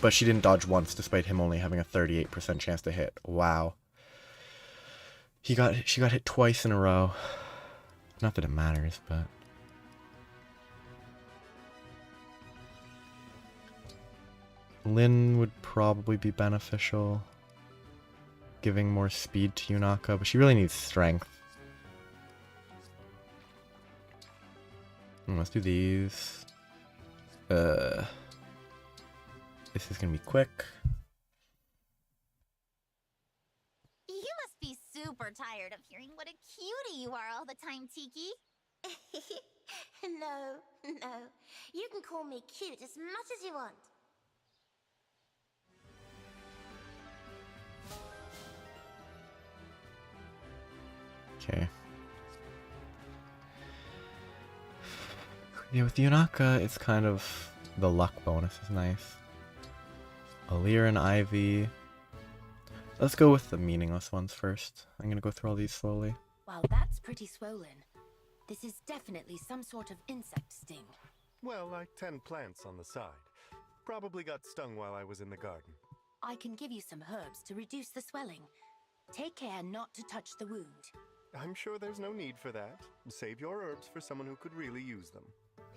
But she didn't dodge once despite him only having a 38% chance to hit. Wow. She got hit twice in a row. Not that it matters, but Lyn would probably be beneficial, giving more speed to Yunaka, but she really needs strength. Let's do these. This is gonna be quick. You must be super tired of hearing what a cutie you are all the time, Tiki. No. You can call me cute as much as you want. Okay. Yeah, with Yunaka, it's kind of the luck bonus is nice. Alir and Ivy. Let's go with the meaningless ones first. I'm gonna go through all these slowly. Wow, that's pretty swollen. This is definitely some sort of insect sting. Well, I tend plants on the side. Probably got stung while I was in the garden. I can give you some herbs to reduce the swelling. Take care not to touch the wound. I'm sure there's no need for that. Save your herbs for someone who could really use them.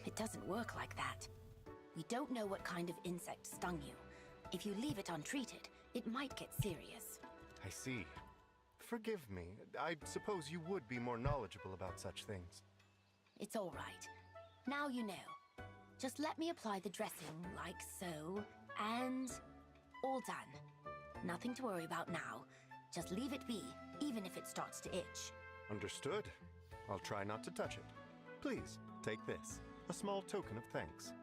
It doesn't work like that. We don't know what kind of insect stung you. If you leave it untreated, it might get serious. I see. Forgive me. I suppose you would be more knowledgeable about such things. It's all right. Now you know. Just let me apply the dressing like so, and all done. Nothing to worry about now. Just leave it be, even if it starts to itch. Understood. I'll try not to touch it. Please, take this. A small token of thanks.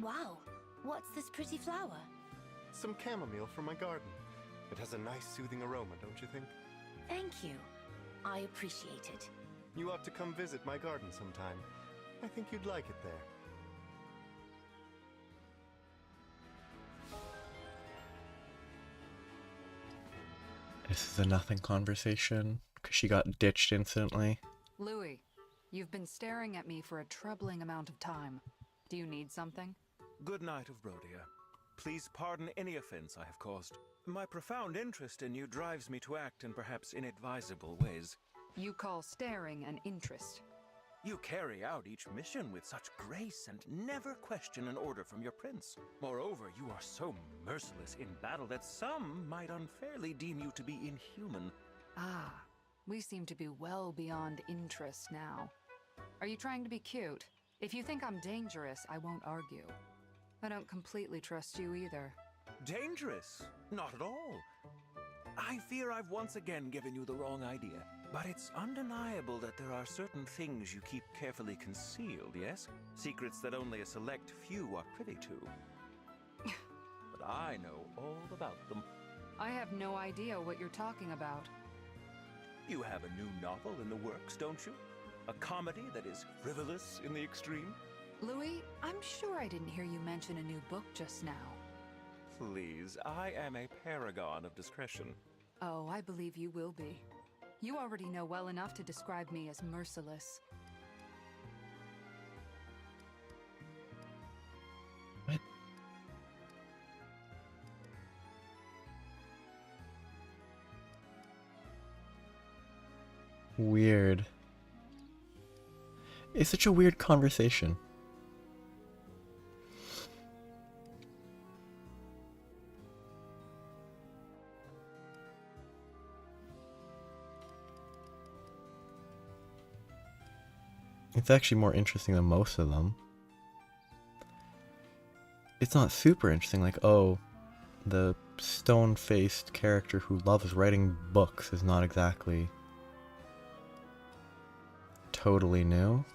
Wow, what's this pretty flower? Some chamomile from my garden. It has a nice soothing aroma, don't you think? Thank you. I appreciate it. You ought to come visit my garden sometime. I think you'd like it there. This is a nothing conversation, because she got ditched instantly. Louis, you've been staring at me for a troubling amount of time. Do you need something? Good night of Rhodia. Please pardon any offense I have caused. My profound interest in you drives me to act in perhaps inadvisable ways. You call staring an interest. You carry out each mission with such grace and never question an order from your prince. Moreover, you are so merciless in battle that some might unfairly deem you to be inhuman. Ah, we seem to be well beyond interest now. Are you trying to be cute? If you think I'm dangerous, I won't argue. I don't completely trust you either. Dangerous? Not at all. I fear I've once again given you the wrong idea. But it's undeniable that there are certain things you keep carefully concealed, yes? Secrets that only a select few are privy to. But I know all about them. I have no idea what you're talking about. You have a new novel in the works, don't you? A comedy that is frivolous in the extreme? Louis, I'm sure I didn't hear you mention a new book just now. Please, I am a paragon of discretion. Oh, I believe you will be. You already know well enough to describe me as merciless. What? Weird. It's such a weird conversation. It's actually more interesting than most of them. It's not super interesting, like, oh, the stone-faced character who loves writing books is not exactly totally new.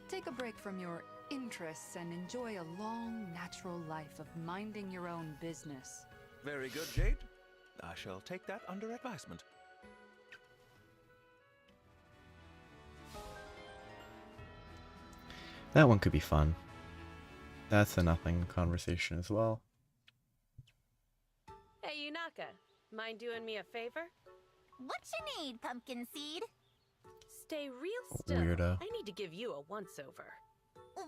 Take a break from your interests and enjoy a long, natural life of minding your own business. Very good, Jade. I shall take that under advisement. That one could be fun. That's a nothing conversation as well. Hey, Yunaka. Mind doing me a favor? What you need, Pumpkin Seed? Stay real still. Weirdo. I need to give you a once-over.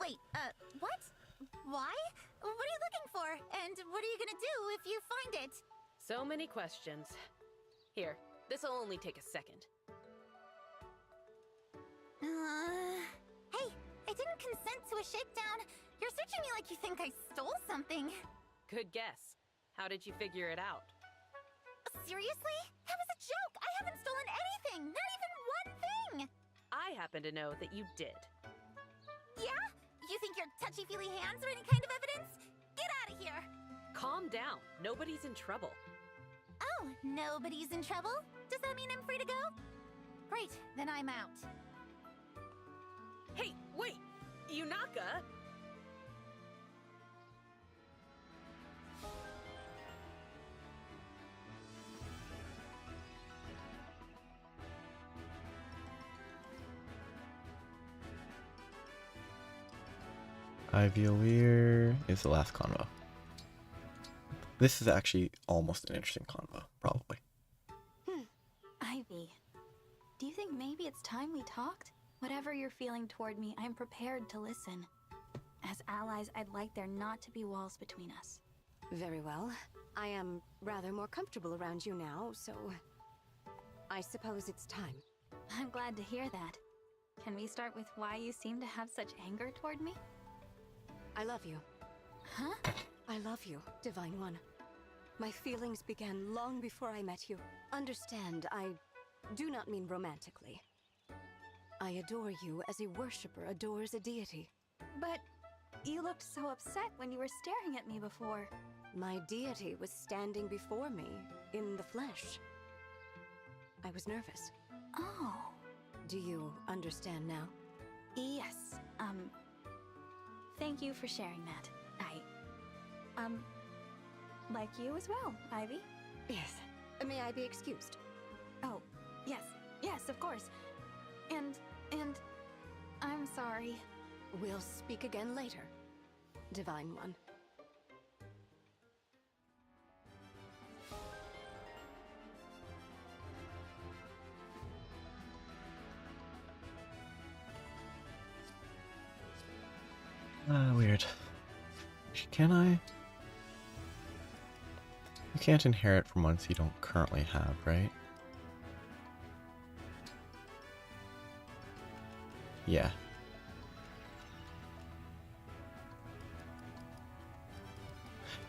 Wait, what? Why? What are you looking for? And what are you gonna do if you find it? So many questions. Here, this'll only take a second. Hey, I didn't consent to a shakedown. You're searching me like you think I stole something. Good guess. How did you figure it out? Seriously? That was a joke! I haven't stolen anything! Not even one thing! I happen to know that you did. Yeah? You think your touchy-feely hands are any kind of evidence? Get out of here! Calm down. Nobody's in trouble. Oh, nobody's in trouble? Does that mean I'm free to go? Great, then I'm out. Hey, wait! Yunaka! Ivyleer is the last convo. This is actually almost an interesting convo, probably. Ivy, do you think maybe it's time we talked? Whatever you're feeling toward me, I'm prepared to listen. As allies, I'd like there not to be walls between us. Very well. I am rather more comfortable around you now, so I suppose it's time. I'm glad to hear that. Can we start with why you seem to have such anger toward me? I love you. Huh? I love you, Divine One. My feelings began long before I met you. Understand, I do not mean romantically. I adore you as a worshipper adores a deity. But you looked so upset when you were staring at me before. My deity was standing before me, in the flesh. I was nervous. Oh. Do you understand now? Yes, thank you for sharing that. I, like you as well, Ivy. Yes. May I be excused? Oh, yes, of course. And, I'm sorry. We'll speak again later, Divine One. Weird. Can I? You can't inherit from ones you don't currently have, right? Yeah.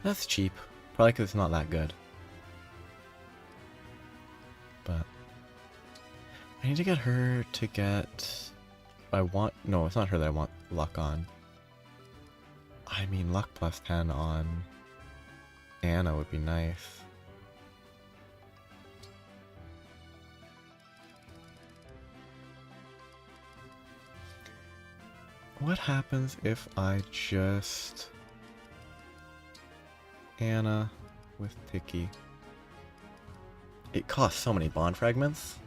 That's cheap. Probably because it's not that good. But I need to get her to get... No, it's not her that I want luck on. I mean, luck plus 10 on Anna would be nice. What happens if I just... Anna with Tiki? It costs so many bond fragments.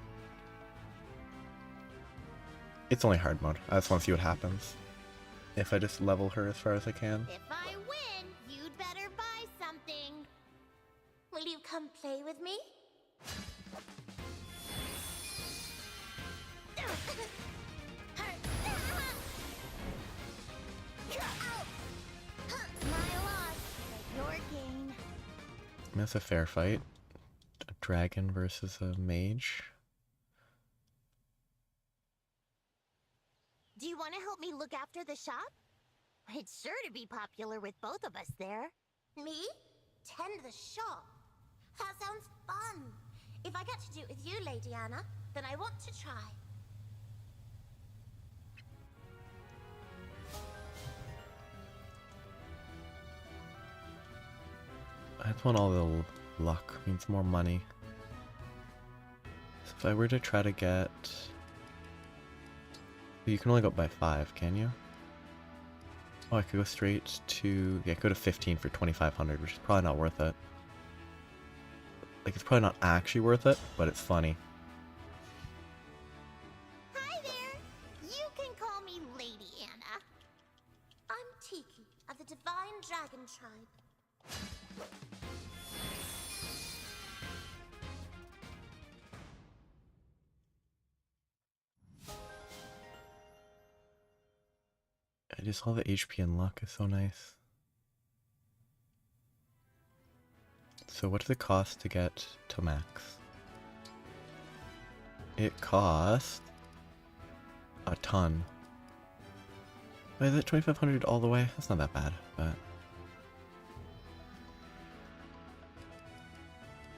It's only hard mode. I just want to see what happens. If I just level her as far as I can. If I win, you'd better buy something. Will you come play with me? My loss, but your gain. That's a fair fight. A dragon versus a mage. Do you want to help me look after the shop? It's sure to be popular with both of us there. Me? Tend the shop? That sounds fun. If I get to do it with you, Lady Anna, then I want to try. I just want all the luck. Means more money. So if I were to try to get... You can only go up by 5, can you? Oh, I could go straight to... Yeah, go to 15 for 2,500, which is probably not worth it. Like, it's probably not actually worth it, but it's funny. Hi there! You can call me Lady Anna. I'm Tiki of the Divine Dragon Tribe. Just all the HP and luck is so nice. So what does it cost to get to max? It costs a ton. Wait, is it 2,500 all the way? That's not that bad, but...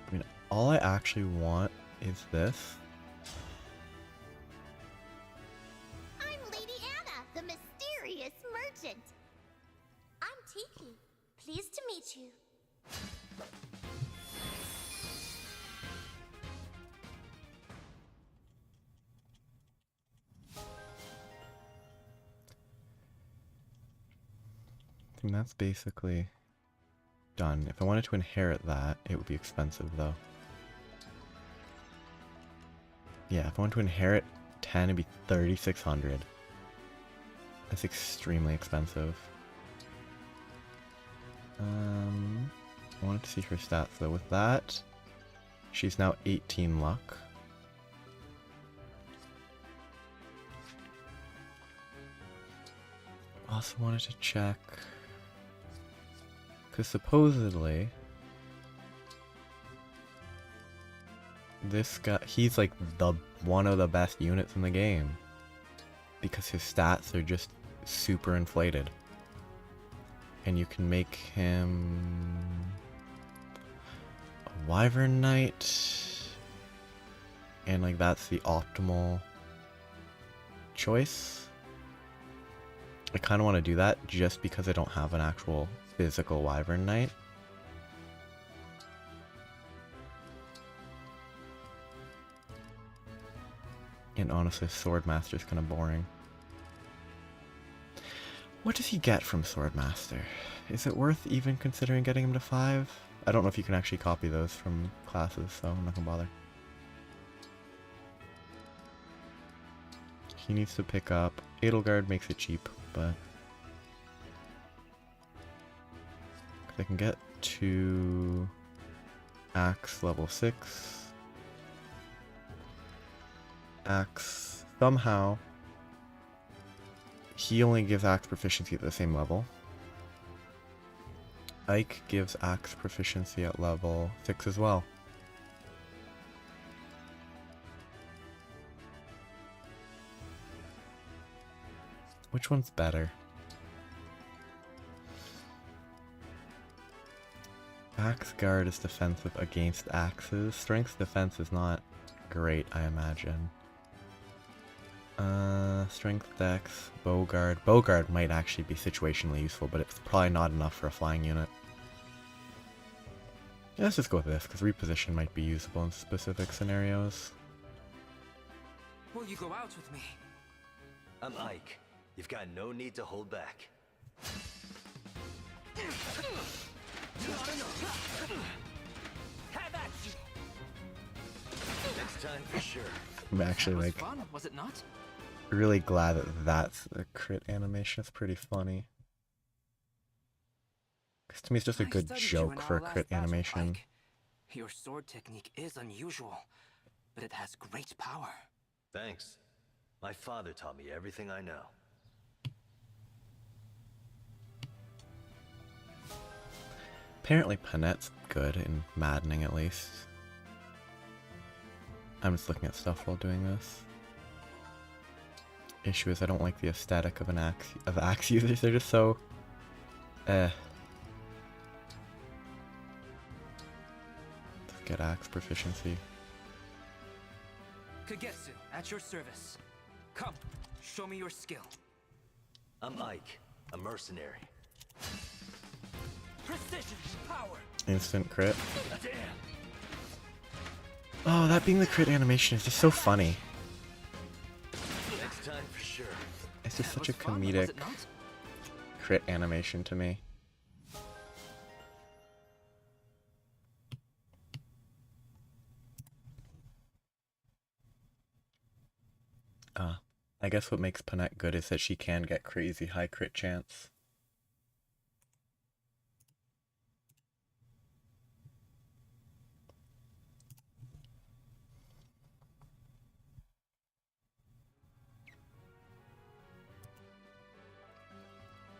I mean, all I actually want is this. I'm Lady Anna, the mysterious merchant. I'm Tiki. Pleased to meet you. I think that's basically done. If I wanted to inherit that, it would be expensive though. Yeah, if I want to inherit 10, it'd be 3,600. That's extremely expensive. I wanted to see her stats though. With that, she's now 18 luck. Also wanted to check, because supposedly this guy, he's like one of the best units in the game because his stats are just super inflated. And you can make him a Wyvern Knight, and like that's the optimal choice. I kind of want to do that just because I don't have an actual physical Wyvern Knight. And honestly, Swordmaster is kind of boring. What does he get from Swordmaster? Is it worth even considering getting him to 5? I don't know if you can actually copy those from classes, so I'm not gonna bother. He needs to pick up... Edelgard makes it cheap, but... I can get to... Axe level 6. Axe... Somehow... He only gives Axe proficiency at the same level. Ike gives Axe proficiency at level 6 as well. Which one's better? Axe Guard is defensive against axes. Strength defense is not great, I imagine. Strength Dex, Bowguard. Bowguard might actually be situationally useful, but it's probably not enough for a flying unit. Yeah, let's just go with this, because reposition might be usable in specific scenarios. Will you go out with me? I'm Ike. You've got no need to hold back. Have at you. Next time for sure. I'm actually was like fun, was it not? really glad that that's a crit animation. It's pretty funny. Because to me it's just a I good studied you joke in for a our crit last battle, animation. Ike. Your sword technique is unusual, but it has great power. Thanks. My father taught me everything I know. Apparently Panette's good in maddening at least. I'm just looking at stuff while doing this. Issue is I don't like the aesthetic of axe users. They're just so Let's get axe proficiency. Kagetsu, at your service. Come, show me your skill. I'm Ike, a mercenary. Precision, power, Instant crit. Oh, that being the crit animation is just so funny. Next time for sure. It's just such a comedic crit animation to me. I guess what makes Panette good is that she can get crazy high crit chance.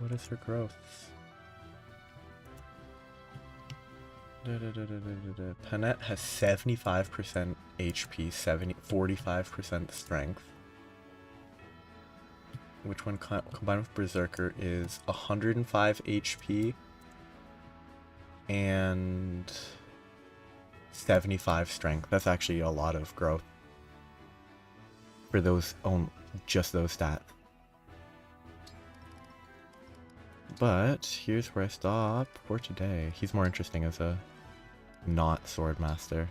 What is her growth? Panette has 75% HP, 45% strength. Which one combined with Berserker is 105 HP and 75 strength. That's actually a lot of growth for those just those stats. But here's where I stop for today. He's more interesting as a not sword master.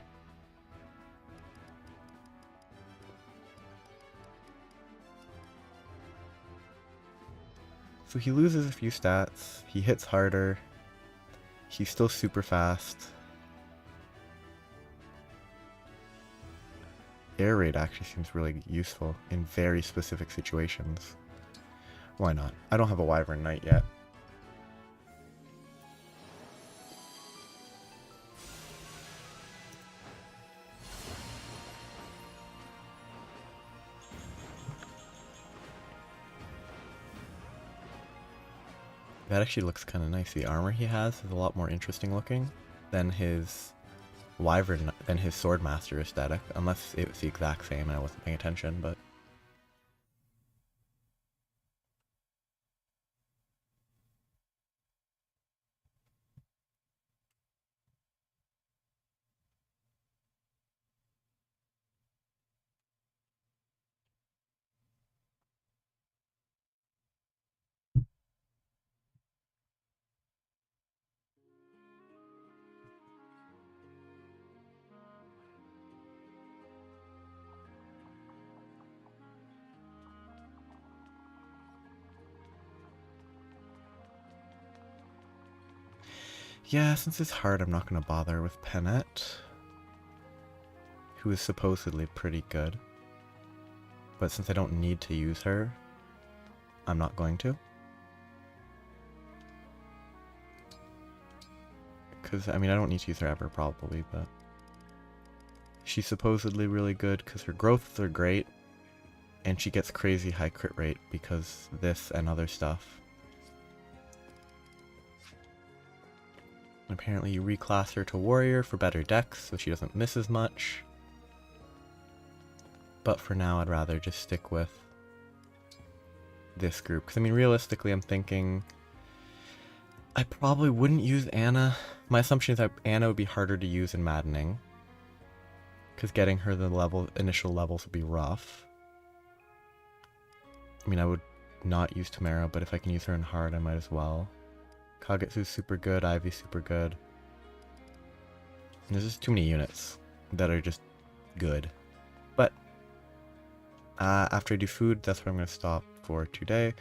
So he loses a few stats, he hits harder, he's still super fast. Air raid actually seems really useful in very specific situations. Why not? I don't have a Wyvern Knight yet. That actually looks kind of nice. The armor he has is a lot more interesting looking than his Wyvern, than his Swordmaster aesthetic, unless it was the exact same and I wasn't paying attention, but... Yeah, since it's hard, I'm not going to bother with Panette, who is supposedly pretty good. But since I don't need to use her, I'm not going to. Because, I mean, I don't need to use her ever, probably, but... She's supposedly really good because her growths are great, and she gets crazy high crit rate because this and other stuff. Apparently you reclass her to warrior for better dex, so she doesn't miss as much. But for now, I'd rather just stick with this group. Because, I mean, realistically, I'm thinking I probably wouldn't use Anna. My assumption is that Anna would be harder to use in Maddening, because getting her the initial levels would be rough. I mean, I would not use Tamara, but if I can use her in hard, I might as well. Kagetsu's super good, Ivy's super good. And there's just too many units that are just good. But after I do food, that's where I'm going to stop for today.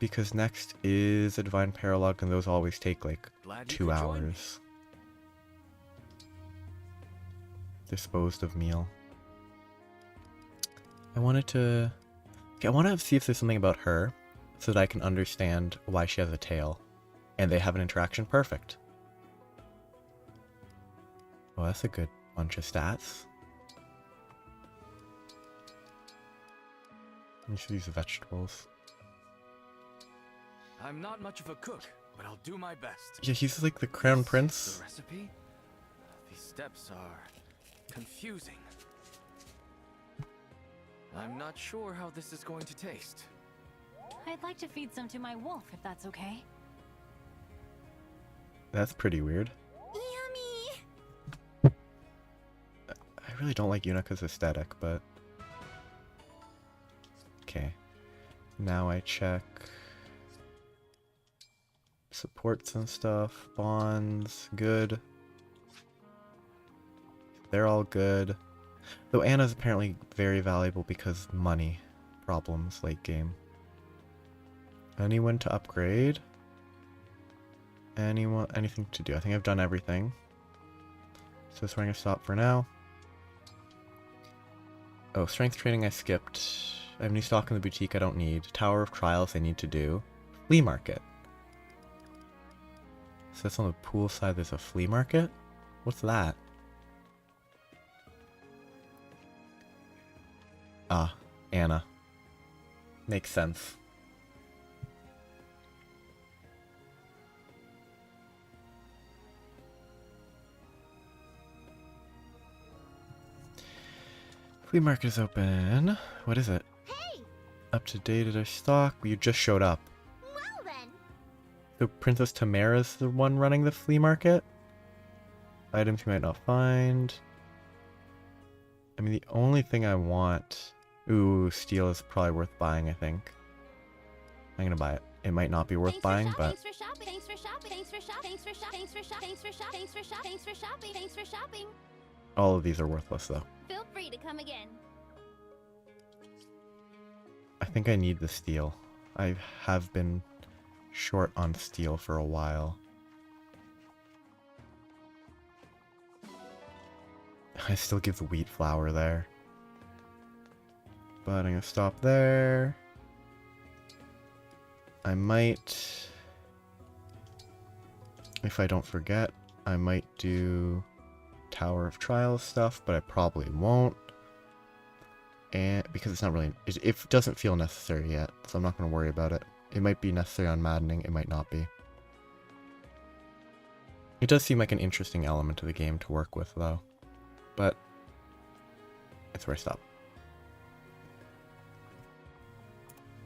Because next is a Divine Paralogue, and those always take like 2 hours. Disposed of meal. I want to see if there's something about her so that I can understand why she has a tail. And they have an interaction. Perfect. Well, that's a good bunch of stats. You should use the vegetables. I'm not much of a cook, but I'll do my best. Yeah, he's like the crown prince. The recipe? These steps are confusing. I'm not sure how this is going to taste. I'd like to feed some to my wolf, if that's okay. That's pretty weird. Yummy! I really don't like Yunaka's aesthetic, but... Okay. Now I check... supports and stuff. Bonds. Good. they're all good. Though Anna's apparently very valuable because money problems late game. Anyone to upgrade? Anyone? Anything to do? I think I've done everything. So that's where I'm going to stop for now. Oh, strength training I skipped. I have new stock in the boutique I don't need. Tower of Trials I need to do. Flea market. So that's on the pool side, there's a flea market? What's that? Ah, Anna. Makes sense. Flea market is open. What is it? Hey! Up to date at our stock. You just showed up. Well then. So Princess Tamara's the one running the flea market? Items you might not find. I mean, the only thing I want... Ooh, steel is probably worth buying, I think. I'm gonna buy it. It might not be worth buying, but... Thanks for shopping. Thanks for shopping. Thanks for shopping. Thanks for shopping. Thanks for shopping. Thanks for shopping. Thanks for shopping. Thanks for shopping. Thanks for shopping. all of these are worthless, though. Feel free to come again. I think I need the steel. I have been short on steel for a while. I still give the wheat flour there. But I'm gonna stop there. I might, if I don't forget, I might do Tower of Trials stuff, but I probably won't. And because it's not really, it doesn't feel necessary yet, so I'm not going to worry about it. It might be necessary on Maddening, it might not be. It does seem like an interesting element of the game to work with, though. But that's where I stop.